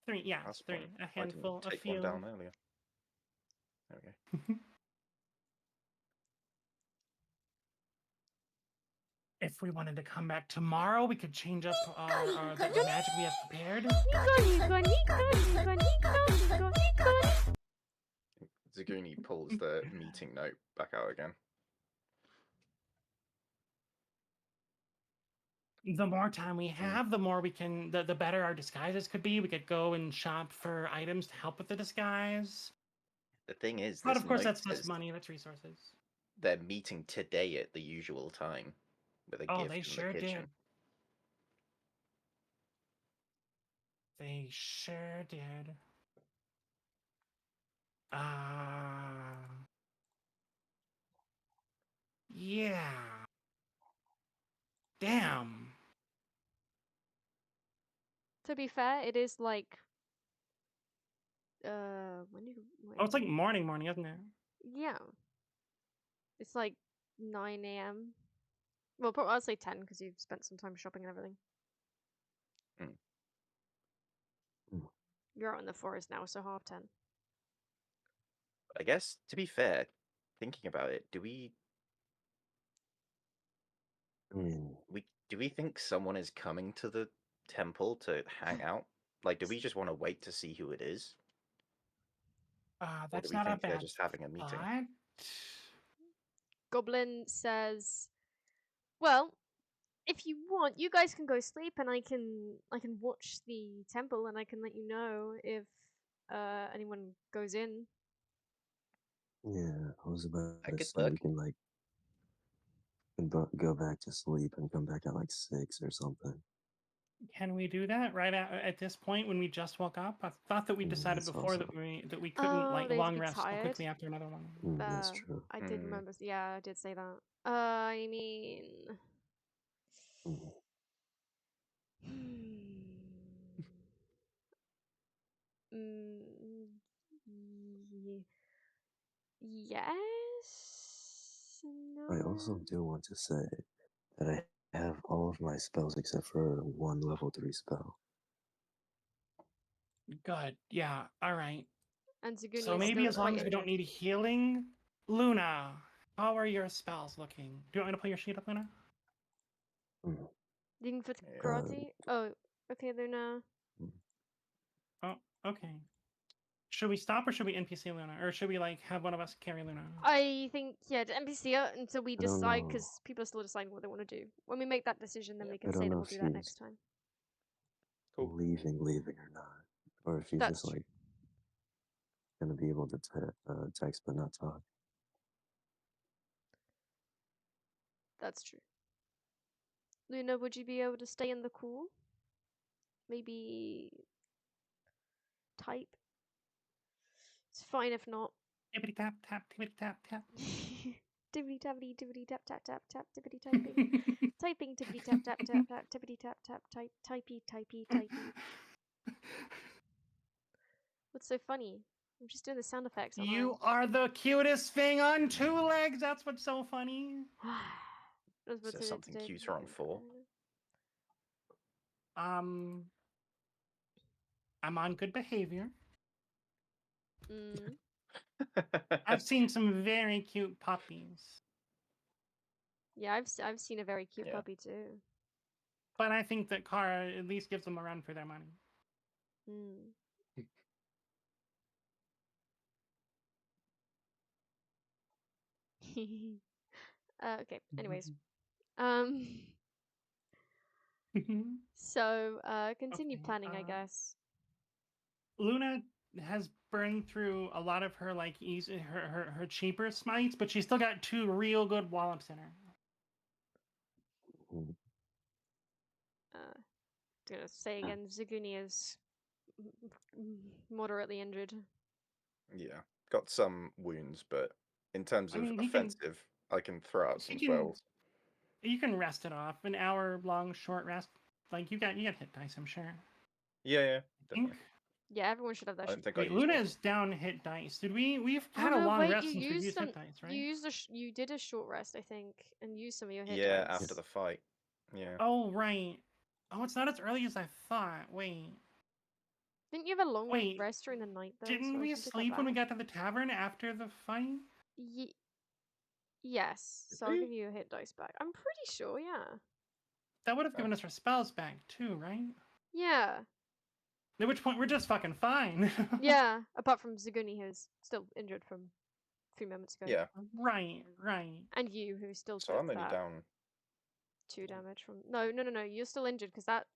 Three, yeah, That's three, fine. a I handful, didn't a take one few. down earlier. Okay. If we wanted to come back tomorrow, we could change up the magic we have prepared. Zuguni pulls the meeting note back out again. The more time we have, the more we can, the better our disguises could be. We could go and shop for items to help with the disguise. The thing is, But this of course, note that's says, money, that's resources. they're meeting today at the usual time with a Oh, gift they in sure the kitchen. did. They sure did. Yeah. Damn. To be fair, it is like when did Oh, it's wait. like morning, isn't it? Yeah. It's like 9 a.m. Well, probably I'd say 10 because you've spent some time shopping and everything. Mm. Mm. You're out in the forest now, so 10:30. I guess, to be fair, thinking about it, do we I mean, do we think someone is coming to the temple to hang out? Like, do we just want to wait to see who it is? Or do That's we not a think they're bad just having a meeting? thought. Goblin says, "Well, if you want, you guys can go sleep, and I can watch the temple, and I can let you know if anyone goes in." yeah, I was about I to could say we work. can like go back to sleep and come back at like 6 or something. Can we do that right at this point when we just woke up? I thought that we decided That's before also that we couldn't Oh, like they'd long be rest so tired. quickly after another one. that's true. I did Mm. remember. Yeah, I did say that. I mean, Mm. mm, ye- yes. I also No. do want to say that I have all of my spells except for one level 3 spell. Good. Yeah. All right. And Zuguni So is maybe still as long quite as we don't injured. need healing, Luna, how are your spells looking? Do you want me to pull your sheet up, Luna? Mm. Looking for Yeah. karate? Oh, okay, Luna. Oh, okay. Should we stop or should we NPC Luna, or should we like have one of us carry Luna? I think the NPC it until we I don't decide, know. because people are still deciding what they want to do. When we make that decision, then Yeah. we I can don't say that know we'll if do that she's next time. Cool. leaving or not, or if she's That's just true. like gonna be able to text but not talk. That's true. Luna, would you be able to stay in the cool? Maybe type? It's fine if not. Tippity tap tap, tippity tap tap. Tippity tappity tippity tap tap tap tap tippity typing. Typing tippity tap tap tap tap tippity tap tap type typey typey typey. What's so funny? I'm just doing the sound effects, aren't You are the cutest thing on 2 legs. That's what's so funny. I? I was Is about there to something today. cuter on 4? I'm on good behavior. Mm. I've seen some very cute puppies, Yeah, I've seen a very cute Yeah. puppy too. but I think that Kara at least gives them a run for their money. Mm. Okay. Anyways, um. So continue Okay, planning, I guess. Luna has burned through a lot of her like easy her cheaper smites, but she's still got 2 real good wallops in her. Mm. Gonna say again, Zuguni is moderately injured. Yeah, got some wounds, but in terms I of mean, offensive, I can throw out some spells. you can rest it off, an hour long short rest. Like you got hit dice, I'm sure. Yeah, I think. definitely. Yeah, everyone should have I that. don't think I Wait, used Luna one. is down hit dice. We've Oh had a no, long wait! rest You since we've used used some. hit dice, right? You used you did a short rest, I think, and used some of your hit Yeah, dice. after the fight. Yeah. Oh right. Oh, it's not as early as I thought. Wait. Didn't you have a long Wait. rest during the night though? Didn't So I we can take that sleep when we back. got to the tavern after the fight? Yes. Did So I'll we? give you a hit dice back. I'm pretty sure. Yeah. That would have Oh. given us our spells back too, right? Yeah. At which point we're just fucking fine. Yeah. Apart from Zuguni, who's still injured from a few moments ago. Yeah. Right. And you, who still So took I'm only that down. 2 damage from. No. You're still injured because that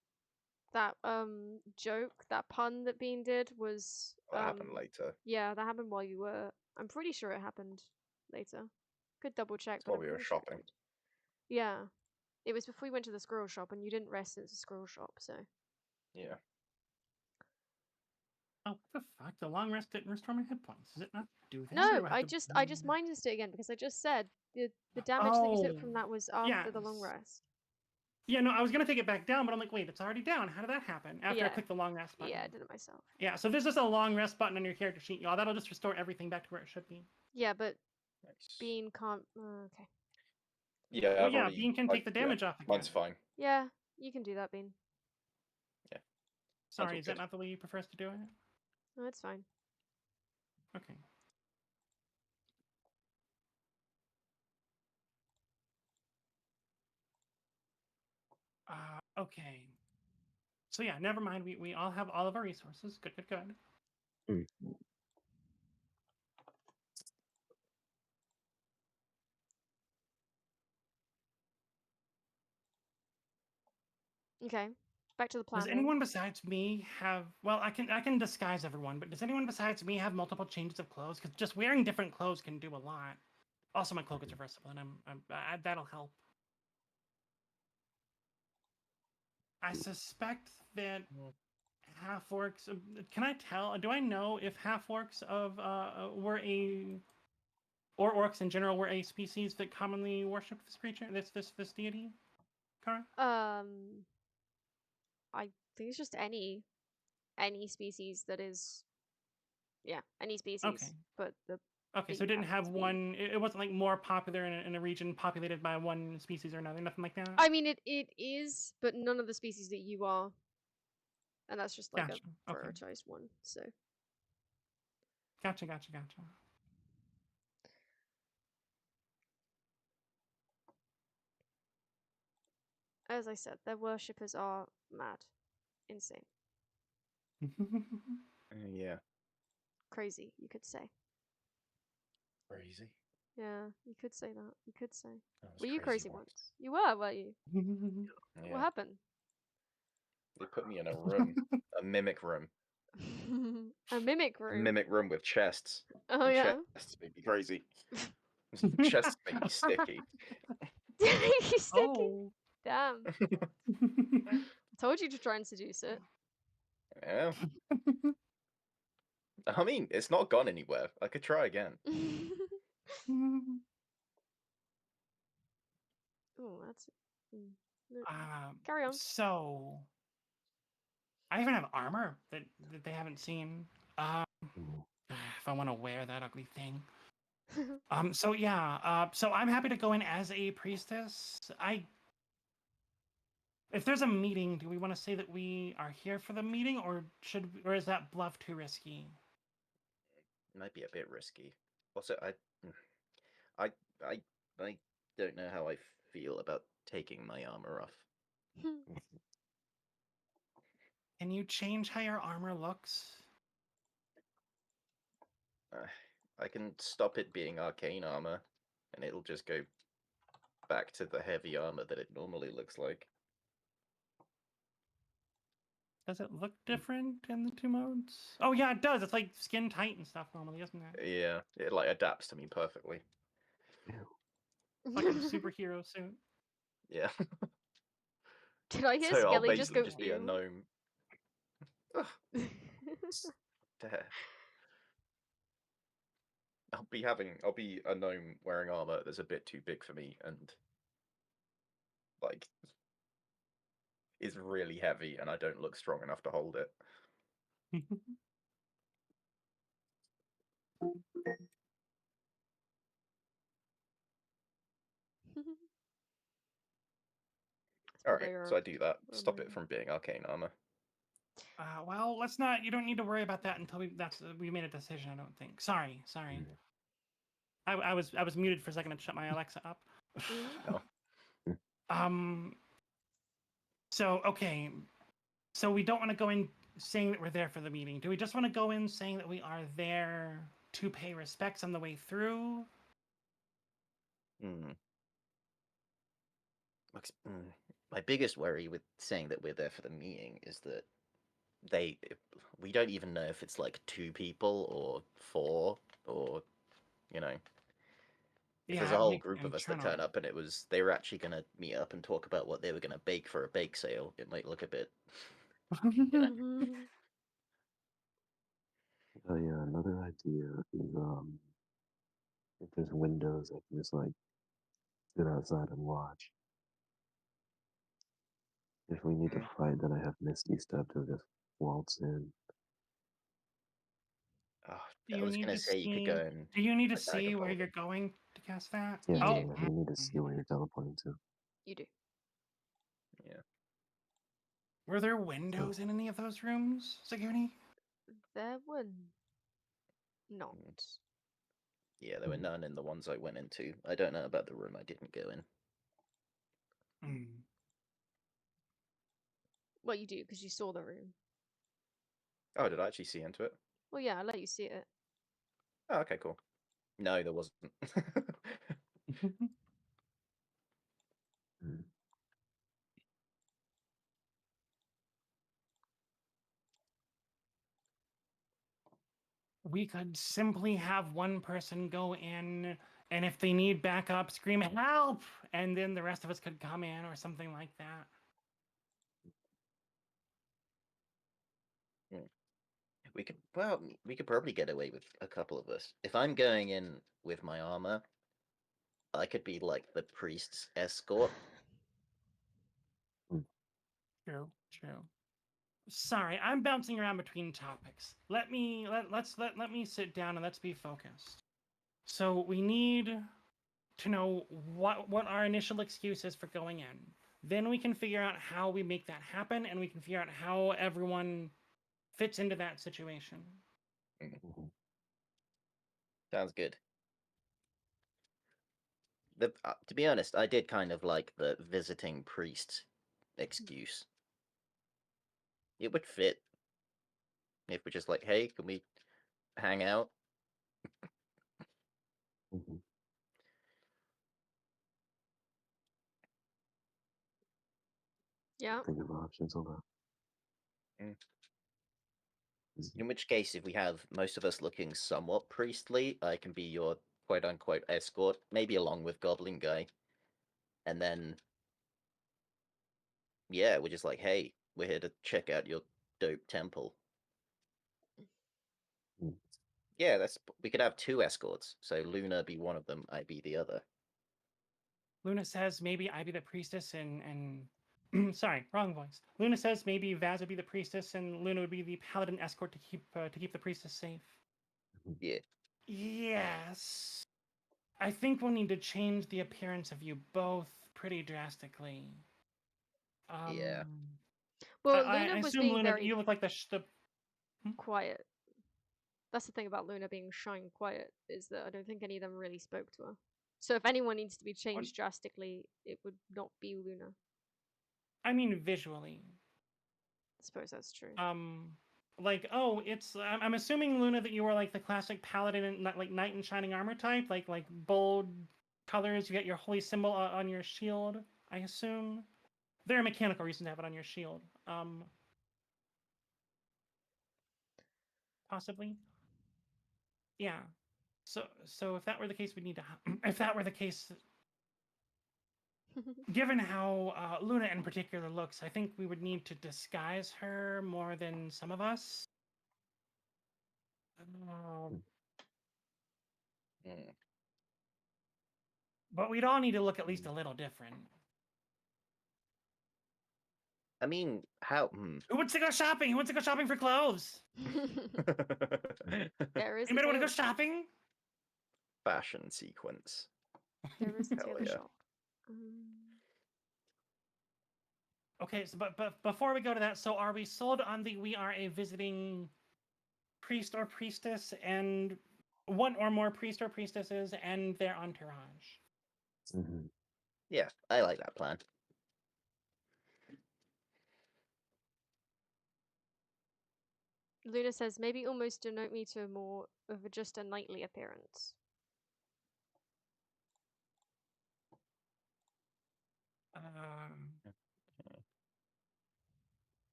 joke, that pun that Bean did was That happened later. Yeah, that happened while you were. I'm pretty sure it happened later. Could double check, That's but while I'm we were pretty sure I shopping. did. Yeah. It was before we went to the squirrel shop, and you didn't rest at the squirrel shop, so. Yeah. Oh, what the fuck? The long rest didn't restore my hit points. Does it not do that? or No, do I have to- I just minus it again because I just said the damage that you took from that was after the long yes. rest. Yeah, no, I was gonna take it back down, but I'm like, wait, it's already down. How did that happen? After I Yeah. clicked the long rest button. Yeah, I did it myself. Yeah, so if there's just a long rest button on your character sheet, y'all. That'll just restore everything back to where it should be. Yeah, but Nice. Bean can't. Okay. Yeah, Well, I've yeah, already, Bean can take the damage off again. Mine's fine. Yeah, you can do that, Bean. Sorry, all is that good. not the way you prefer us to do it? No, it's fine. Okay. Okay. So yeah, never mind. We all have all of our resources. Good, good, good. Mm. Okay. Back to the plan. Does anyone besides me have? Well, I can disguise everyone, but does anyone besides me have multiple changes of clothes? Because just wearing different clothes can do a lot. Also, my cloak is reversible, and that'll help. I suspect that half orcs. Can I tell? Do I know if half orcs were a, or orcs in general were a species that commonly worship this creature, this deity? Kara? I think it's just any species that is. Yeah, any species. Okay. But the. Okay, so it Bean didn't have happens to be- one. It wasn't like more popular in a region populated by one species or another. Nothing like that. I mean, it is, but none of the species that you are. And that's just like Gotcha. a Okay. prioritized one. So. Gotcha. As I said, their worshippers are mad, insane, Yeah. crazy. You could say. Crazy. Yeah, you could say that. You could say. I was Were you crazy once. once? You were, weren't you? Yeah. What happened? They put me in a room, a mimic room. A mimic A room. mimic room with chests. Oh And yeah. Chests make me crazy. Chests make me sticky. You sticky. Oh. Damn. I told you to try and seduce it. Yeah. I mean, it's not gone anywhere. I could try again. Oh, that's. No. Carry on. So, I even have armor that they haven't seen. If I want to wear that ugly thing. So yeah. So I'm happy to go in as a priestess. If there's a meeting, do we want to say that we are here for the meeting, or is that bluff too risky? Might be a bit risky. Also, I don't know how I feel about taking my armor off. Can you change how your armor looks? I can stop it being arcane armor, and it'll just go back to the heavy armor that it normally looks like. Does it look different in the two modes? Oh yeah, it does. It's like skin tight and stuff normally, isn't it? Yeah, it like adapts to me perfectly. Like a superhero suit. Yeah. Did I hear So I'll Skelly just basically go just be a ew? gnome. There. I'll be a gnome wearing armor that's a bit too big for me and like is really heavy and I don't look strong enough to hold it. Alright, so I do that. Stop it from being arcane armor. Well, let's not. You don't need to worry about that until we made a decision. I don't think. Sorry. I was muted for a second to shut my Alexa up. No. So okay. So we don't want to go in saying that we're there for the meeting. Do we just want to go in saying that we are there to pay respects on the way through? My biggest worry with saying that we're there for the meeting is that we don't even know if it's like 2 people or 4 or, you know. If there's Yeah, a whole make group of us that internal. turn up and they were actually gonna meet up and talk about what they were gonna bake for a bake sale, it might look a bit. You know. Oh yeah, another idea is if there's windows, I can just like sit outside and watch. If we need to Mm. fight, then I have Misty Step to just waltz in. Oh, Do I you was need gonna to say you could go see? and Do you need to attack a see where boulder. you're going to cast that? Yeah, You yeah, Oh, do. yeah. We need to see where you're teleporting to. You do. Yeah. were there So, windows in any of those rooms, Zuguni? There were not. Yeah, there were hmm, none in the ones I went into. I don't know about the room I didn't go in. Hmm. Well, you do because you saw the room. Oh, did I actually see into it? Well, yeah, I let you see it. Oh, okay, cool. No, there wasn't. hmm. We could simply have one person go in, and if they need backup, scream help, and then the rest of us could come in or something like that. We could probably get away with a couple of us. If I'm going in with my armor, I could be like the priest's escort. True, true. Sorry, I'm bouncing around between topics. Let me sit down and let's be focused. So we need to know what our initial excuse is for going in. Then we can figure out how we make that happen, and we can figure out how everyone fits into that situation. Mhm. Sounds good. To be honest, I did kind of like the visiting priest excuse. It would fit if we're just like, hey, can we hang out? Mhm. Yeah. Think of options. Hold on. Mm. Is- In which case, if we have most of us looking somewhat priestly, I can be your quote unquote escort, maybe along with Goblin Guy. And then, yeah, we're just like, hey, we're here to check out your dope temple. mm, Yeah, we could have two escorts. So Luna be one of them, I be the other. Luna says maybe I be the priestess and sorry, wrong voice. Luna says maybe Vaz would be the priestess and Luna would be the paladin escort to keep the priestess safe. Yeah. Yes. I think we'll need to change the appearance of you both pretty drastically. Yeah. Well, I Luna was assume being Luna, very you look like the quiet. That's the thing about Luna being shy and quiet, is that I don't think any of them really spoke to her. So if anyone needs to be changed drastically, it would not be Luna. I mean visually. I suppose that's true. Like I'm assuming Luna that you were like the classic paladin and like knight in shining armor type, like bold colors. You get your holy symbol on your shield. I assume there are mechanical reasons to have it on your shield. Possibly. Yeah. So if that were the case, we need to. If that were the case, given how Luna in particular looks, I think we would need to disguise her more than some of us. Mm. But we'd all need to look at least a little different. I mean, how? Who wants to go shopping? Who wants to go shopping for clothes? There is a Anybody want to go tailor shop. shopping? Fashion sequence. There is a Hell tailor yeah. shop. Okay, so but before we go to that, so are we sold on the we are a visiting priest or priestess and one or more priest or priestesses and their entourage? mhm. Yeah, I like that plan. Luna says, maybe almost denote me to more of just a knightly appearance.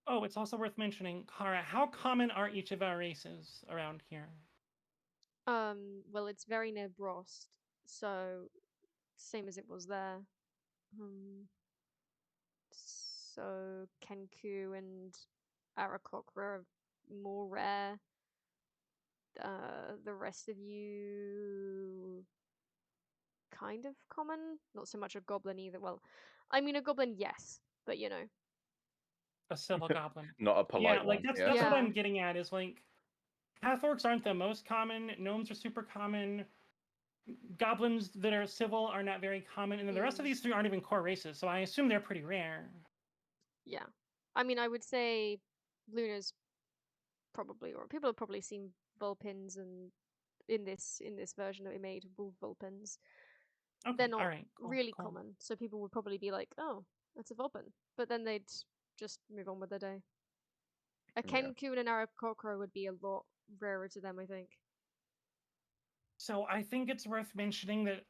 Oh, it's also worth mentioning, Kara, how common are each of our races around here? Well, it's very near Brost, So, same as it was there. So, Kenku and Aarakocra are more rare. The rest of you kind of common. Not so much a goblin either. Well, I mean a goblin, yes, but you know. A civil goblin. Not a polite Yeah, one. like that's yeah. what Yeah. I'm getting at. Is like half-orcs aren't the most common. Gnomes are super common. Goblins that are civil are not very common, and then the rest of these three aren't even core races. So I assume they're pretty rare. Yeah. I mean, I would say Luna's probably, or people have probably seen Vulpins and in this version that we made, wolf Vulpins. Okay, They're not all right, cool, really cool. common, so people would probably be like, "Oh, that's a Vulpin," but then they'd just move on with their day. A Kenku and an Aarakocra would be a lot rarer to them, I think. So I think it's worth mentioning that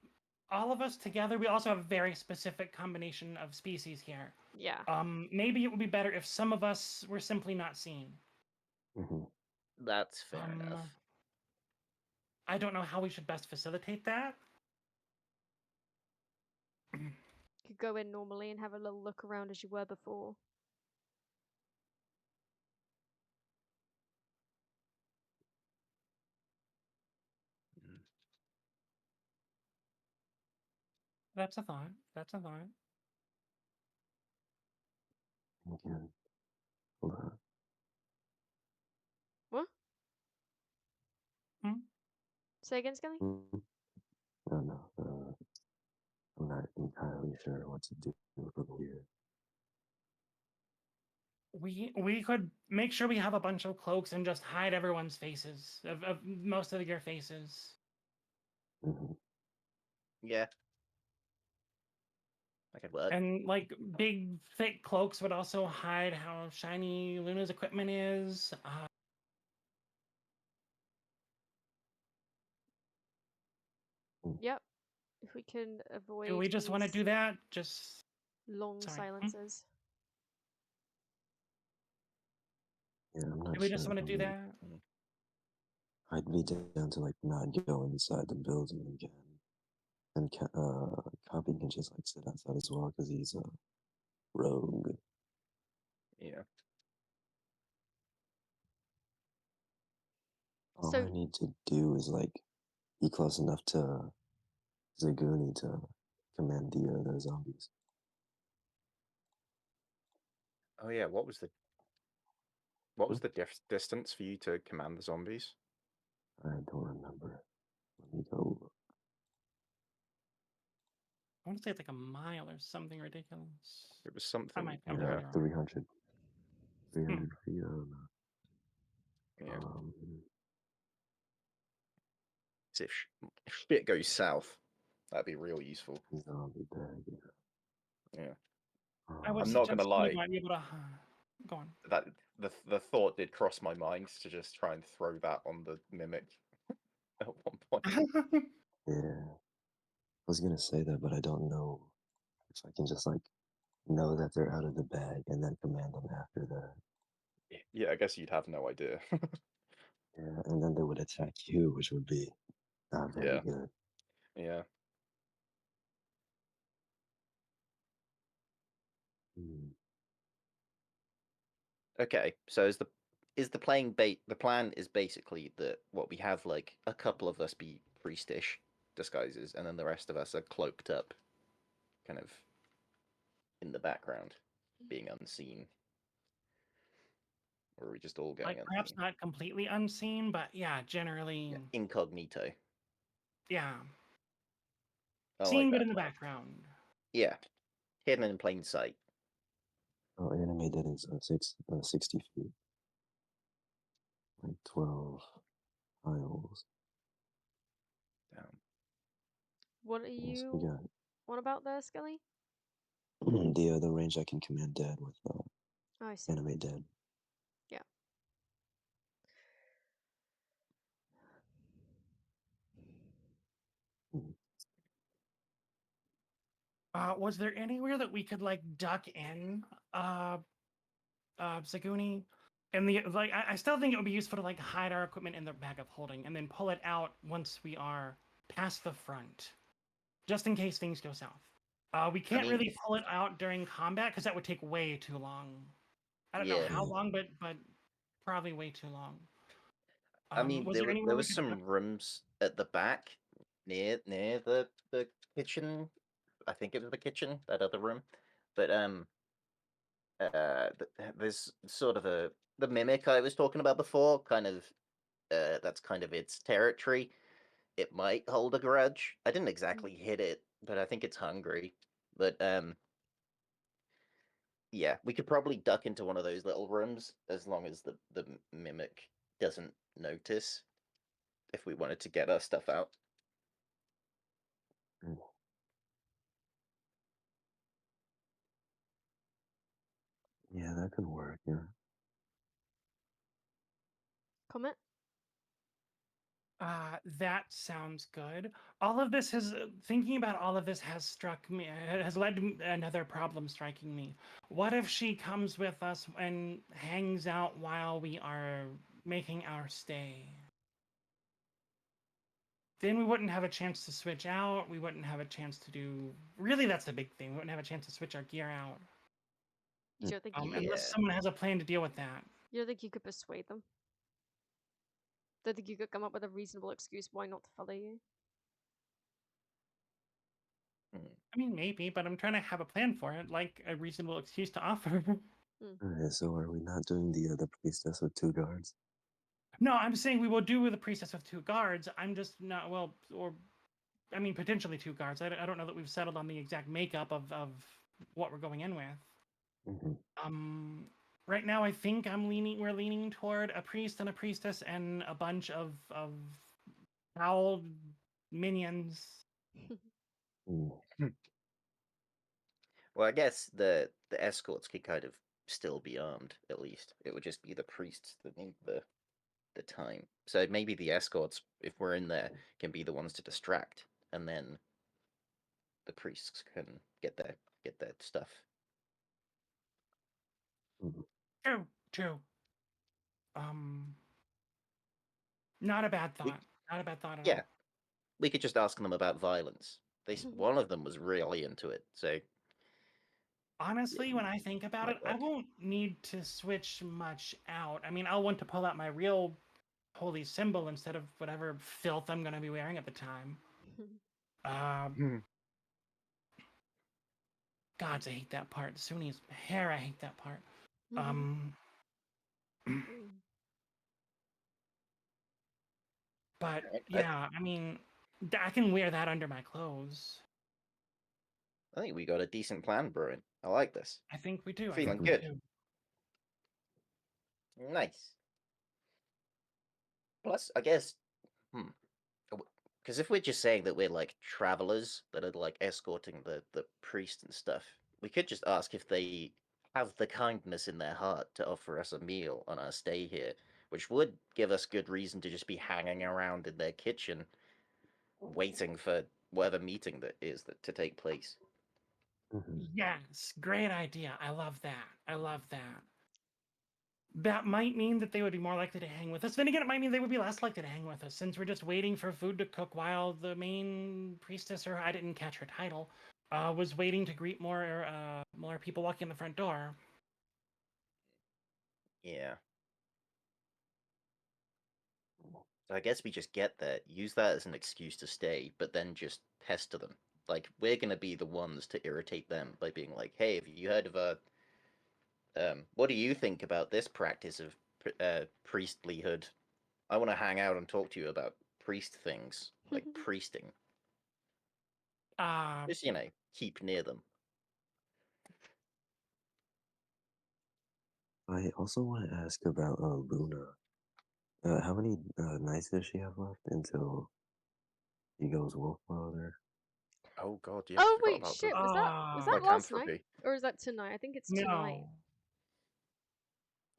all of us together, we also have a very specific combination of species here. Yeah. Maybe it would be better if some of us were simply not seen. That's fair enough. I don't know how we should best facilitate that. You could go in normally and have a little look around as you were before. That's a thought. That's a thought. Again. Hold on. What? Hmm? Say again, Skelly? No. I'm not entirely sure what to do from here. We could make sure we have a bunch of cloaks and just hide everyone's faces, of most of your faces. Yeah. That could work. And like big thick cloaks would also hide how shiny Luna's equipment is. Yep. If we can avoid. Do we just want to do that? Just long silences. Yeah, I'm not Do we sure. just want to do that? I'd be down to like not go inside the building again, and Kopy can just like sit outside as well because he's a rogue. Yeah. All I need to do is like be close enough to Zuguni to command the zombies. Oh yeah, what was the distance for you to command the zombies? I don't remember. Let me go look. I want to say it's like a mile or something ridiculous. It was something. I might be Yeah, wrong. 300 feet. I don't know. Yeah. So if shit goes south, that'd be real useful. Zombie bag. Yeah. I'm not gonna lie. You might be able to go on. That the thought did cross my mind to just try and throw that on the mimic at one point. Yeah. I was gonna say that, but I don't know if I can just like know that they're out of the bag and then command them after that. Yeah, I guess you'd have no idea. Yeah, and then they would attack you, which would be not very good. Yeah. Okay, so is the plan is basically that what we have like a couple of us be priestish disguises, and then the rest of us are cloaked up, kind of in the background, being unseen. Or are we just all going like unseen? perhaps not completely unseen, but yeah, generally incognito. Yeah. Seen but in the background. Yeah, hidden in plain sight. Oh, anime that is 60 feet. Like 12 tiles. Down. What are you? What about there, Skelly? The range I can command dead with I see. animate dead. Yeah. Was there anywhere that we could like duck in, Zuguni? And I still think it would be useful to like hide our equipment in the bag of holding and then pull it out once we are past the front. just in case things go south. We can't really pull it out during combat because that would take way too long. I don't know Yeah. how long, but probably way too long. I mean, was there anywhere there we was could some rooms at the back near the kitchen. I think it was the kitchen, that other room. But there's sort of the mimic I was talking about before. Kind of, that's kind of its territory. It might hold a grudge. I didn't exactly hit it, but I think it's hungry. But yeah, we could probably duck into one of those little rooms as long as the mimic doesn't notice. If we wanted to get our stuff out. Mm. Yeah, that could work. Yeah. Comment? That sounds good. All of this has thinking about all of this has struck me has led to another problem striking me. What if she comes with us and hangs out while we are making our stay? Then we wouldn't have a chance to switch out. We wouldn't have a chance to do. Really, that's the big thing. We wouldn't have a chance to switch our gear out. You don't think Unless someone has a plan to deal with that. you don't think you could persuade them? Don't think you could come up with a reasonable excuse why not to follow you? I mean, maybe, but I'm trying to have a plan for it, like a reasonable excuse to offer. Okay, so are we not doing the priestess with 2 guards? No, I'm saying we will do with the priestess with 2 guards. I'm just not I mean, potentially 2 guards. I don't know that we've settled on the exact makeup of what we're going in with. Mm-hmm. Right now, I think we're leaning toward a priest and a priestess and a bunch of foul minions. Well, I guess the escorts could kind of still be armed. At least it would just be the priests that need the time. So maybe the escorts, if we're in there, can be the ones to distract, and then the priests can get their stuff. True. Not a bad thought. Not a bad thought at all. Yeah, we could just ask them about violence. One of them was really into it. So honestly, when I think about it, I won't need to switch much out. I mean, I'll want to pull out my real holy symbol instead of whatever filth I'm going to be wearing at the time. Gods, I hate that part. Suni's hair, I hate that part. But yeah, I mean, I can wear that under my clothes. I think we got a decent plan brewing. I like this. I think we do. Feeling good. Nice. Plus, I guess, because if we're just saying that we're like travelers that are like escorting the priest and stuff, we could just ask if they have the kindness in their heart to offer us a meal on our stay here, which would give us good reason to just be hanging around in their kitchen, waiting for whatever meeting that is to take place. Yes, great idea. I love that. That might mean that they would be more likely to hang with us. Then again, it might mean they would be less likely to hang with us since we're just waiting for food to cook while the main priestess, or I didn't catch her title, was waiting to greet more people walking in the front door. Yeah. So I guess we just get there, use that as an excuse to stay, but then just pester them. Like, we're gonna be the ones to irritate them by being like, hey, have you heard of what do you think about this practice of priestlyhood? I want to hang out and talk to you about priest things, like priesting. Just, keep near them. I also want to ask about Luna. How many nights does she have left until he goes wolf mode? Oh god, yeah. Oh wait, shit. Was that last night, or is that tonight? I think it's tonight.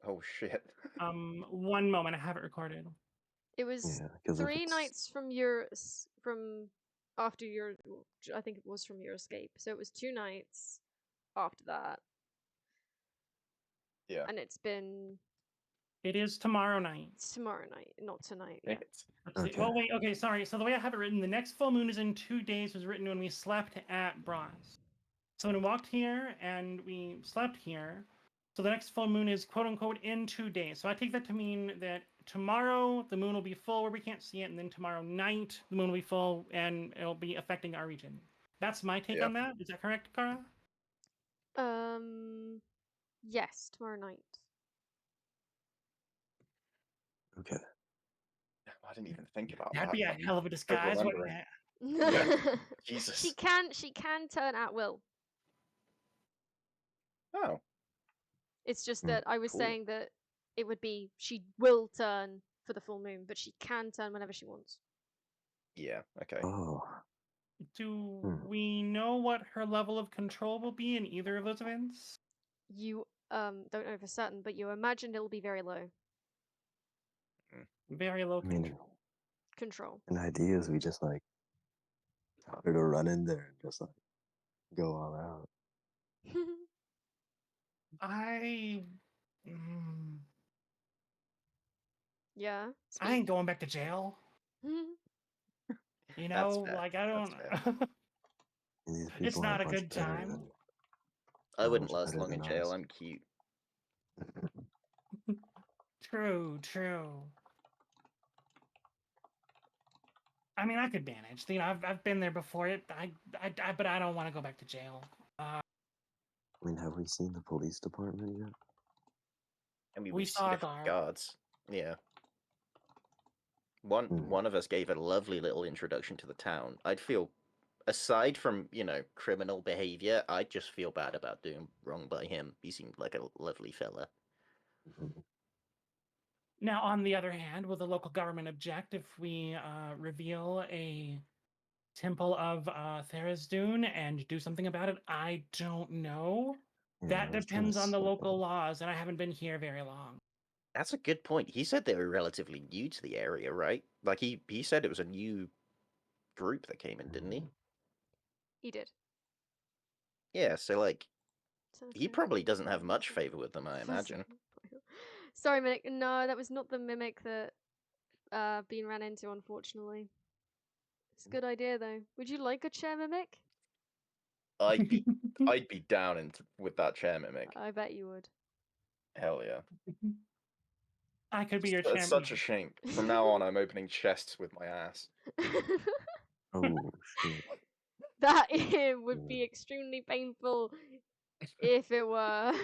Oh shit. 1 moment. I have it recorded. It was 3 nights from after your. I think it was from your escape. So it was 2 nights after that. Yeah. And it's been It is tomorrow night. It's tomorrow night, not tonight. Yeah. Let's see. Okay. Oh wait, okay, sorry. So the way I have it written, the next full moon is in 2 days. Was written when we slept at Bras. So when we walked here and we slept here, so the next full moon is quote unquote in 2 days. So I take that to mean that tomorrow the moon will be full where we can't see it, and then tomorrow night the moon will be full and it'll be affecting our region. That's my take Yeah. on that. Is that correct, Kara? Yes, tomorrow night. Okay. I didn't even think about That'd that. be a I'm hell of a disguise, wouldn't remembering. it? Yeah. Jesus. She can turn at will. Oh. It's just Hmm, that I was cool. saying that it would be she will turn for the full moon, but she can turn whenever she wants. Yeah. Okay. Oh. Do Hmm. we know what her level of control will be in either of those events? You don't know for certain, but you imagine it'll be very low Very low I mean, control. control. an idea is we just like taught her to run in there and just like go all out. I. Mm, Yeah. I ain't going back to jail. You That's know, fair. like I That's don't. fair. And these It's people are not a much good better time. than I wouldn't much last better long in than jail. us. I'm cute. True, true. I mean, I could manage. You know, I've been there before. But I don't want to go back to jail. I mean, have we seen the police department yet? I mean, We we've seen saw a few guard. guards. Yeah. Hmm. One of us gave a lovely little introduction to the town. I'd feel, aside from, criminal behavior, I'd just feel bad about doing wrong by him. He seemed like a lovely fella. Mhm. Now, on the other hand, will the local government object if we reveal a temple of Tharizdun and do something about it? I don't know. Yeah, That I was trying to depends on the say local laws, and I haven't been here very long. That's a good point. He said they were relatively new to the area, right? Like he said it was a new group that came in, didn't he? He did. Yeah, so like he Cemetery. probably doesn't have much favor with them, I imagine. Sorry, Mimic. No, that was not the Mimic that Bean ran into, unfortunately. It's a good idea, though. Would you like a chair Mimic? I'd be down with that chair mimic. I bet you would. Hell yeah. I could be your It's champion. such a shame. From now on, I'm opening chests with my ass. Oh shit! That would be extremely painful if it were.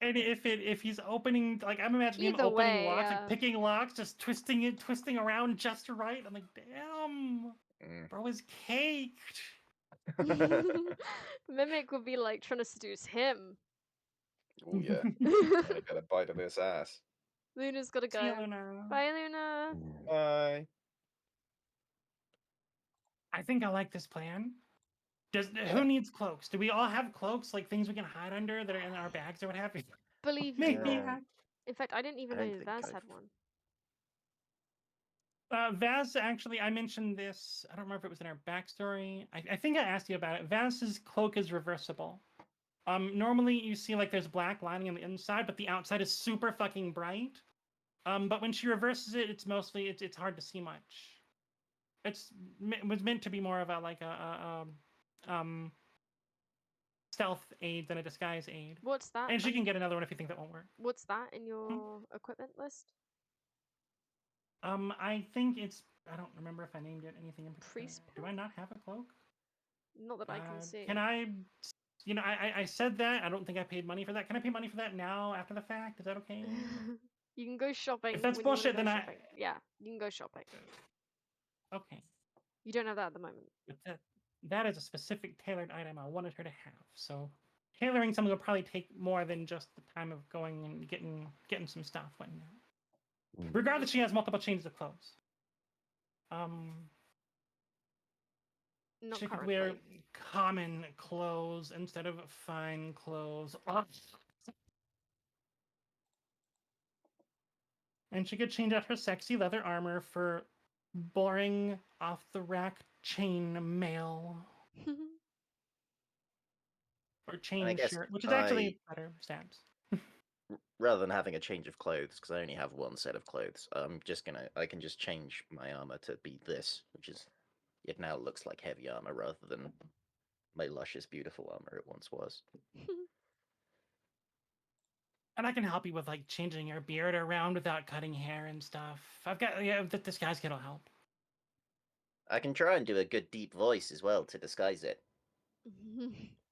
And if he's opening, like I'm imagining him Either opening way, locks, yeah. like picking locks, just twisting around just right. I'm like, damn, Mm. bro is caked. Mimic would be like trying to seduce him. Oh yeah. I get a bite of this ass. Luna's gotta See ya, go. Luna. Bye, Luna. Yeah. Bye. I think I like this plan. Who needs cloaks? Do we all have cloaks, like things we can hide under that are in our bags or what have you? Believe Maybe. me. Yeah. In fact, I didn't even I don't know think Vaz I've- had one. Vaz, actually, I mentioned this. I don't remember if it was in our backstory. I think I asked you about it. Vaz's cloak is reversible. Normally you see like there's black lining on the inside, but the outside is super fucking bright. But when she reverses it, it's mostly it's hard to see much. It was meant to be more of a stealth aid than a disguise aid. What's that? And she can get another one if you think that won't work. What's that in your equipment list? I think it's. I don't remember if I named it anything in particular. Priest Do I not have a cloak? Not that I can see. Can I? You know, I said that. I don't think I paid money for that. Can I pay money for that now after the fact? Is that okay? You can go shopping. If that's when you wanna bullshit, go then shopping. Yeah, you can go shopping. Okay. You don't have that at the moment. But that is a specific tailored item I wanted her to have. So tailoring something will probably take more than just the time of going and getting some stuff. Mm. Regardless, she has multiple changes of clothes. Not She could currently. wear common clothes instead of fine clothes. Ugh. And she could change out her sexy leather armor for boring off-the-rack chain mail. Or chain guess shirt, which is actually better stats. rather than having a change of clothes, because I only have one set of clothes, I can just change my armor to be this, which is, it now looks like heavy armor rather than my luscious, beautiful armor it once was. And I can help you with like changing your beard around without cutting hair and stuff. I've got this guy's kid'll help. I can try and do a good deep voice as well to disguise it.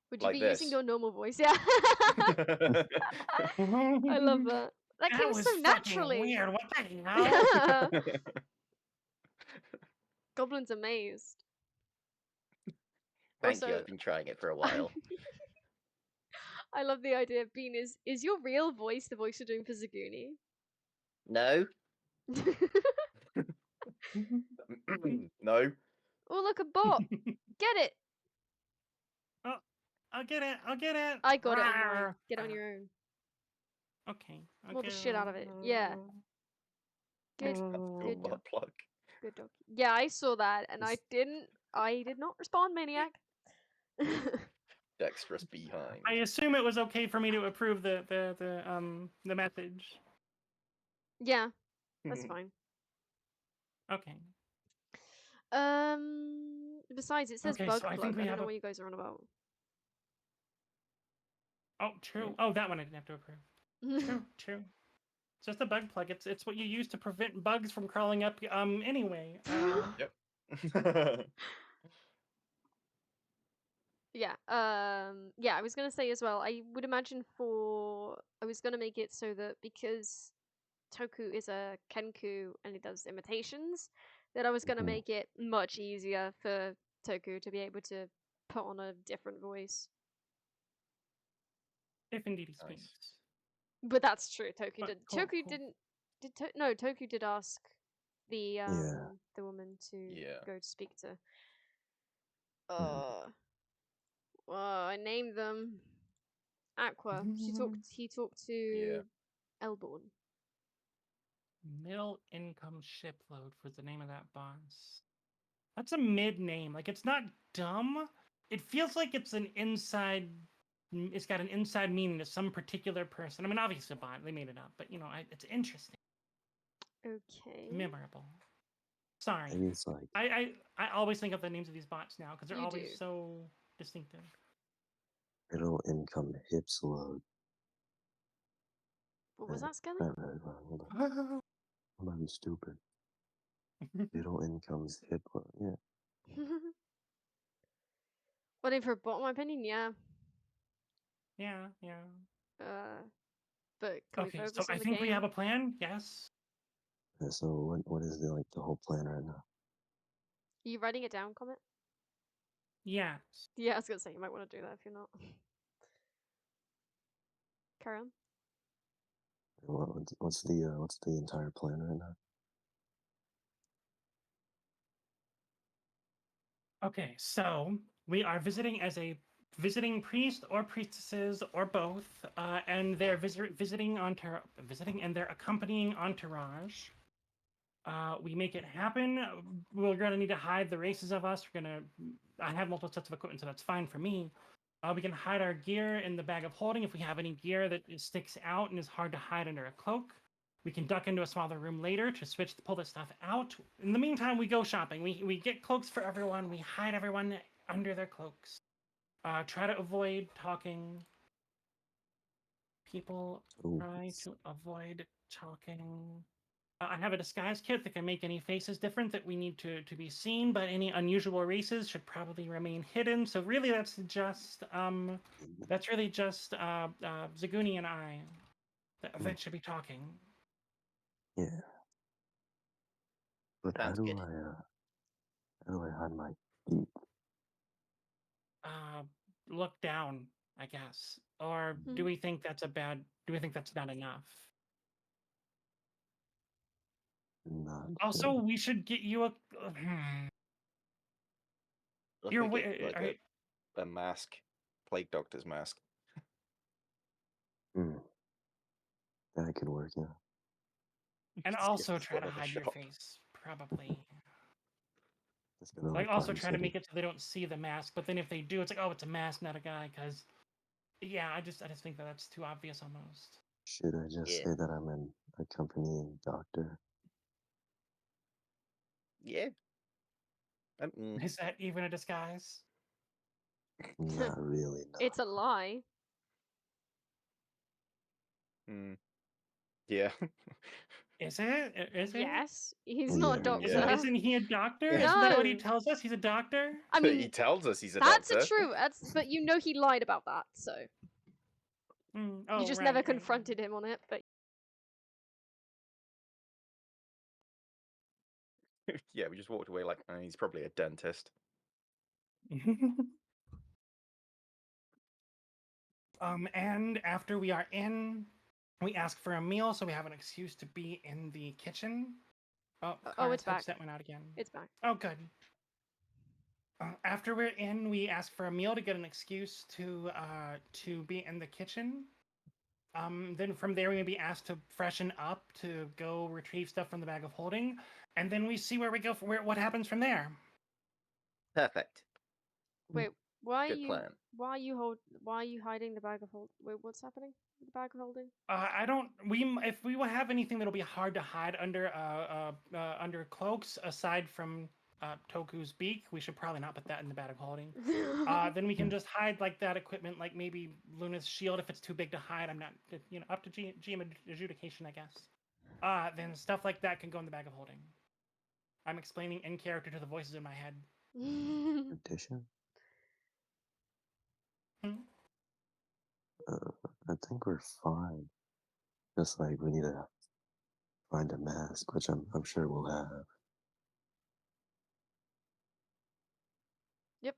Would you Like be using this. your normal voice? Yeah. I love that. That came was so fucking naturally. weird. What the hell? Yeah. Goblin's amazed. Thank you, Also- I've been trying it for a while. I love the idea of Bean is your real voice the voice you're doing for Zuguni? No? No? Oh, look, a bot. Get it. Oh, I'll get it. I'll get it. I got it on mine. Rawr. Get it on your own. Okay. More the shit out of it. Yeah. Good. Your Good butt dog. plug. Good dog. Yeah, I saw that and I did not respond, maniac. Dexterous behind. I assume it was okay for me to approve the message. Yeah, that's fine. Okay. Besides, it says Okay, bug so I plug. think we I don't have know a- what you guys are on about. Oh, true. Oh, that one I didn't have to approve. True, true. It's just a bug plug. It's what you use to prevent bugs from crawling up. Anyway. Yep. Yeah. Yeah, I was gonna say as well. I would imagine I was gonna make it so that because Toku is a Kenku and he does imitations, that I was gonna Mhm. make it much easier for Toku to be able to put on a different voice. If indeed he Nice. speaks. But that's true. Toku But did. cool, Toku cool. didn't. No, Toku did ask the the woman to Yeah. go to speak to. I named them Aqua. He talked to Yeah. Elborn. Middle income shipload was the name of that boss. That's a mid name. Like, it's not dumb. It feels like it's an inside. It's got an inside meaning to some particular person. I mean, obviously, a bot. They made it up, but it's interesting, Okay. memorable. Sorry, Maybe it's like I always think of the names of these bots now because they're You always do. so distinctive. middle income hips load. What was that, Skelly? Right, hold on. I'm not stupid. Middle income's hip load. Yeah. Well, in for a bot, in my opinion, yeah. Yeah. But can we Okay, focus so on I the think game? we have a plan. Yes. So what is the whole plan right now? Are you writing it down, Komette? Yes. Yeah, I was gonna say you might want to do that if you're not. Carry on. What's the entire plan right now? Okay, so we are visiting as a visiting priest or priestesses or both, and they're visiting and their accompanying entourage. We make it happen. We're gonna need to hide the races of us. I have multiple sets of equipment, so that's fine for me. We can hide our gear in the bag of holding if we have any gear that sticks out and is hard to hide under a cloak. We can duck into a smaller room later to pull this stuff out. In the meantime, we go shopping. We get cloaks for everyone. We hide everyone under their cloaks. Try to avoid talking. People try to avoid talking. I have a disguise kit that can make any faces different that we need to be seen, but any unusual races should probably remain hidden. So really, that's really just Zuguni and I that should be talking. Yeah. But Sounds good. how do I hide my feet? Look down, I guess. Or do we think that's not enough? Not Also, we should get you a. I You're think it, wi- like a mask, plague doctor's mask. That could work, yeah. and Just also get try to one in the hide your shop. face, probably. Just gonna Like, also find try to some- make it so they don't see the mask. But then if they do, it's like, oh, it's a mask, not a guy. Because, yeah, I just think that's too obvious almost. Should I just Yeah. say that I'm an accompanying doctor? Yeah. Is that even a disguise? Not really, no. It's a lie. Yeah. Is it? Is it? Yes, he's not a Yeah, doctor. yeah. Isn't he a doctor? No. Isn't that what he tells us? He's a doctor? I he mean, tells us he's a that's doctor. true. But you know he lied about that, so Oh, you just right, never right, confronted him on it. But Yeah, we just walked away like he's probably a dentist. right. And after we are in, we ask for a meal, so we have an excuse to be in the kitchen. Oh, Kara's it's back. headset went out again. it's back. Oh, good. After we're in, we ask for a meal to get an excuse to be in the kitchen. Then from there, we may be asked to freshen up, to go retrieve stuff from the bag of holding, and then we see where we go. What happens from there? Perfect. Wait, why are Good you? plan. Why are you hiding the bag of hold? Wait, what's happening with the bag of holding? I don't. If we will have anything that'll be hard to hide under cloaks, aside from Toku's beak, we should probably not put that in the bag of holding. Then we can just hide like that equipment, like maybe Luna's shield if it's too big to hide. I'm not, up to GM adjudication, I guess. Then stuff like that can go in the bag of holding. I'm explaining in character to the voices in my head. Addition? Hmm? I think we're fine. Just like we need to find a mask, which I'm sure we'll have. Yep.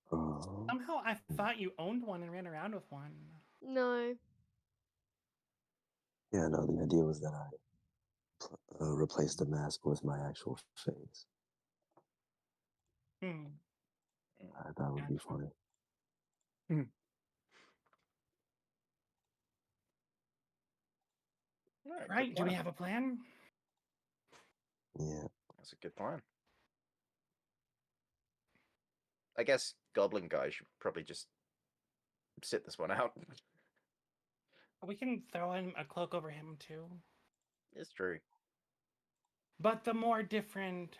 Somehow I thought you owned one and ran around with one. No. Yeah, no, the idea was that I replaced the mask with my actual face. Hmm. I thought would be Gotcha. funny. Alright, good Right? Do we plan. have a plan? Yeah. That's a good plan. I guess Goblin Guy should probably just sit this one out. We can throw in a cloak over him too. It's true. But the more different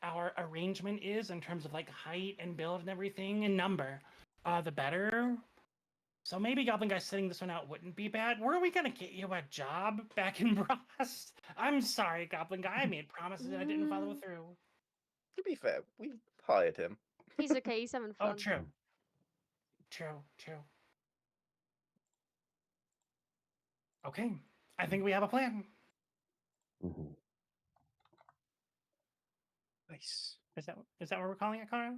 our arrangement is in terms of like height and build and everything and number, the better. So maybe Goblin Guy sitting this one out wouldn't be bad. Were we gonna get you a job back in Brass? I'm sorry, Goblin Guy. I made promises and I didn't follow through. To be fair, we hired him. He's okay. He's having fun. Oh, true. True. Okay, I think we have a plan. Mm-hmm. Nice. Is that what we're calling it, Kara?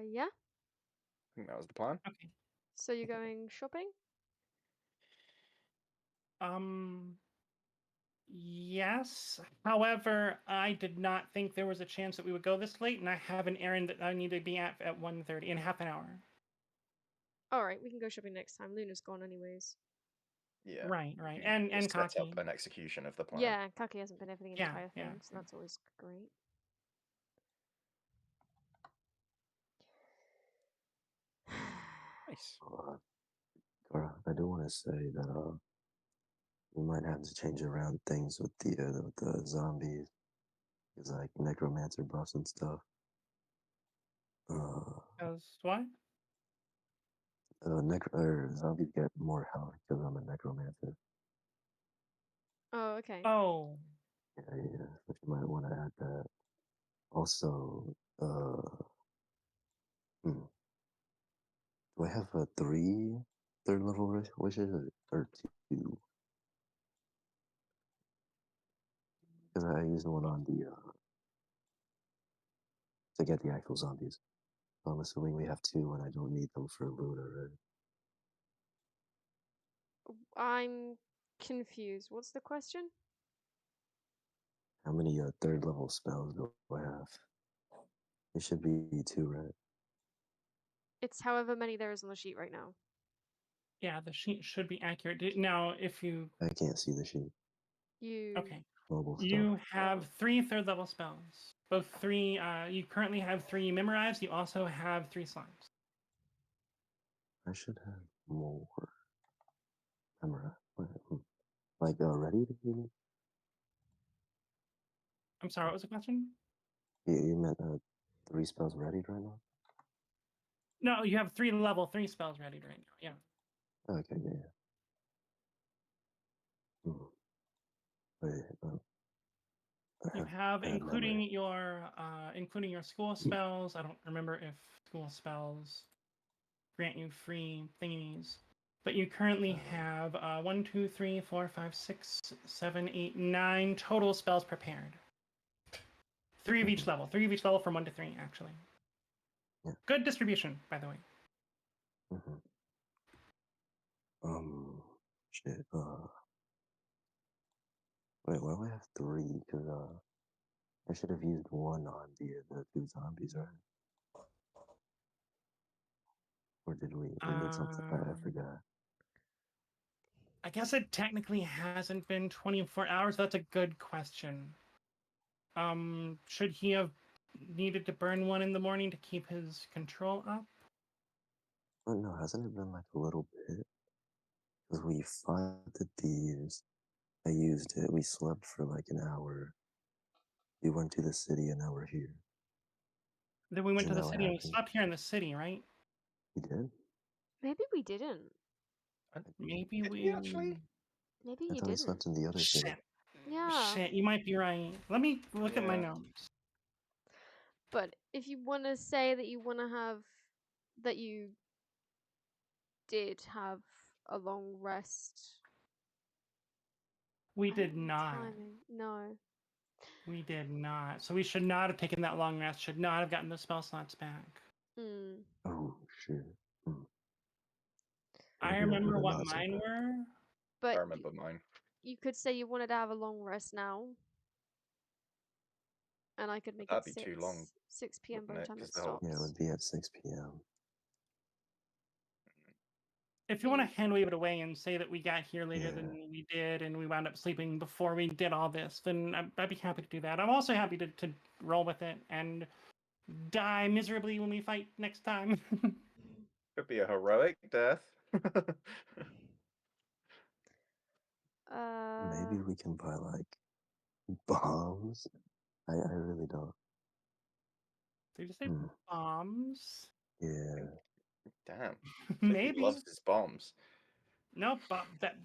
Yeah. I think that was the plan. Okay. So you're going shopping? Yes. However, I did not think there was a chance that we would go this late, and I have an errand that I need to be at 1:30 in half an hour. All right, we can go shopping next time. Luna's gone anyways. Yeah. Right. We And set Kaki. up an execution of the plan. Yeah, Kaki hasn't been everything the Yeah, entire thing, yeah. so that's always great. Nice. Cora, I do want to say that we might have to change around things with the zombies, because like necromancer buffs and stuff. Because what? Zombies get more health because I'm a necromancer. Oh, okay. Oh. Yeah. But you might want to add that. Also, do I have 3 third level wishes or 2? Because I used one on the to get the actual zombies. So I'm assuming we have 2, and I don't need them for Luna, right? I'm confused. What's the question? How many third level spells do I have? It should be 2, right? It's however many there is on the sheet right now. Yeah, the sheet should be accurate. Now, if you... I can't see the sheet. Okay. Mobile stuff. You have 3 third level spells. Both 3, you currently have 3 memorized. You also have 3 slots. I should have more. Like ready to be? I'm sorry, what was the question? You meant 3 spells ready right now? No, you have 3 level 3 spells ready right now. Yeah. Okay, yeah. Hmm. Wait, You have I have memory. including your school spells. I don't remember if school spells grant you free thingies, but you currently have 1, 2, 3, 4, 5, 6, 7, 8, 9 total spells prepared. 3 of each level. 3 of each level from 1 to 3, actually. Yeah. Good distribution, by the way. Mm-hmm. Shit. Wait, why do I have 3? Because I should have used 1 on the 2 zombies, right? Or did we? We did something. I forgot. I guess it technically hasn't been 24 hours. That's a good question. Should he have needed to burn 1 in the morning to keep his control up? Oh, no, hasn't it been like a little bit? Because we fought the thieves. I used it. We slept for like an hour. We went to the city and now we're here. Then we went Isn't to the that what city and we happened? slept here in the city, right? We did? Maybe we didn't. Maybe Did we we actually? Maybe I you thought we didn't. slept in the other city. Shit. Yeah. Shit, you might be right. Let me look at my Yeah. notes. But if you want to say that you want to have, that you did have a long rest. We I don't did know not. timing. No. We did not. So we should not have taken that long rest. Should not have gotten the spell slots back. Hmm. Oh, shit. I Maybe remember would've what not said mine that. were. I But remember mine. you could say you wanted to have a long rest now, and I could make That'd it be too long, 6 p.m. by wouldn't the it? time it 'Cause the whole- stops. Yeah, it would be at 6 p.m. If you want to hand wave it away and say that we got here later Yeah. than we did and we wound up sleeping before we did all this, then I'd be happy to do that. I'm also happy to roll with it and die miserably when we fight next time. Could be a heroic death. Maybe we can buy like bombs. I really don't. Did you say Hmm. bombs? Yeah. Damn. Maybe. He loves his bombs. Nope,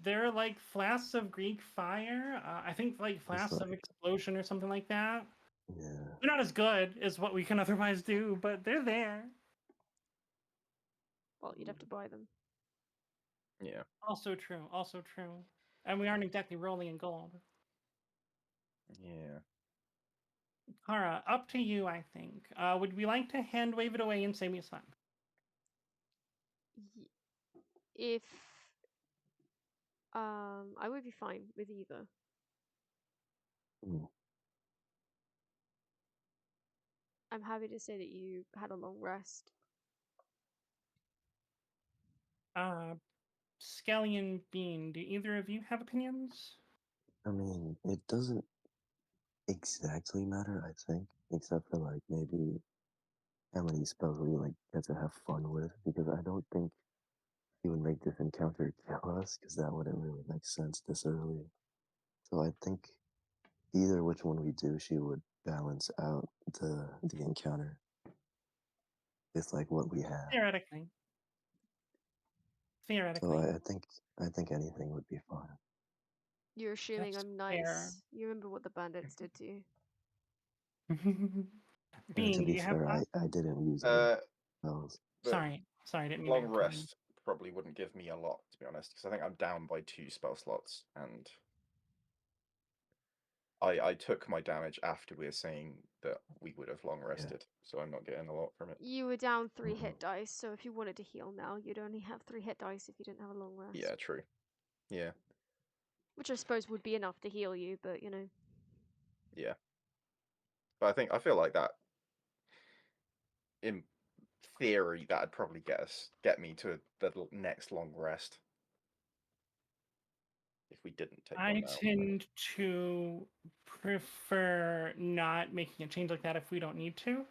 they're like flasks of Greek fire. I think like flasks of like- explosion or something like that. Yeah. They're not as good as what we can otherwise do, but they're there. Well, you'd have to buy them. Yeah. Also true. Also true. And we aren't exactly rolling in gold. Yeah. Kara, up to you, I think. Would we like to hand wave it away and say we slept? If I would be fine with either. Hmm. I'm happy to say that you had a long rest. Skelly and Bean, do either of you have opinions? I mean, it doesn't exactly matter, I think, except for like maybe how many spells we like get to have fun with, because I don't think he would make this encounter kill us, because that wouldn't really make sense this early. So I think either which one we do, she would balance out the encounter with like what we have. Theoretically. So Theoretically. I think anything would be fine. You're assuming That's I'm nice. fair. You remember what the bandits did to you. And to Bean, do be you have fair, thoughts? I didn't use any spells. But Sorry, I didn't mean to long cut in. rest probably wouldn't give me a lot, to be honest, because I think I'm down by 2 spell slots, and I took my damage after we were saying that we would have long rested, so I'm not getting a lot from it. You were down 3 Mm-hmm. hit dice, so if you wanted to heal now, you'd only have 3 hit dice if you didn't have a long rest. Yeah, true. Yeah. Which I suppose would be enough to heal you, but you know. Yeah. But I feel like that, in theory, that'd probably get me to the next long rest. If we didn't take I one now. tend to prefer not making a change like that if we don't need to.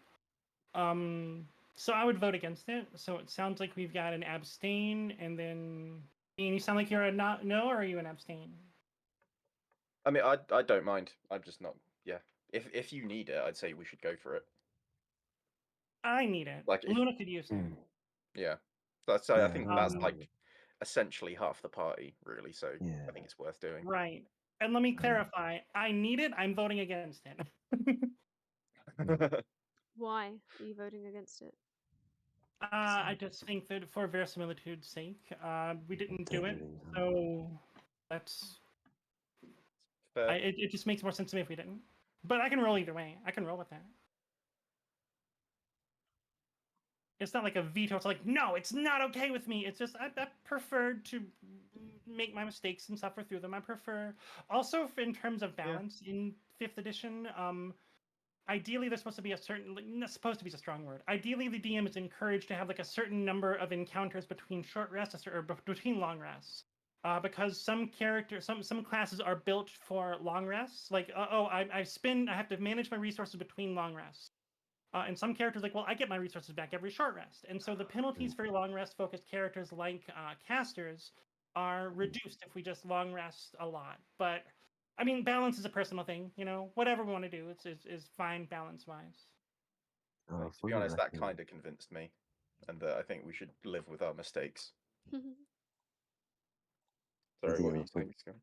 So I would vote against it. So it sounds like we've got an abstain and then And you sound like you're a no, or are you an abstain? I mean, I don't mind. I'm just not. Yeah. If you need it, I'd say we should go for it. I need it. Like, if, Luna could use it. yeah. That's. Yeah, I think no, that's no. like essentially half the party, really. So Yeah. I think it's worth doing. Right. And let me clarify. I need it. I'm voting against it. Why are you voting against it? I just think that for verisimilitude's sake, we didn't do it. Integrity, huh? So that's. Fair. It just makes more sense to me if we didn't. But I can roll either way. I can roll with that. It's not like a veto. It's like, no, it's not okay with me. It's just I prefer to make my mistakes and suffer through them. I prefer also in terms of balance in 5th edition. Ideally, there's supposed to be a certain. Not supposed to be a strong word. Ideally, the DM is encouraged to have like a certain number of encounters between short rests or between long rests. Because some characters, some classes are built for long rests. Like, I have to manage my resources between long rests. And some characters like, well, I get my resources back every short rest. And so the penalties for long rest focused characters like casters are reduced if we just long rest a lot. But I mean, balance is a personal thing, you know. Whatever we want to do is fine balance wise. To For be the honest, that record, kind of convinced me, and that I think we should live with our mistakes. Sorry, what were you saying, Skelly?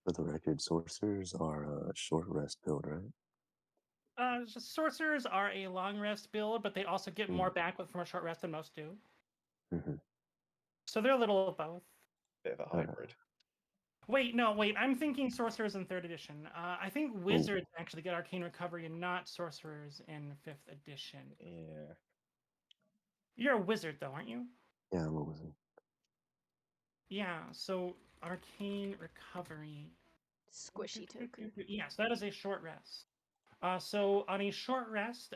for the record, sorcerers are a short rest build, right? Sorcerers are a long rest build, but they also get more back from a short rest than most do. So they're a little of both. Bit of a hybrid. Wait, I'm thinking sorcerers in 3rd edition. I think wizards actually get arcane recovery and not sorcerers in 5th edition. Yeah. You're a wizard though, aren't you? Yeah, I'm a wizard. Yeah, so arcane recovery. Squishy token. Yes, that is a short rest. So on a short rest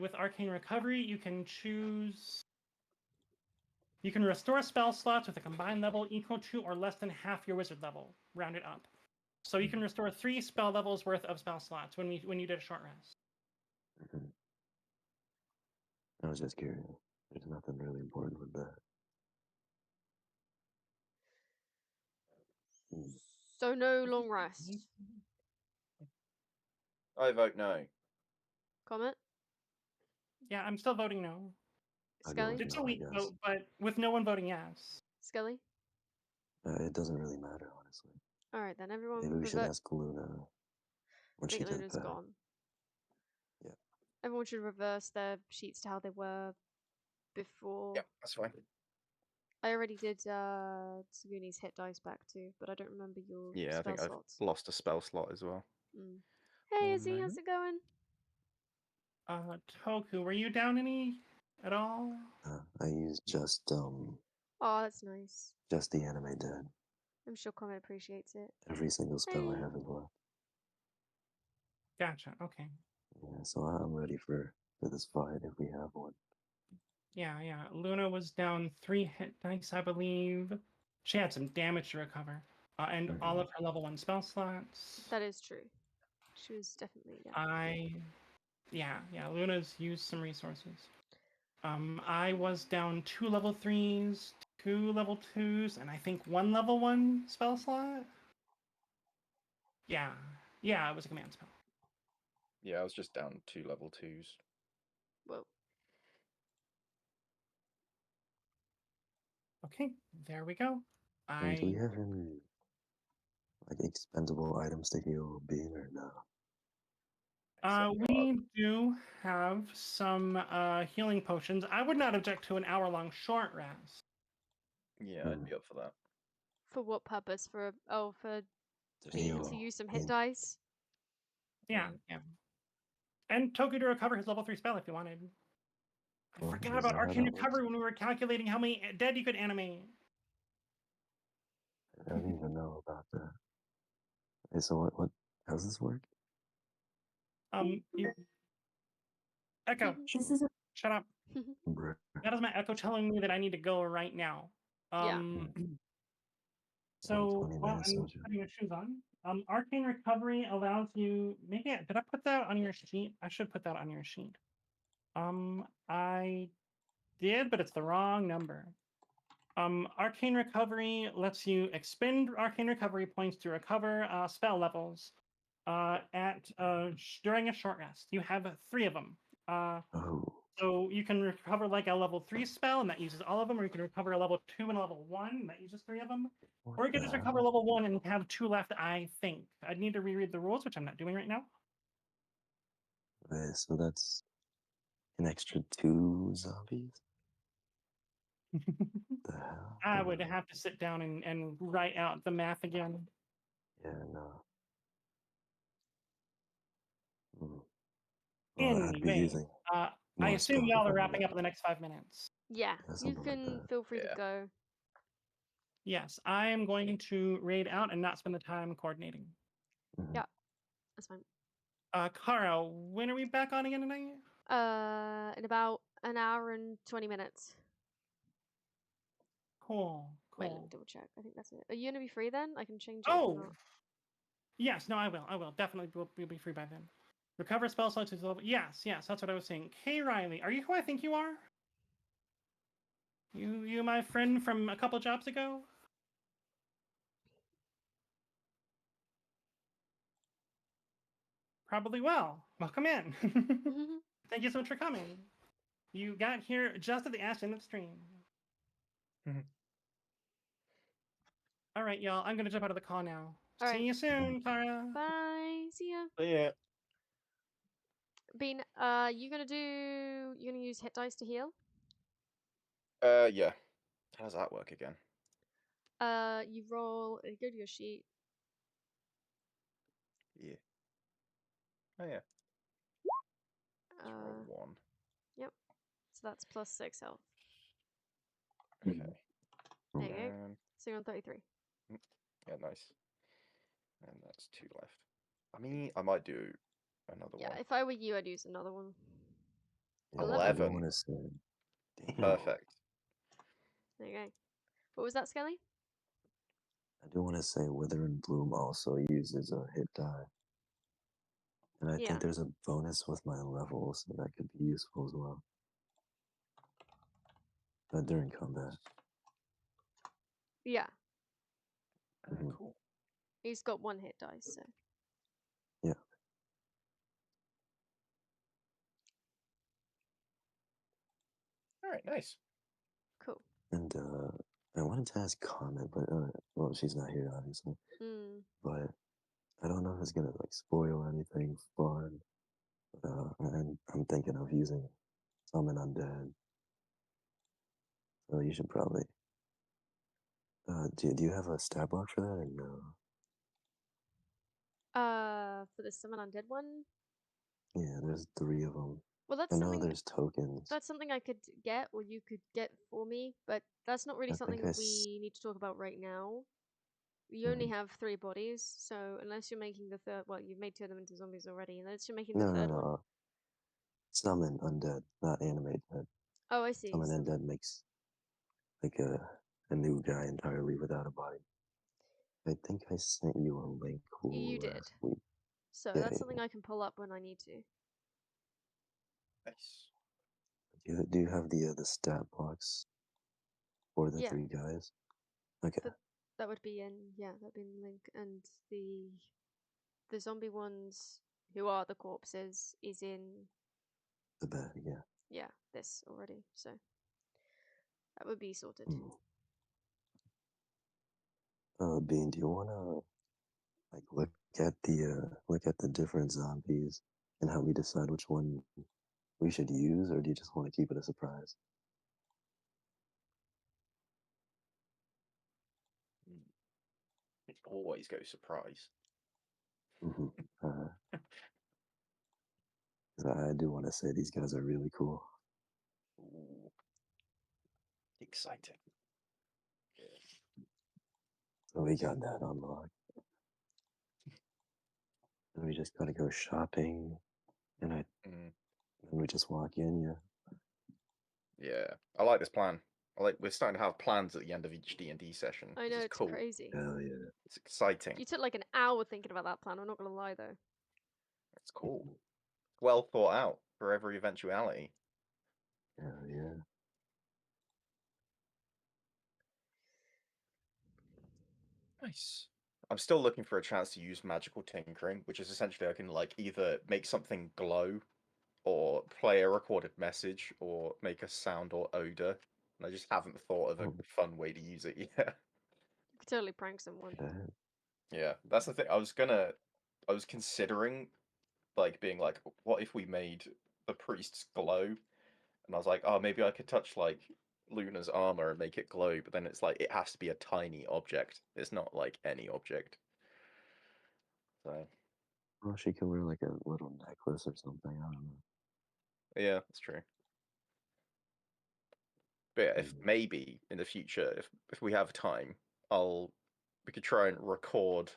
with arcane recovery, you can choose. You can restore spell slots with a combined level equal to or less than half your wizard level, rounded up. So you can restore 3 spell levels worth of spell slots when you did a short rest. I was just curious. There's nothing really important with that. So no long rest. I vote no. Comment? Yeah, I'm still voting no. I'll go Skelly? with It's a no, I weak guess. vote, but with no one voting yes. Skelly? It doesn't really matter, honestly. Alright then, everyone Maybe we should revert. ask Luna when I she think gets Luna's back. gone. Yeah. Everyone should reverse their sheets to how they were before. Yeah, that's fine. I already did Zuguni's hit dice back too, but I don't remember your Yeah, I spell think slots. I've lost a spell slot as well. Hey One Izzy, how's moment. it going? Toku, were you down any at all? I used just Oh, that's nice. the anime dead. I'm sure Komette appreciates it. Every single spell I Hey. have is left. Gotcha, okay. Yeah, so I'm ready for this fight if we have one. Yeah. Luna was down 3 hit dice, I believe. She had some damage to recover. And all of her level 1 spell slots. That is true. She was definitely down. Yeah, Luna's used some resources. I was down 2 level 3s, 2 level 2s, and I think 1 level 1 spell slot. Yeah, it was a command spell. Yeah, I was just down 2 level 2s. Whoa. Okay, there we go. Do we have any expendable items to heal Bean or no? We do have some healing potions. I would not object to an hour-long short rest. Yeah, I'd be up for that. For what purpose? For Bean to use some hit Bean. dice? Yeah. And Toku to recover his level 3 spell if you wanted. I forgot about arcane recovery when we were calculating how many dead you could animate. I don't even know about that. Okay, so what how's this work? Echo. Shut up. That is my echo telling me that I need to go right now. Yeah. So 20 while minutes, I'm Soja. putting your shoes on, arcane recovery allows you. Maybe did I put that on your sheet? I should put that on your sheet. I did, but it's the wrong number. Arcane Recovery lets you expend Arcane Recovery points to recover spell levels during a short rest. You have 3 of them. Oh, So you can recover like a level 3 spell, and that uses all of them, or you can recover a level 2 and a level 1, and that uses 3 of them. what Or you can the just recover hell? level 1 and have 2 left, I think. I'd need to reread the rules, which I'm not doing right now. Okay, so that's an extra 2 zombies? The hell? I would have to sit down and write out the math again. Yeah, no. Well, I'd be Anyway, using I more assume spells y'all if are I wrapping did up in the next 5 minutes. Yeah, Yeah, you something like can that. feel free to Yeah. go. Yes, I am going to raid out and not spend the time coordinating. Mhm. Yeah. That's fine. Kara, when are we back on again tonight? In about an hour and 20 minutes. Cool, Wait, let me cool. double check. I think that's it. Are you gonna be free then? I can change it if Oh! you're not. Yes, no, I will. Definitely we'll be free by then. Recover spell slots is level. Yes, that's what I was saying. Hey, Riley, are you who I think you are? You my friend from a couple jobs ago? Probably well. Welcome in. Thank you so much for coming. You got here just at the end of the stream. All right, y'all. I'm gonna jump out of the call now. All See right. you soon, Kara. Bye. See ya. Yeah. Bean, you gonna use hit dice to heal? Yeah. How does that work again? You roll. Go to your sheet. Yeah. Oh yeah. Let's roll 1. Yep. So that's plus 6 health. Okay. There you go. And So you're on 33. yeah, nice. And that's 2 left. I mean, I might do another Yeah, one. if I were you, I'd use another one. Yeah, I 11. do 11. want to say, damn. Perfect. There you go. What was that, Skelly? I do want to say Wither and Bloom also uses a hit die. And I Yeah. think there's a bonus with my level, so that could be useful as well. During combat. Yeah. Mhm. Cool. He's got 1 hit dice, so. Yeah. All right, nice. Cool. And I wanted to ask Komette, but well, she's not here obviously. But I don't know if it's gonna like spoil anything fun. But I'm thinking of using Summon Undead. So you should probably. Do you have a stat block for that or no? For the summon undead one? Yeah, there's 3 of them. Well, I know there's tokens. that's something I could get, or you could get for me, but that's not really I something think we need to talk about right now. You only have 3 bodies, so unless you're making the third, well, you've made 2 of them into zombies already. Unless you're making the No, third one. Summon Undead, not Animate Dead. Oh, I see. Summon Undead makes like a new guy entirely without a body. I think I sent you a link You did. last week. So Yeah, that's yeah, something I can pull up when I need to. Nice. Do you have the stat blocks for the Yeah. 3 guys? Okay. That would be in, yeah, that'd be in the link, and the zombie ones who are the corpses is in The bag, yeah. yeah, this already, so that would be sorted. Bean, do you wanna like look at the different zombies and how we decide which one we should use, or do you just want to keep it a surprise? It always goes surprise. Uh, 'Cause I do want to say these guys are really cool. Ooh. Exciting. So we got that unlocked. And we just gotta go shopping, and and we just walk in, yeah. Yeah, I like this plan. We're starting to have plans at the end of each D&D session. I know, This is it's cool. crazy. Hell yeah. It's exciting. You took like an hour thinking about that plan, I'm not gonna lie though. It's cool. Well thought out for every eventuality. Hell yeah. Nice. I'm still looking for a chance to use magical tinkering, which is essentially I can like either make something glow, or play a recorded message, or make a sound or odor. And I just haven't thought of a Oh, fun way to use it yet. You could totally prank someone. okay. Yeah, that's the thing. I was considering like being like, what if we made the priests glow? And I was like, oh, maybe I could touch like Luna's armor and make it glow, but then it's like it has to be a tiny object. It's not like any object. So Well, she could wear like a little necklace or something. I don't know. yeah, that's true. But yeah, if Mm. maybe in the future, if we have time, we could try and record,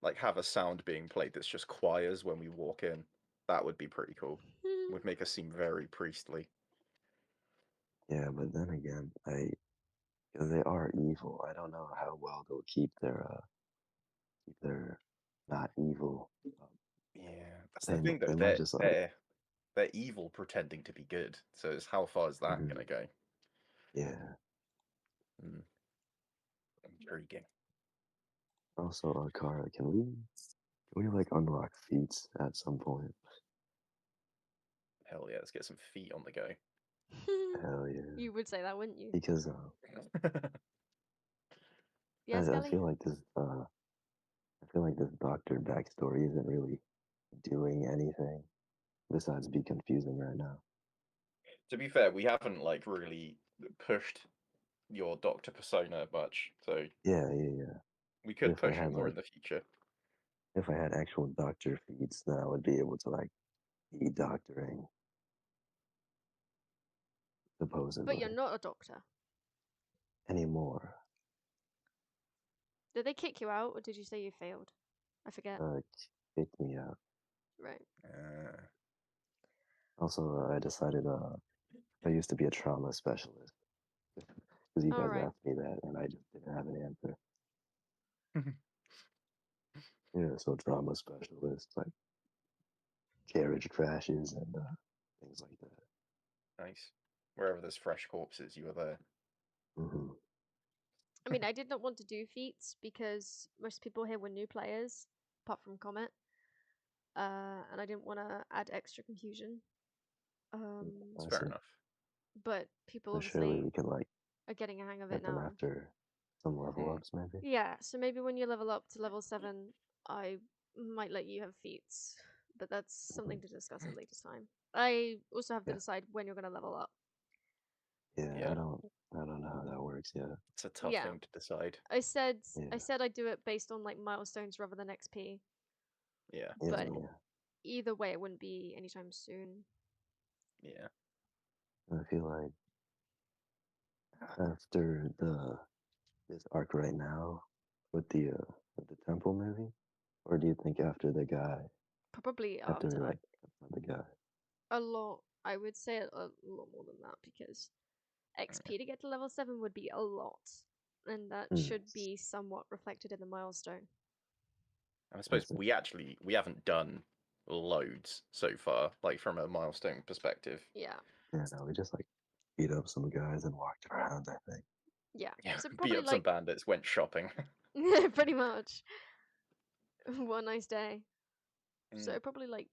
like have a sound being played that's just choirs when we walk in. That would be pretty cool. Would make us seem very priestly. Yeah, but then again, because they are evil, I don't know how well they'll keep their not evil. Yeah, that's the thing though. They might just like, They're evil pretending to be good. So it's how far is that mhm, gonna go? yeah. Mm, intriguing. Also, Kara, can we like unlock feats at some point? Hell yeah, let's get some feet on the go. Hell yeah. You would say that, wouldn't you? Because Yeah, I Skelly? feel like this doctor backstory isn't really doing anything besides be confusing right now. To be fair, we haven't like really pushed your doctor persona much, so Yeah. we But could push it more in the future. if I had actual doctor feats, then I would be able to like be doctoring, supposedly, But you're not a doctor. anymore. Did they kick you out, or did you say you failed? I forget. Kicked me out. Right. Also, I decided I used to be a trauma specialist because you guys Alright. asked me that, and I just didn't have an answer. Yeah, so trauma specialist, like carriage crashes and things like that. Nice. Wherever there's fresh corpses, you were there. Hmm. I mean, I did not want to do feats because most people here were new players, apart from Komette. And I didn't want to add extra confusion. It's I fair see. enough. But people But surely obviously we can like are getting a hang of get it them now. after some level ups, maybe. Yeah, so maybe when you level up to level 7, I might let you have feats. But that's something to discuss at a later time. I also have to Yeah. decide when you're going to level up. Yeah, Yeah. I don't know how that works yet. It's a tough Yeah. thing to decide. I said Yeah. I'd do it based on like milestones rather than XP. Yeah. But Yeah. either way, it wouldn't be anytime soon. Yeah. I feel like after this arc right now with the temple maybe, or do you think after the guy, Probably after after like the guy? a lot. I would say a lot more than that because XP to get to level 7 would be a lot, and that should be somewhat reflected in the milestone. I suppose we haven't done loads so far, like from a milestone perspective. Yeah. Yeah, no, we just like beat up some guys and walked around, I think. Yeah. Yeah, So beat probably up some like bandits, went shopping. pretty much. What a nice day. So Mm. probably like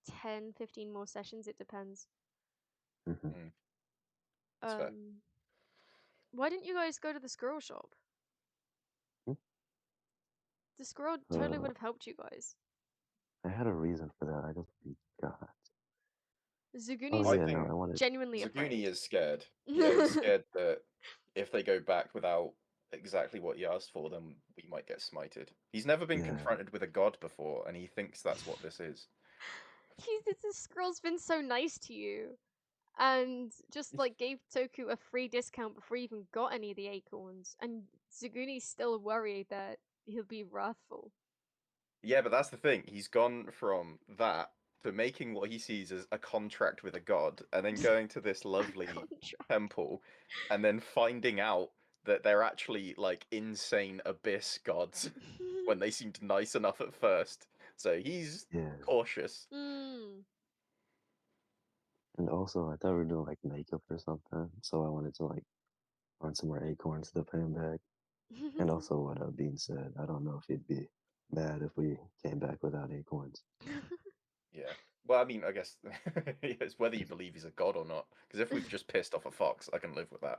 10, 15 more sessions. It depends. That's fair. Why didn't you guys go to the squirrel shop? Hmm? The squirrel totally would have helped you guys. I had a reason for that. I just forgot. Zuguni's Oh yeah, no, I wanted. genuinely Zuguni afraid. is scared. Yeah, he's scared that if they go back without exactly what he asked for, then we might get smited. He's never been Yeah. confronted with a god before, and he thinks that's what this is. The squirrel's been so nice to you. And just like gave Toku a free discount before he even got any of the acorns. And Zuguni's still worried that he'll be wrathful. Yeah, but that's the thing. He's gone from that to making what he sees as a contract with a god, and then going to this lovely temple, and then finding out that they're actually like insane abyss gods when they seemed nice enough at first. So he's cautious. And also, I thought we were doing like makeup or something, so I wanted to like find some more acorns to pay him back. And also what Bean said, I don't know if he'd be mad if we came back without acorns. Yeah. Well, I mean, I guess it's whether you believe he's a god or not. Because if we've just pissed off a fox, I can live with that.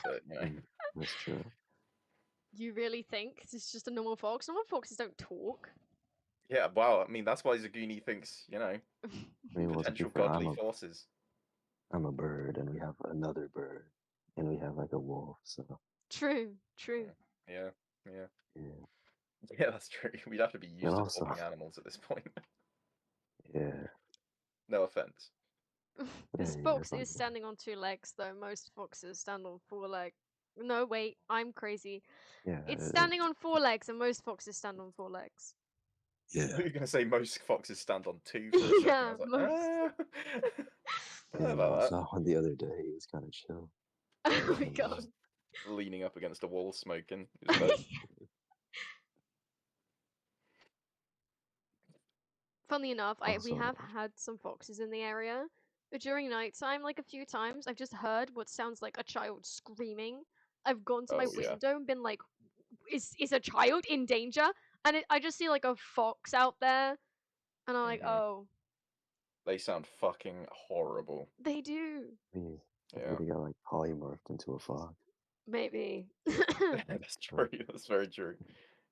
But That's true. You really think it's just a normal fox? Normal foxes don't talk. yeah. Wow. I mean, that's why Zuguni thinks, I mean, well, to be potential fair, godly forces. I'm a bird, and we have another bird, and we have like a wolf. So True. Yeah. yeah. Yeah, that's true. We'd have to be used And to also, talking animals at this point. yeah. No offense. This Yeah, fox it's like, is standing on 2 legs, though. Most foxes stand on 4 legs. No, wait, I'm crazy. yeah, It's standing on 4 legs, and most foxes stand on 4 legs. yeah. You're gonna say most foxes stand on 2 for a second. Yeah, I was like, most. I don't Yeah, know I about that. saw one the other day. He was kind of chill. Oh my god. Leaning up against a wall, smoking. His bed. Funny enough, we Also, have had some foxes in the area, but during nighttime, like a few times, I've just heard what sounds like a child screaming. I've gone to my Oh, yeah. window and been like, "Is a child in danger?" And I just see like a fox out there, and I'm like, Mhm. "Oh, They sound fucking horrible. they do." maybe Yeah. he got like polymorphed into a fox. Maybe. That's true. That's very true.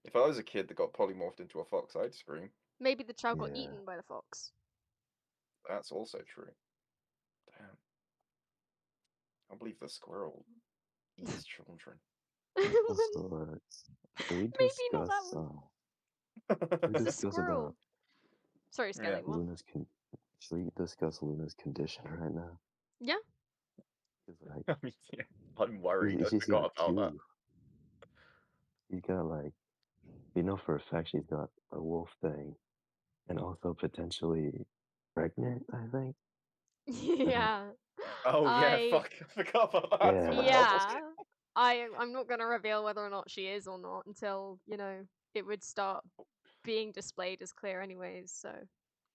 If I was a kid that got polymorphed into a fox, I'd scream. Maybe the child got Yeah. eaten by the fox. That's also true. Damn. I believe the squirrel eats children. Also, can we Maybe not that discuss? one. Can we It's a discuss about squirrel. Sorry, Skelly. Yeah. What? Luna's Should we discuss Luna's condition right now? Yeah. 'Cause, like, I mean, yeah, I'm worried. I she's forgot got about that. two. She's got like, we know for a fact she's got a wolf thing, and also potentially pregnant. I think. Yeah. Oh yeah, I fuck! I forgot about that. as Yeah. well. yeah. I'm not gonna reveal whether or not she is or not until, it would start being displayed as clear anyways, so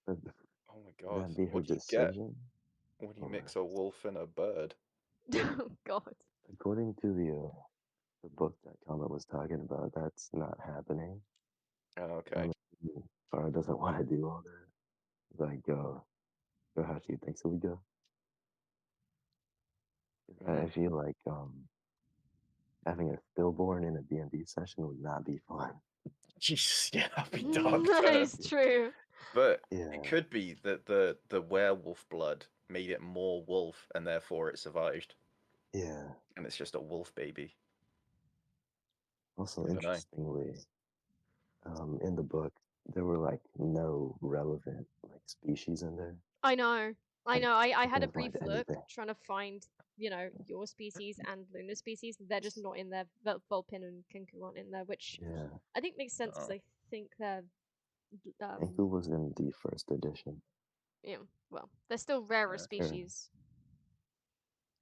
Would Oh my god! that be her What do you get decision? when you Or, mix a wolf and a bird? oh god. according to the book that Komette was talking about, that's not happening. Oh, okay. Farah doesn't want to do all that. It's like, go how she thinks it would go. I feel like having a stillborn in a D&D session would not be fun. Jeez, yeah, that'd be dark. That is true. But Yeah, it could be that the werewolf blood made it more wolf, and therefore it survived, yeah. and it's just a wolf baby. Also, Never know. interestingly, in the book, there were like no relevant like species in there. I know. Like, I had a couldn't brief find look anything. trying to find, your species and Lunar species. They're just not in there. Vulpin and Kenku aren't in there, which Yeah, I think makes sense because Oh. I think they're Kenku was in the first edition. well, they're still rarer Yeah. species.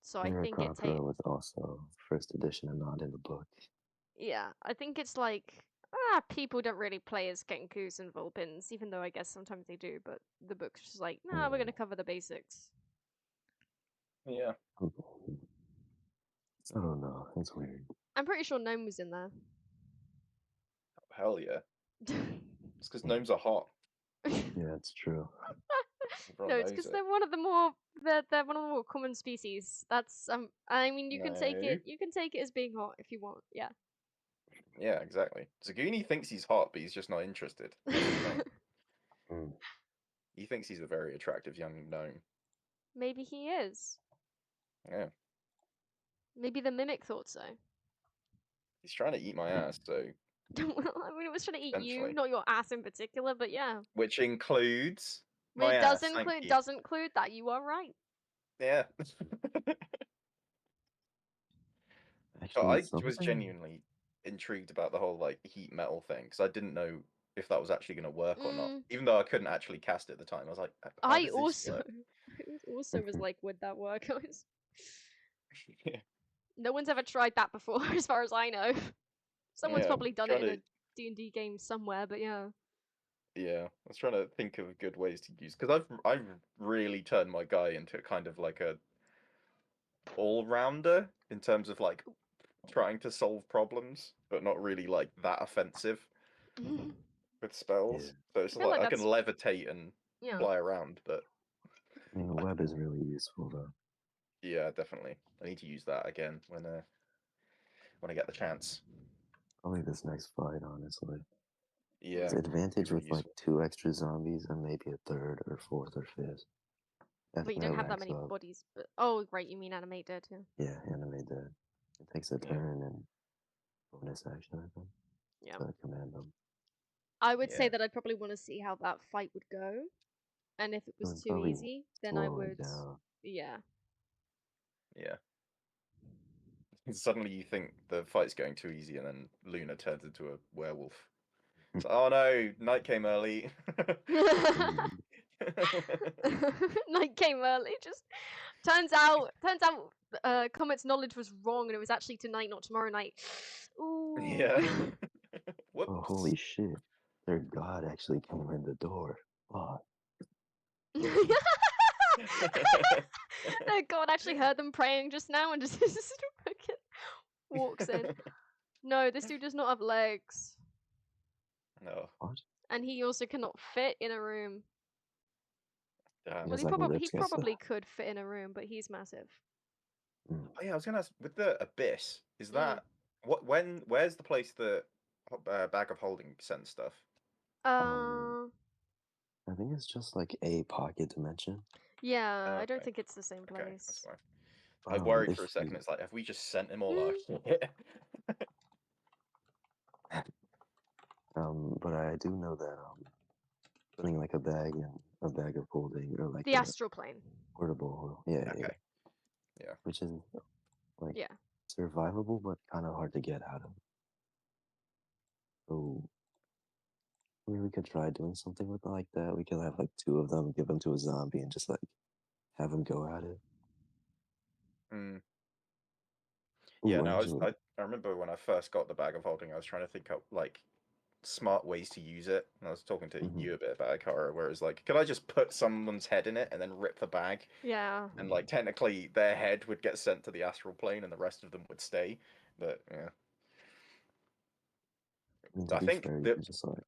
So I think it's Conqueror was also first edition and not in the book. yeah, I think it's like people don't really play as Kenkus and Vulpins, even though I guess sometimes they do, but the book's just like, nah, we're gonna cover the basics. Yeah. I don't know. It's weird. I'm pretty sure Gnome was in there. Hell yeah. It's because gnomes are hot. Yeah, it's true. Everyone No, it's knows because it. they're one of the more they're one of the more common species. That's I mean you can take No. it as being hot if you want. Yeah. Yeah, exactly. Zuguni thinks he's hot, but he's just not interested. That's the thing. Mm. He thinks he's a very attractive young gnome. Maybe he is. Yeah. Maybe the mimic thought so. He's trying to eat my ass, so Well, I mean, it was trying to eat you, Potentially. not your ass in particular, but yeah. which includes Well, my it does ass. Thank include you. does include that. You are right. Yeah. Actually, I was something. genuinely intrigued about the whole like heat metal thing because I didn't know if that was actually going to work or not. Even though I couldn't actually cast it at the time, I was like, how I does this also work? also was like, would that work? Yeah. No one's ever tried that before, as far as I know. Someone's Yeah, probably done it in trying a D&D game somewhere, but yeah. Yeah, I was trying to think of good ways to use because I've really turned my guy into kind of like a all rounder in terms of like trying to solve problems, but not really like that offensive with spells. Yeah. So it's I feel like like I can levitate and Yeah. fly around, but I mean, web is really useful though. yeah, definitely. I need to use that again when I get the chance. Probably this next fight, honestly. Yeah, It's advantage really with like useful. 2 extra zombies and maybe a 3rd or 4th or 5th. But you don't have that many bodies. But oh, right, you mean animate dead too. Yeah, animate that. It takes a Yeah. turn and bonus action, I think, Yeah. to command them. I would say Yeah. that I'd probably want to see how that fight would go, and if it was would too probably easy, then I slow it would. down. Yeah. Yeah. Suddenly you think the fight's going too easy, and then Luna turns into a werewolf. It's like, oh no, night came early. Night came early. Just turns out, Komette's knowledge was wrong, and it was actually tonight, not tomorrow night. Ooh. Yeah. Whoops. Oh, holy shit. Their god actually came in the door. Fuck. No, God actually heard them praying just now and just fucking walks in. No, this dude does not have legs, No. What? and he also cannot fit in a room. Damn. Well, Just like rips he us probably could fit in a room, but he's massive. Mm. Oh yeah, I was gonna ask with the abyss. Is Mm. that where's the place that bag of holding sends stuff? I think it's just like a pocket dimension. Yeah, I don't Okay. think it's the same Okay, that's place. fine. I worried for a second. You- It's like, have we just sent him all our shit? but I do know that putting like a bag in a bag of holding or like The a astral plane. portable, yeah, Okay. Yeah. which is like Yeah. survivable but kind of hard to get out of. So I mean, we could try doing something with it like that. We could have like 2 of them, give them to a zombie, and just like have him go at it. Mm. Ooh, Yeah, no, actually, I remember when I first got the bag of holding, I was trying to think of like smart ways to use it. And I was talking to Mhm. you a bit about it, Kara, where it's like, could I just put someone's head in it and then rip the bag? Yeah. And like technically their head would get sent to the astral plane and the rest of them would stay. But yeah. I mean, to I be think fair, you the could just like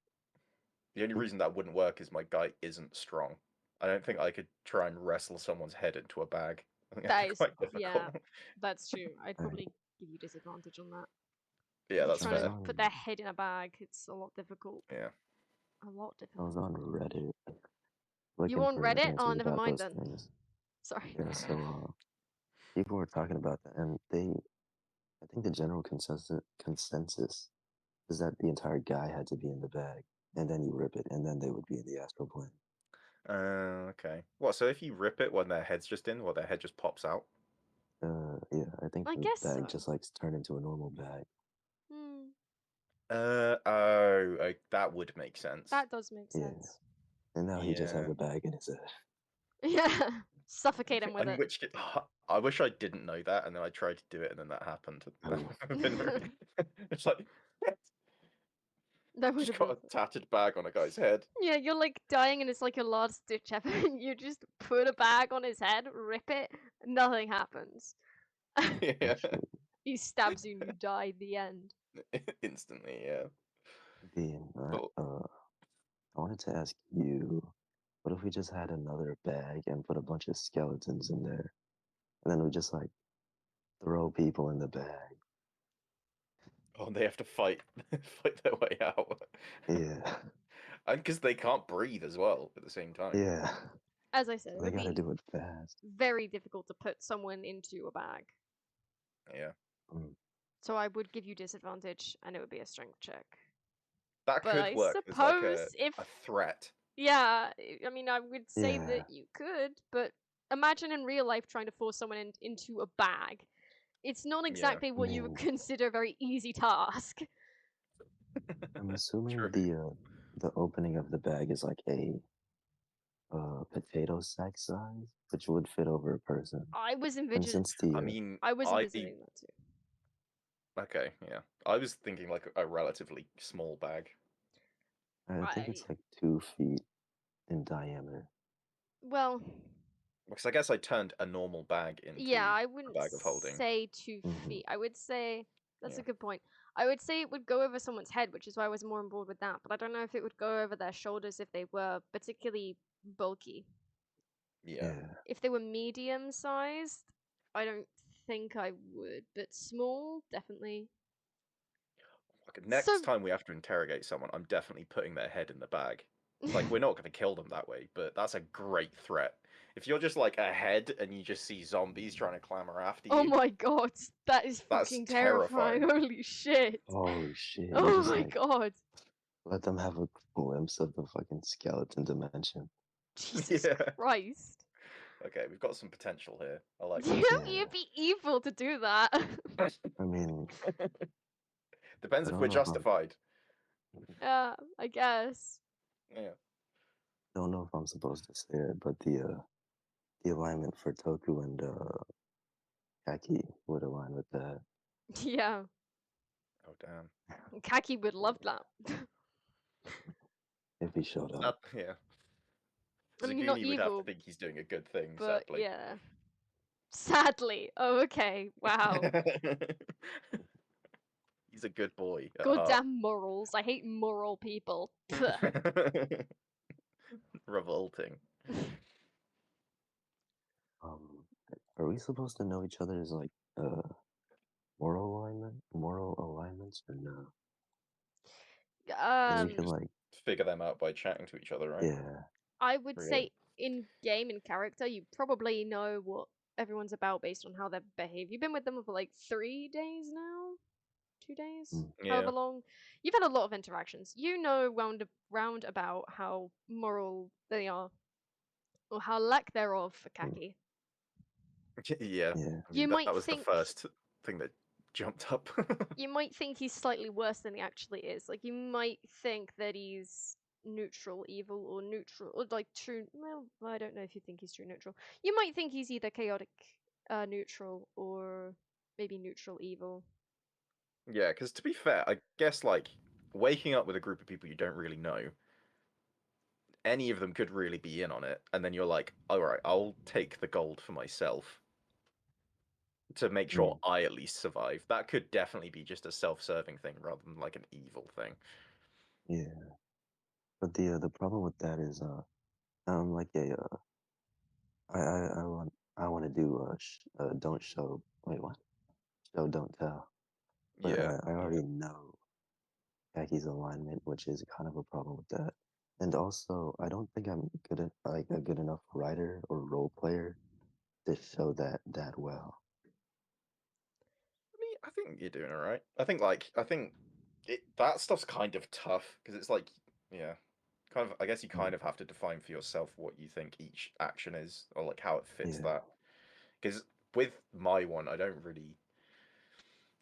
only reason that wouldn't work is my guy isn't strong. I don't think I could try and wrestle someone's head into a bag. I think That that'd be is, quite difficult. yeah, that's true. I'd Right. probably give you disadvantage on that. Yeah, that's Trying fair. to put their head in a bag, it's a lot difficult. Yeah. A lot I was difficult. on Reddit. You Looking on for Reddit? Oh, answers never about mind those then. things. Sorry. Yeah, so people were talking about that, and I think the general consensus is that the entire guy had to be in the bag, and then you rip it, and then they would be in the astral plane. Okay. What? So if you rip it when their head's just in, their head just pops out? Yeah, I think I the guess bag so. just like turned into a normal bag. Hmm. That would make sense. That does make Yeah. sense. And now he just has Yeah. a bag in his head. Yeah. Suffocate him with In it. which I wish I didn't know that, and then I tried to do it, and then that happened. That would have been really... It's like That would just have got been. a tattered bag on a guy's head. Yeah, you're like dying and it's like your last ditch effort and you just put a bag on his head, rip it, nothing happens. Yeah, Actually, He stabs you and you die. The end. instantly. Yeah. Bean, But I wanted to ask you, what if we just had another bag and put a bunch of skeletons in there, and then we just like throw people in the bag? they have to fight their way out. Yeah, And because they can't breathe as well at the same time. yeah. As I said, it So they would gotta be do it fast. very difficult to put someone into a bag. Yeah. Mm. So I would give you disadvantage and it would be a strength check. That But could I work as like suppose if a threat. yeah, I mean I would say Yeah. that you could, but imagine in real life trying to force someone into a bag. It's not Yeah. exactly what you would mean- consider a very easy task. I'm assuming True. the opening of the bag is like a potato sack size, which would fit over a person. I was And envisioning since the I mean, I was envisioning that too. Okay, yeah. I was thinking like a relatively small bag. I think it's like 2 feet in diameter. Well, Because I guess I turned a normal bag into yeah, I a wouldn't bag of holding. say 2 Mhm. feet. I would say That's Yeah. a good point. I would say it would go over someone's head, which is why I was more on board with that. But I don't know if it would go over their shoulders if they were particularly bulky. Yeah. If they were medium sized, I don't think I would. But small, definitely. Like, next time we have to interrogate someone, I'm definitely putting their head in the bag. Like, we're not going to kill them that way, but that's a great threat. If you're just like a head and you just see zombies trying to clamber after you, Oh my god, that is that's fucking terrifying. terrifying. Holy shit. Holy shit. Oh just, my like, god. let them have a glimpse of the fucking skeleton dimension. Jesus Yeah. Christ. Okay, we've got some potential here. I like Yeah, this. you'd be evil to do that. I mean, Depends I if don't we're know if I'm- justified. Yeah, I guess. Yeah. don't know if I'm supposed to say it, but the alignment for Toku and Kaki would align with that. Yeah, Oh damn. Kaki would love that. If he showed up. Yeah. I mean, not Zuguni would have evil, to think he's doing a good thing, but sadly. yeah. Sadly. Oh, okay. Wow. He's a good boy at heart. Goddamn morals. I hate moral people. Revolting. Are we supposed to know each other's like moral alignments or no? 'Cause we could like Figure them out by chatting to each other, right? yeah. I would Really? say in game, in character, you probably know what everyone's about based on how they behave. You've been with them for like 3 days now? 2 days? Yeah. However long. You've had a lot of interactions. You know round about how moral they are. Or how lack thereof for Kaki. Yeah. Yeah. I mean, You might that was think the first thing that jumped up. you might think he's slightly worse than he actually is. Like you might think that he's neutral evil or neutral or like true. Well, I don't know if you think he's true neutral. You might think he's either chaotic neutral or maybe neutral evil. Yeah, because to be fair, I guess like waking up with a group of people you don't really know, any of them could really be in on it, and then you're like, all right, I'll take the gold for myself to make sure I at least survive. That could definitely be just a self-serving thing rather than like an evil thing. Yeah. But the problem with that is I'm like a I want to do don't show wait what show don't tell. But Yeah. I already know Kaki's alignment, which is kind of a problem with that. And also, I don't think I'm like a good enough writer or role player to show that well. I mean, I think you're doing all right. I think that stuff's kind of tough because it's like, yeah, kind of. I guess you kind of have to define for yourself what you think each action is, or like how it fits Yeah. that. Because with my one, I don't really.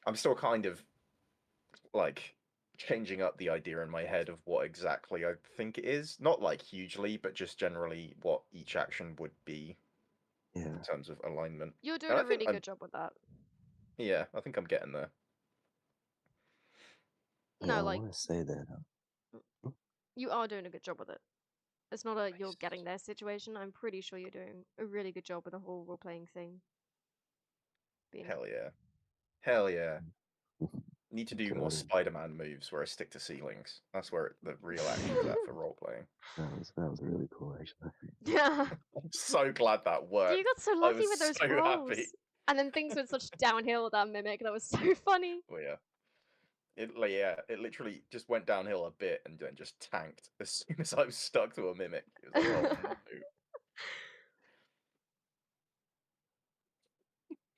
I'm still kind of like changing up the idea in my head of what exactly I think it is. Not like hugely, but just generally what each action would be Yeah. in terms of alignment. You're doing And a really good job with that. Yeah, I think I'm getting there. No, I like want to say that. you are doing a good job with it. It's not a you're getting there situation. I'm pretty sure you're doing a really good job with the whole role playing thing. Hell yeah. Hell yeah. Need to do more God. Spider-Man moves where I stick to ceilings. That's where the real action's at for role playing. That was really cool, actually. Yeah. I'm so glad that worked. You got so I lucky was with those so rolls. happy. And then things went such downhill with that mimic. That was so funny. Oh yeah. It literally just went downhill a bit and then just tanked as soon as I was stuck to a mimic. It was like,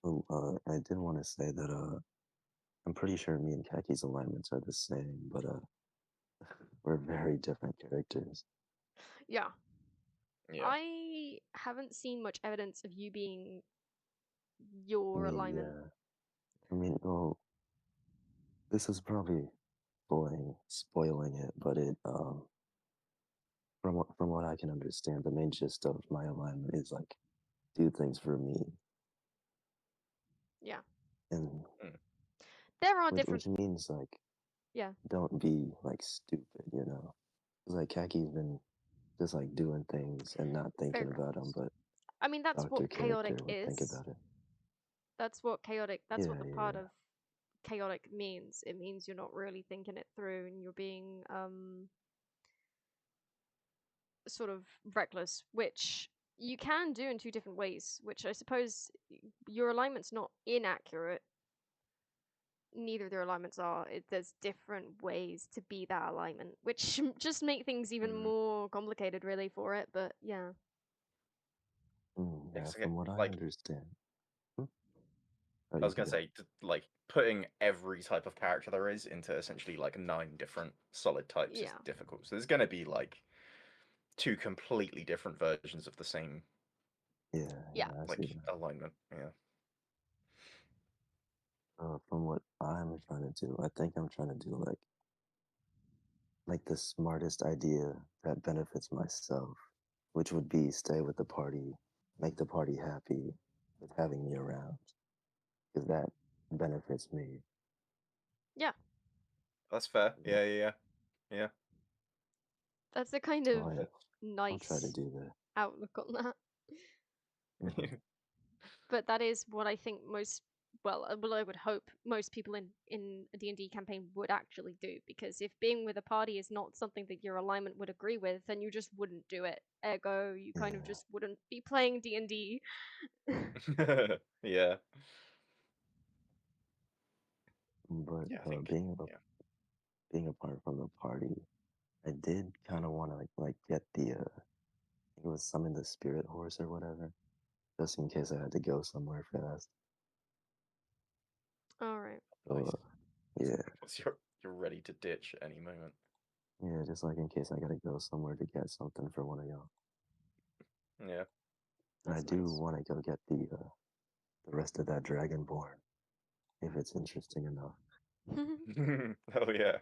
oh no. I did want to say that I'm pretty sure me and Kaki's alignments are the same, but we're very different characters. Yeah. Yeah. I haven't seen much evidence of you being your alignment. Yeah. I mean, well, this is probably spoiling it, but it from what I can understand, the main gist of my alignment is like do things for me. Yeah. And there are different which means like don't be like stupid, you know. Like Kaki's been just like doing things and not thinking about them, but I mean that's Dr. what chaotic Character would is. think about it. That's what chaotic. That's what the part of chaotic means. It means you're not really thinking it through and you're being sort of reckless, which you can do in two different ways, which I suppose your alignment's not inaccurate. Neither of their alignments are. There's different ways to be that alignment, which just make things even more complicated, really, for it. But yeah. Yeah, It's from what I like understand. I was gonna say, like putting every type of character there is into essentially like 9 different solid types is difficult. So there's gonna be like 2 completely different versions of the same Yeah, I like see that. alignment. Yeah. From what I'm trying to do, I think I'm trying to do like the smartest idea that benefits myself, which would be stay with the party, make the party happy with having me around, because that benefits me. Yeah. That's fair. Yeah. That's a kind So of I'll try to nice do that. outlook on that. Mhm. But that is what I think most, well, I would hope most people in a D&D campaign would actually do, because if being with a party is not something that your alignment would agree with, then you just wouldn't do it. Ergo, you kind of just wouldn't be playing D&D. Yeah. But Yeah, I think being apart from the party, I did kind of want to like get the I think it was summon the spirit horse or whatever, just in case I had to go somewhere fast. All right. nice. Yeah, You're ready to ditch at any moment. yeah, just like in case I gotta go somewhere to get something for one of y'all. Yeah. And I That's do nice. want to go get the rest of that dragonborn, if it's interesting enough. Oh yeah.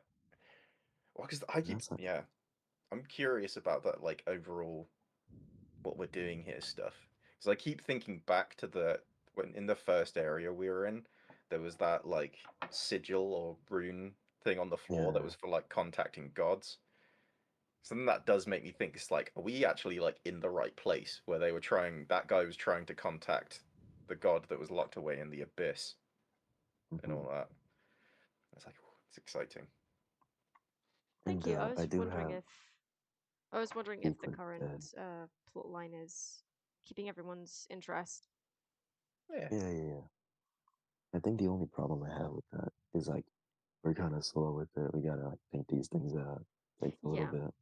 Well, because That's like, I'm curious about that, like overall, what we're doing here stuff. Because I keep thinking back to when in the first area we were in, there was that like sigil or rune thing on the floor that yeah, was for like contacting gods. So then that does make me think, it's like, are we actually like in the right place where that guy was trying to contact the god that was locked away in the abyss and all that. It's like, it's exciting. Thank and you. I do have I was wondering if the secret current bed. plot line is keeping everyone's interest. Yeah. I think the only problem I have with that is like we're kind of slow with it. We gotta like think these things out. Takes a little Yeah. bit.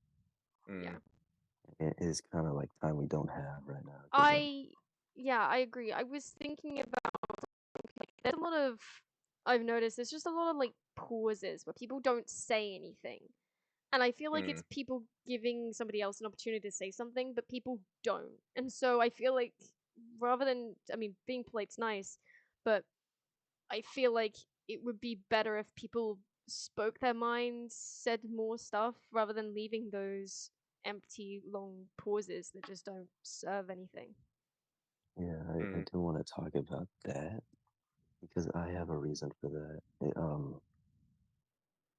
Yeah. It is kind of like time we don't have right now. 'Cause, I agree. I was thinking about, like, there's a lot of, I've noticed there's just a lot of like pauses where people don't say anything. And I feel like it's people giving somebody else an opportunity to say something, but people don't. And so I feel like rather than, I mean, being polite's nice, but I feel like it would be better if people spoke their minds, said more stuff, rather than leaving those empty, long pauses that just don't serve anything. Yeah, I do want to talk about that because I have a reason for that.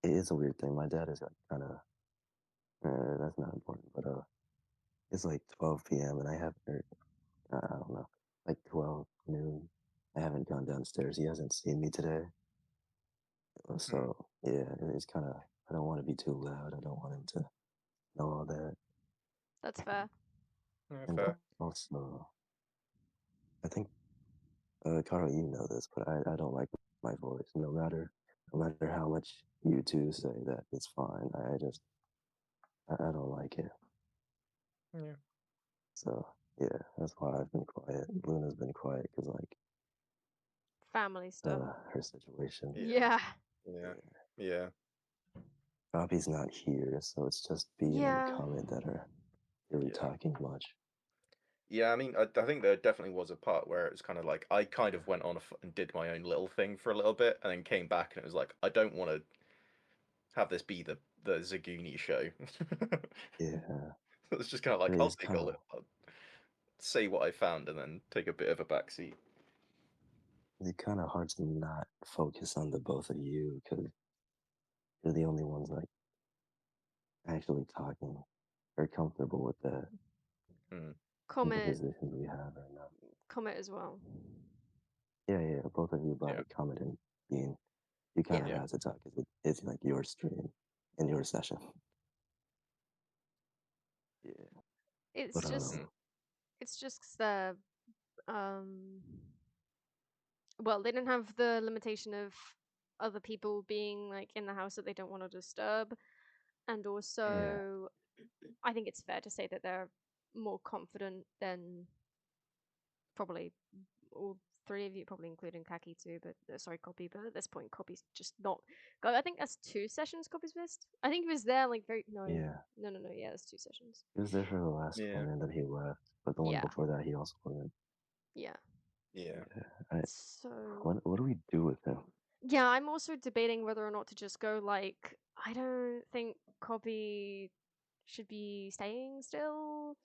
It is a weird thing. My dad is like kind of that's not important, but it's like 12 p.m. and I haven't heard, I don't know, like 12 noon. I haven't gone downstairs. He hasn't seen me today. So, yeah, it's kind of, I don't want to be too loud. I don't want him to know all that. That's fair. And also, I think, Carl, you know this, but I don't like my voice. No matter how much you two say that it's fine. I don't like it. Yeah. So, yeah, that's why I've been quiet. Luna's been quiet because, like, Family stuff. her situation. Yeah. Yeah. Bobby's not here, so it's just Bean and Komette that are really talking much. Yeah, I mean, I think there definitely was a part where it was kind of like I kind of went on and did my own little thing for a little bit, and then came back, and it was like I don't want to have this be the Zuguni show. Yeah. It was just kind of like I'll say what I found, and then take a bit of a backseat. It's kind of hard to not focus on the both of you because you're the only ones like actually talking or comfortable with that. In the Komette positions we have right now. Komette as well. Yeah, both of you, Bobby, Komette and Bean. you kind of Yeah. have to talk because it's like your stream and your session. Yeah, It's but just it's just the um well, they don't have the limitation of other people being like in the house that they don't want to disturb, and also I think it's fair to say that they're more confident than probably all three of you, probably including Kaki too, but sorry, Kopy. But at this point, Kopy's just not. God, I think that's 2 sessions. Kopy's missed. I think he was there like very no, yeah, no. Yeah, that's 2 sessions. he was there for the last Yeah. one and then he left. But the one Yeah. before that, he also wasn't. Yeah. Yeah. So What do we do with him? yeah, I'm also debating whether or not to just go like I don't think Kopy should be staying still.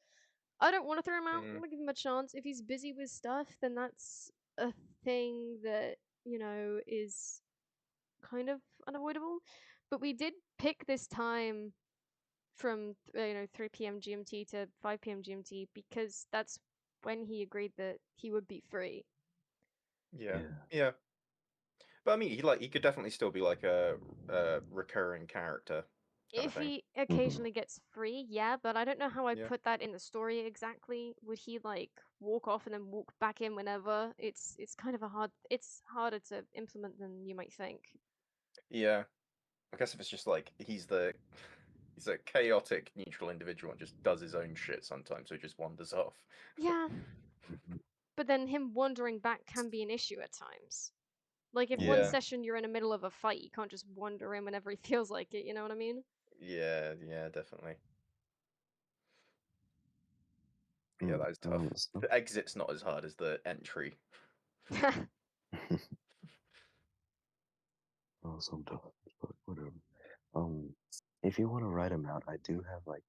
I don't want to throw him out. I want to give him a chance. If he's busy with stuff, then that's a thing that, you know, is kind of unavoidable. But we did pick this time from 3 p.m. GMT to 5 p.m. GMT because that's when he agreed that he would be free. Yeah. But I mean, he could definitely still be like a recurring character kind of If thing. he occasionally gets free, yeah, but I don't know how I'd Yeah. put that in the story exactly. Would he like walk off and then walk back in whenever? It's kind of it's harder to implement than you might think. Yeah. I guess if it's just like he's a chaotic neutral individual and just does his own shit sometimes, so he just wanders off. Yeah. But then him wandering back can be an issue at times. Like if one Yeah. session you're in the middle of a fight, you can't just wander in whenever he feels like it, you know what I mean? Yeah, definitely. Yeah, that is tough. The exit's not as hard as the entry. Oh, sometimes, but whatever. If you want to write him out, I do have like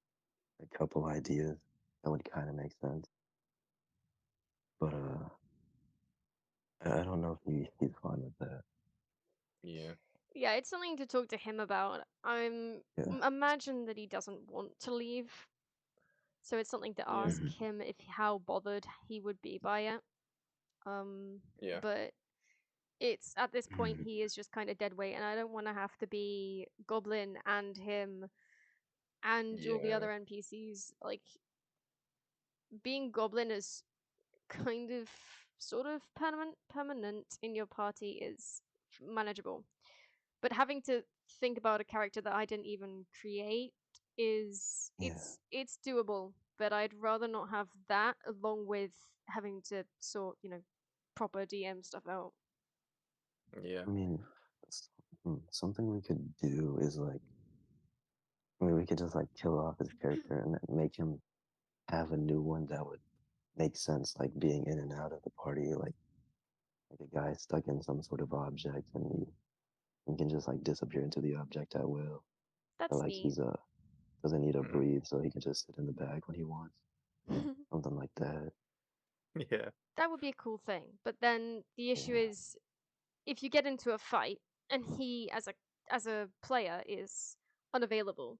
a couple ideas that would kind of make sense. But I don't know if he's fine with that. Yeah. Yeah, it's something to talk to him about. Imagine that he doesn't want to leave. So it's something to Yeah. ask him if how bothered he would be by it. Yeah. But it's at this point he is just kind of dead weight, and I don't want to have to be Goblin and him and all the other NPCs. Like being Goblin is kind of sort of permanent in your party is manageable. But having to think about a character that I didn't even create is it's doable, but I'd rather not have that along with having to sort, proper DM stuff out. Yeah. I mean, something we could do is like, we could just like kill off his character and then make him have a new one that would make sense, like being in and out of the party, like a guy stuck in some sort of object and he can just like disappear into the object at will. That's Or like neat. doesn't need to breathe, so he can just sit in the bag when he wants. Something like that. Yeah. That would be a cool thing. But then the issue is if you get into a fight and he as a player is unavailable,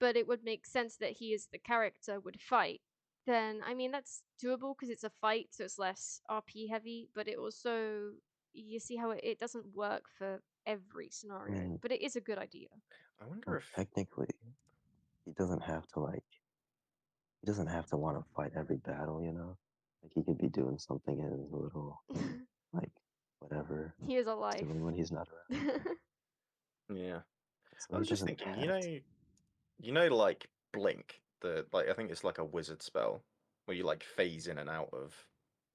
but it would make sense that he is the character would fight, then I mean that's doable because it's a fight, so it's less RP heavy, but it also you see how it doesn't work for every scenario, but it is a good idea. I wonder if technically he doesn't have to want to fight every battle, you know? Like he could be doing something in his little like whatever He is alive. he's doing when he's not around. Yeah. So I he was just doesn't thinking, have like Blink, I think it's like a wizard spell where you like phase in and out of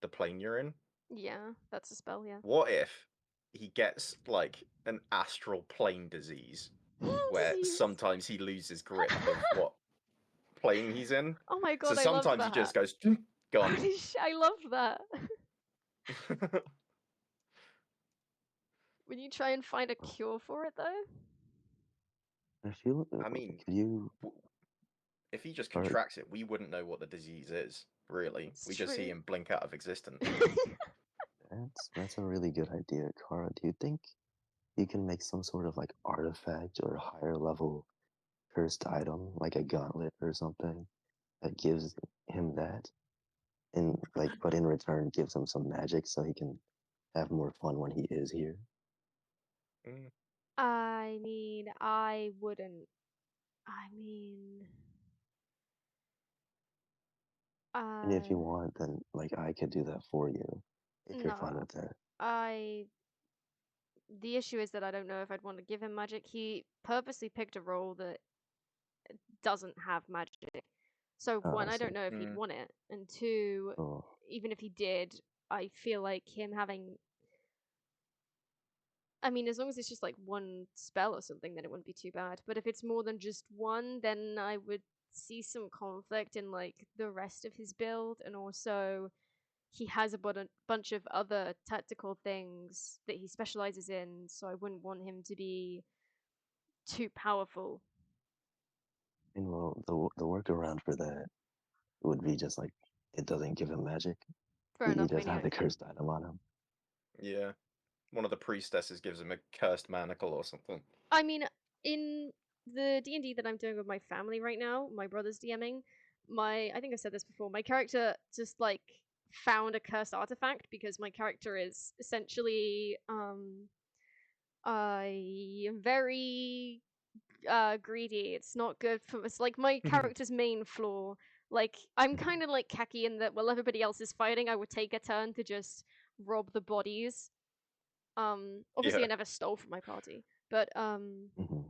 the plane you're in. Yeah, that's a spell, yeah. What if he gets like an astral plane disease where sometimes he loses grip of what plane he's in? Oh my god, so I love sometimes that. he just goes gone. I love that. Would you try and find a cure for it though? I feel I mean, could you if he just contracts it, we wouldn't know what the disease is, really. We just see him blink out of existence. That's a really good idea, Kara. Do you think you can make some sort of like artifact or higher level cursed item, like a gauntlet or something, that gives him that? And like, but in return gives him some magic so he can have more fun when he is here. Mm. I mean, I wouldn't. I mean, And if you uh, want, then like I could do that for you if you're fine no. with that. The issue is that I don't know if I'd want to give him magic. He purposely picked a role that doesn't have magic. So Oh, one, I I see. don't know if he'd Mm. want it, and two, Oh, even if he did, I feel like him having. I mean, as long as it's just like one spell or something, then it wouldn't be too bad. But if it's more than just one, then I would see some conflict in like the rest of his build, and also he has a bunch of other tactical things that he specializes in, so I wouldn't want him to be too powerful. and well, the workaround for that would be just like it doesn't give him magic. Fair He enough, just have Maniac. the cursed item on him. Yeah. One of the priestesses gives him a cursed manacle or something. I mean, in the D&D that I'm doing with my family right now, my brother's DMing, I think I said this before, my character just like found a cursed artifact because my character is essentially I am very greedy. It's not good for it's like my character's main flaw. Like I'm kind of like Kaki in that while everybody else is fighting, I would take a turn to just rob the bodies. Obviously Yeah. I never stole from my party, but Hmm.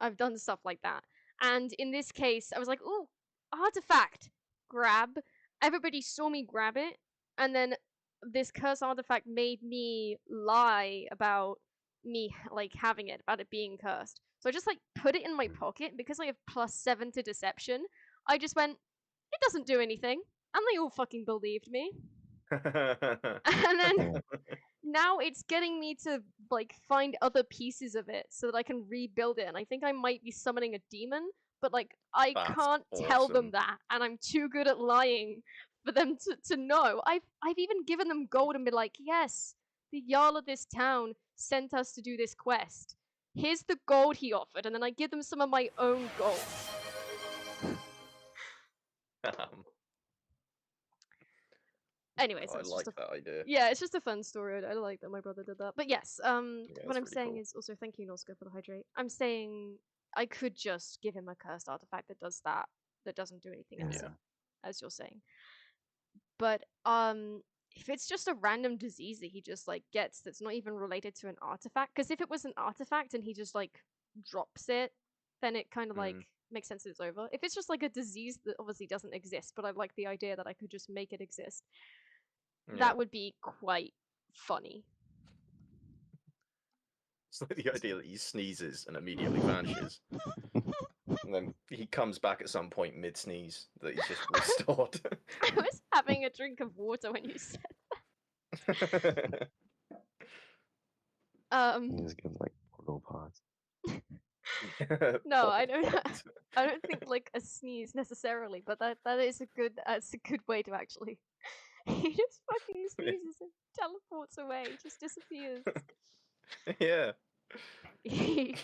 I've done stuff like that. And in this case, I was like, "Ooh, artifact, grab." Everybody saw me grab it, and then this curse artifact made me lie about me like having it, about it being cursed. So I just like put it in my pocket because I have +7 to deception. I just went, "It doesn't do anything," and they all fucking believed me. And then now it's getting me to like find other pieces of it so that I can rebuild it. And I think I might be summoning a demon, but like I That's can't tell them awesome. that, and I'm too good at lying for them to know. I've even given them gold and been like, yes, the Jarl of this town sent us to do this quest. Here's the gold he offered, and then I give them some of my own gold. Anyways, I that's like just a that idea. yeah, it's just a fun story. I like that my brother did that. But yes, Yeah, what that's I'm really saying cool. is also thank you, Noska, for the hydrate. I'm saying I could just give him a cursed artifact that does that, that doesn't do anything else, Yeah. as you're saying. But if it's just a random disease that he just like gets that's not even related to an artifact, because if it was an artifact and he just like drops it, then it kind of like makes sense that it's over. If it's just like a disease that obviously doesn't exist, but I like the idea that I could just make it exist, Yeah. that would be quite funny. It's like the idea that he sneezes and immediately vanishes. And then he comes back at some point mid sneeze that he's just restored. I was having a drink of water when you said Yeah. He just gives like portal pods. no, I don't. I don't think like a sneeze necessarily, but that is that's a good way to actually. He just fucking sneezes and teleports away, just disappears. Yeah. He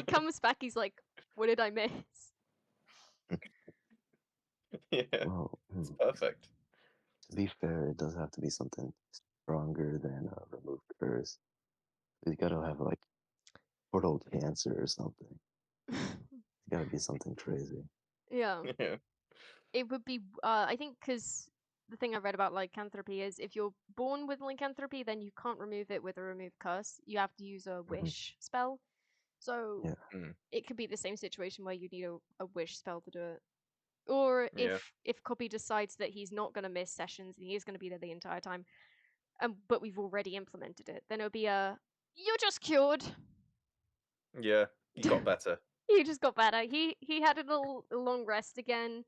comes back. He's like, "What did I miss?" Yeah. Well, It's perfect. to be fair, it does have to be something stronger than remove curse. You gotta have like portal cancer or something. It's gotta be something crazy. Yeah. Yeah. It would be I think because the thing I read about lycanthropy is if you're born with lycanthropy, then you can't remove it with a remove curse. You have to use a wish spell. So Yeah. it could be the same situation where you need a wish spell to do it. Or Yeah. if Kopy decides that he's not going to miss sessions and he is going to be there the entire time, but we've already implemented it, then it'll be you're just cured. Yeah. He got better. He just got better. He had a long rest again.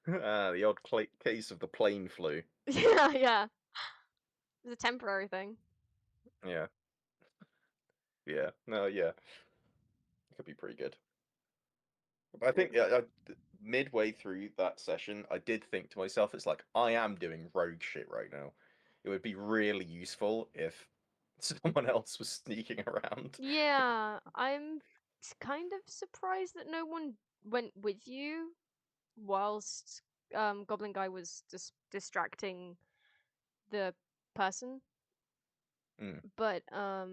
The odd case of the plain flu. Yeah. It's a temporary thing. Yeah. Yeah. No, yeah. It could be pretty good. But I think midway through that session, I did think to myself, it's like, I am doing rogue shit right now. It would be really useful if someone else was sneaking around. Yeah, I'm kind of surprised that no one went with you whilst Goblin Guy was distracting the person. But I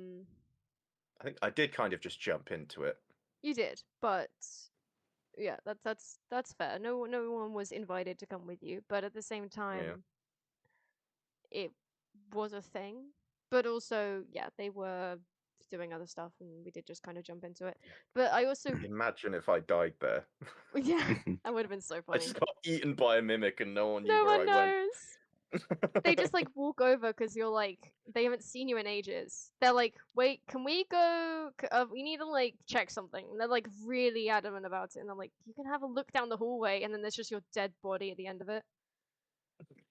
think I did kind of just jump into it. you did, but yeah, that's fair. No one was invited to come with you, but at the same time, it was a thing. But also, yeah, they were doing other stuff, and we did just kind of jump into it. But I also, Imagine if I died there. yeah, that would have been so I funny. just got eaten by a mimic and no one knew No where one I went. knows. They just like walk over because you're like they haven't seen you in ages. They're like, wait, can we go? We need to like check something. And they're like really adamant about it, and I'm like, you can have a look down the hallway, and then there's just your dead body at the end of it,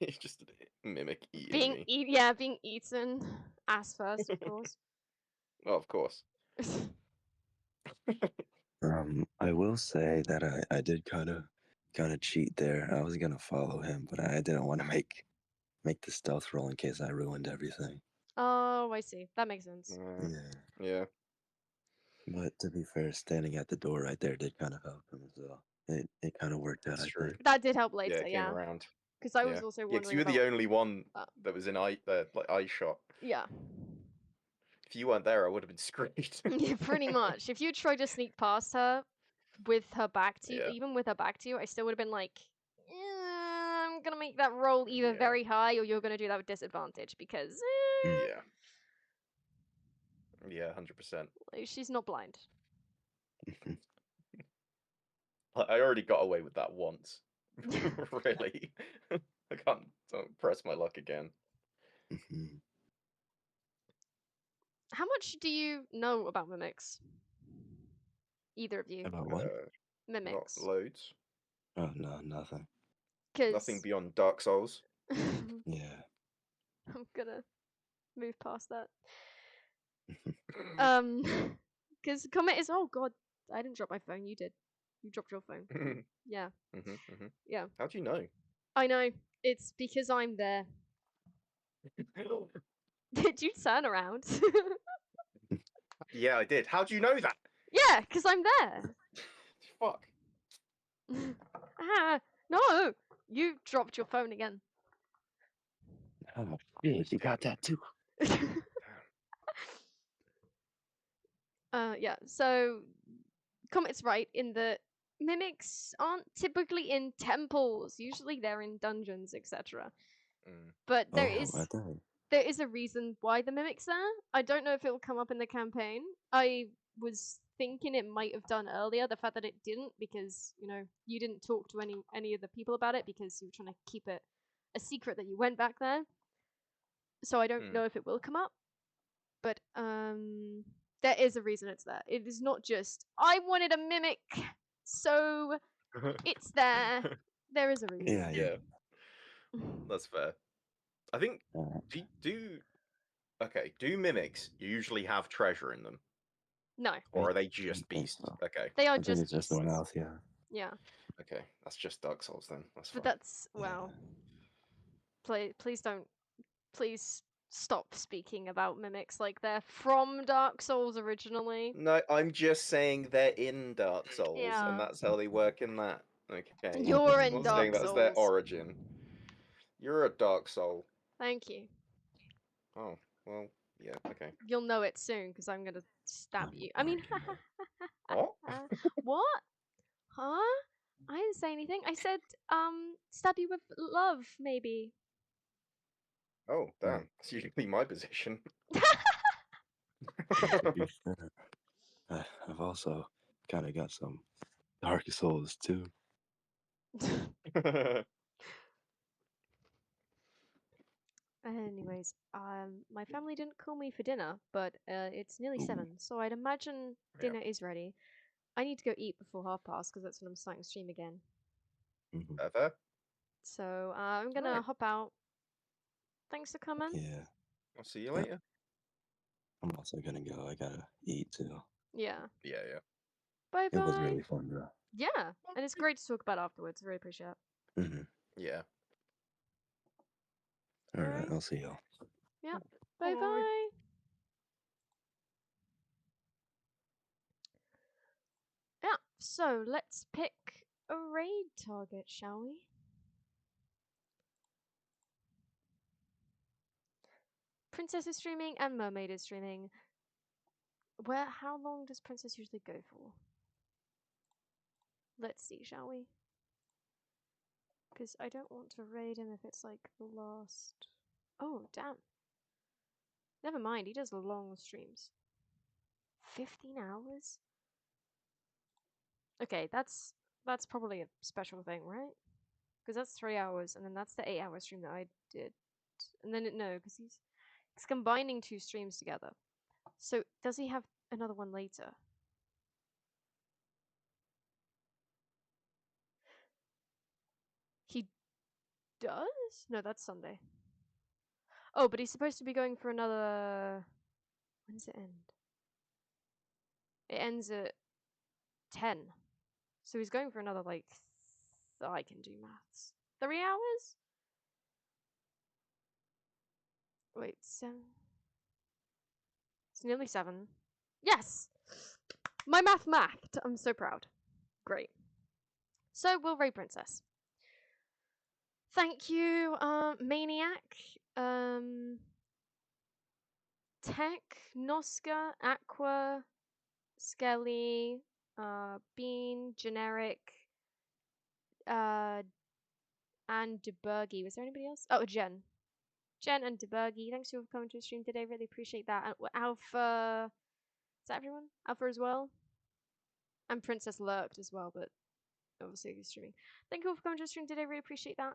It's just a mimic eating me. being eaten, ass first, of course. Oh, of course. I will say that I did kind of cheat there. I was gonna follow him, but I didn't want to make the stealth roll in case I ruined everything. Oh, I see. That makes sense. Yeah. But to be fair, standing at the door right there did kind of help him as well. It kind of worked out, That's I true. think. That did help Yeah, later, it came yeah. around. Because I was also Yeah, because wondering you were about. the only one that was in eye shot. Yeah. If you weren't there, I would have been screwed. Yeah, pretty much. If you tried to sneak past her with her back to you, Yeah. even with her back to you, I still would have been like, I'm gonna make that roll either Yeah. very high or you're gonna do that with disadvantage because Yeah. Yeah, 100%. she's not blind. I already got away with that once. Really. Don't press my luck again. How much do you know about mimics? Either of you? About what? Mimics. Not loads. Oh no, nothing. Nothing beyond Dark Souls. Yeah. I'm gonna move past that. Because Komette is. Oh god, I didn't drop my phone. You did. You dropped your phone. Yeah. Yeah. How'd you know? I know. It's because I'm there. Did you turn around? Yeah, I did. How'd you know that? Yeah, because I'm there. Fuck. No! You dropped your phone again. Oh, shit, you got that too. Yeah, so Comet's right in that mimics aren't typically in temples. Usually they're in dungeons, etc. But there is a reason why the mimic's there. I don't know if it will come up in the campaign. I was thinking it might have done earlier. The fact that it didn't, because you didn't talk to any of the people about it because you were trying to keep it a secret that you went back there. So I don't know if it will come up. But there is a reason it's there. It is not just I wanted a mimic, so it's there. There is a reason. Yeah. That's fair. I think do mimics usually have treasure in them? No. Or are they just beasts? So. Okay. They are I think it's just the beasts. mouth, yeah. Yeah. Okay, that's just Dark Souls then. That's fine. But that's wow. Please don't. Please stop speaking about mimics like they're from Dark Souls originally. No, I'm just saying they're in Dark Souls, Yeah. and that's how they work in that. Okay. You're I'm in not Dark saying that's Souls. their origin. You're a Dark Soul. Thank you. Oh, well, yeah, okay. You'll know it soon because I'm gonna stab you. I mean, What? what? Huh? I didn't say anything. I said, stab you with love, maybe. Oh, damn. That's usually my position. To be fair, I've also kind of got some Dark Souls too. Anyways, my family didn't call me for dinner, but it's nearly 7, so I'd imagine dinner is ready. I need to go eat before 12:30 because that's when I'm starting to stream again. Fair? So I'm gonna hop out. Thanks for coming. Yeah. I'll see you later. I'm also gonna go. I gotta eat too. Yeah. Yeah. Bye bye. It was really fun, though. Yeah, and it's great to talk about afterwards. I really appreciate it. Yeah. All right, I'll see y'all. Yeah. Bye bye. Yeah. So let's pick a raid target, shall we? Princess is streaming and Mermaid is streaming. How long does Princess usually go for? Let's see, shall we? Because I don't want to raid him if it's like the last... Oh, damn. Never mind, he does long streams. 15 hours? Okay, that's probably a special thing, right? Because that's 3 hours, and then that's the 8-hour stream that I did. And then, no, because he's combining 2 streams together. So, does he have another one later? He does? No, that's Sunday. Oh, but he's supposed to be going for another... When does it end? It ends at 10. So he's going for another, like... I can do maths. 3 hours? Wait, 7... It's nearly 7. Yes! My mathed. I'm so proud. Great. So, we'll raid Princess. Thank you, Maniac, Tech, Noska, Aqua, Skelly, Bean, Generic, and Deburgy. Was there anybody else? Oh, Jen. Jen and Deburgy. Thanks for coming to the stream today. Really appreciate that. And Alpha. Is that everyone? Alpha as well? And Princess lurked as well, but obviously he's streaming. Thank you all for coming to the stream today. Really appreciate that.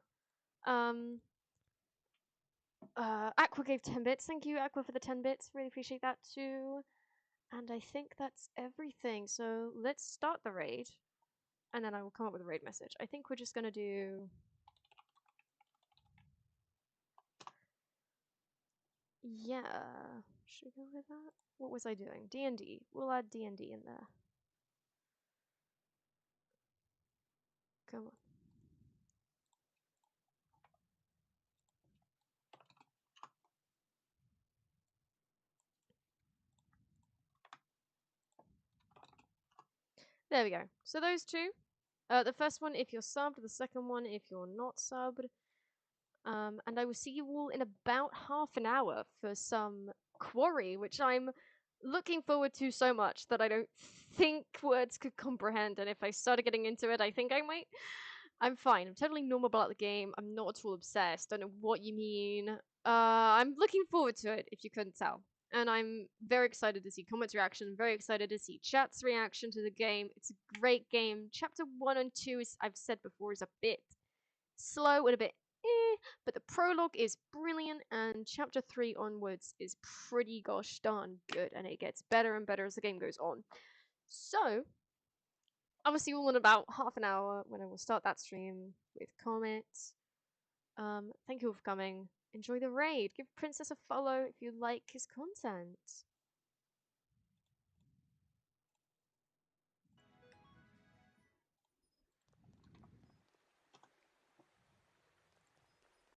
Aqua gave 10 bits. Thank you, Aqua, for the 10 bits. Really appreciate that too. And I think that's everything. So let's start the raid. And then I will come up with a raid message. I think we're just going to do... Yeah. Should we go with that? What was I doing? D&D. We'll add D&D in there. Come on. There we go. So those two. The first one if you're subbed, the second one if you're not subbed. And I will see you all in about half an hour for some quarry, which I'm looking forward to so much that I don't think words could comprehend. And if I started getting into it, I think I might. I'm fine. I'm totally normal about the game. I'm not at all obsessed. Don't know what you mean. I'm looking forward to it, if you couldn't tell. And I'm very excited to see Kommette's reaction. Very excited to see chat's reaction to the game. It's a great game. Chapter 1 and 2, I've said before, is a bit slow and a bit but the prologue is brilliant, and chapter 3 onwards is pretty gosh darn good, and it gets better and better as the game goes on. So, I will see you all in about half an hour when I will start that stream with Komette. Thank you all for coming. Enjoy the raid. Give Princess a follow if you like his content.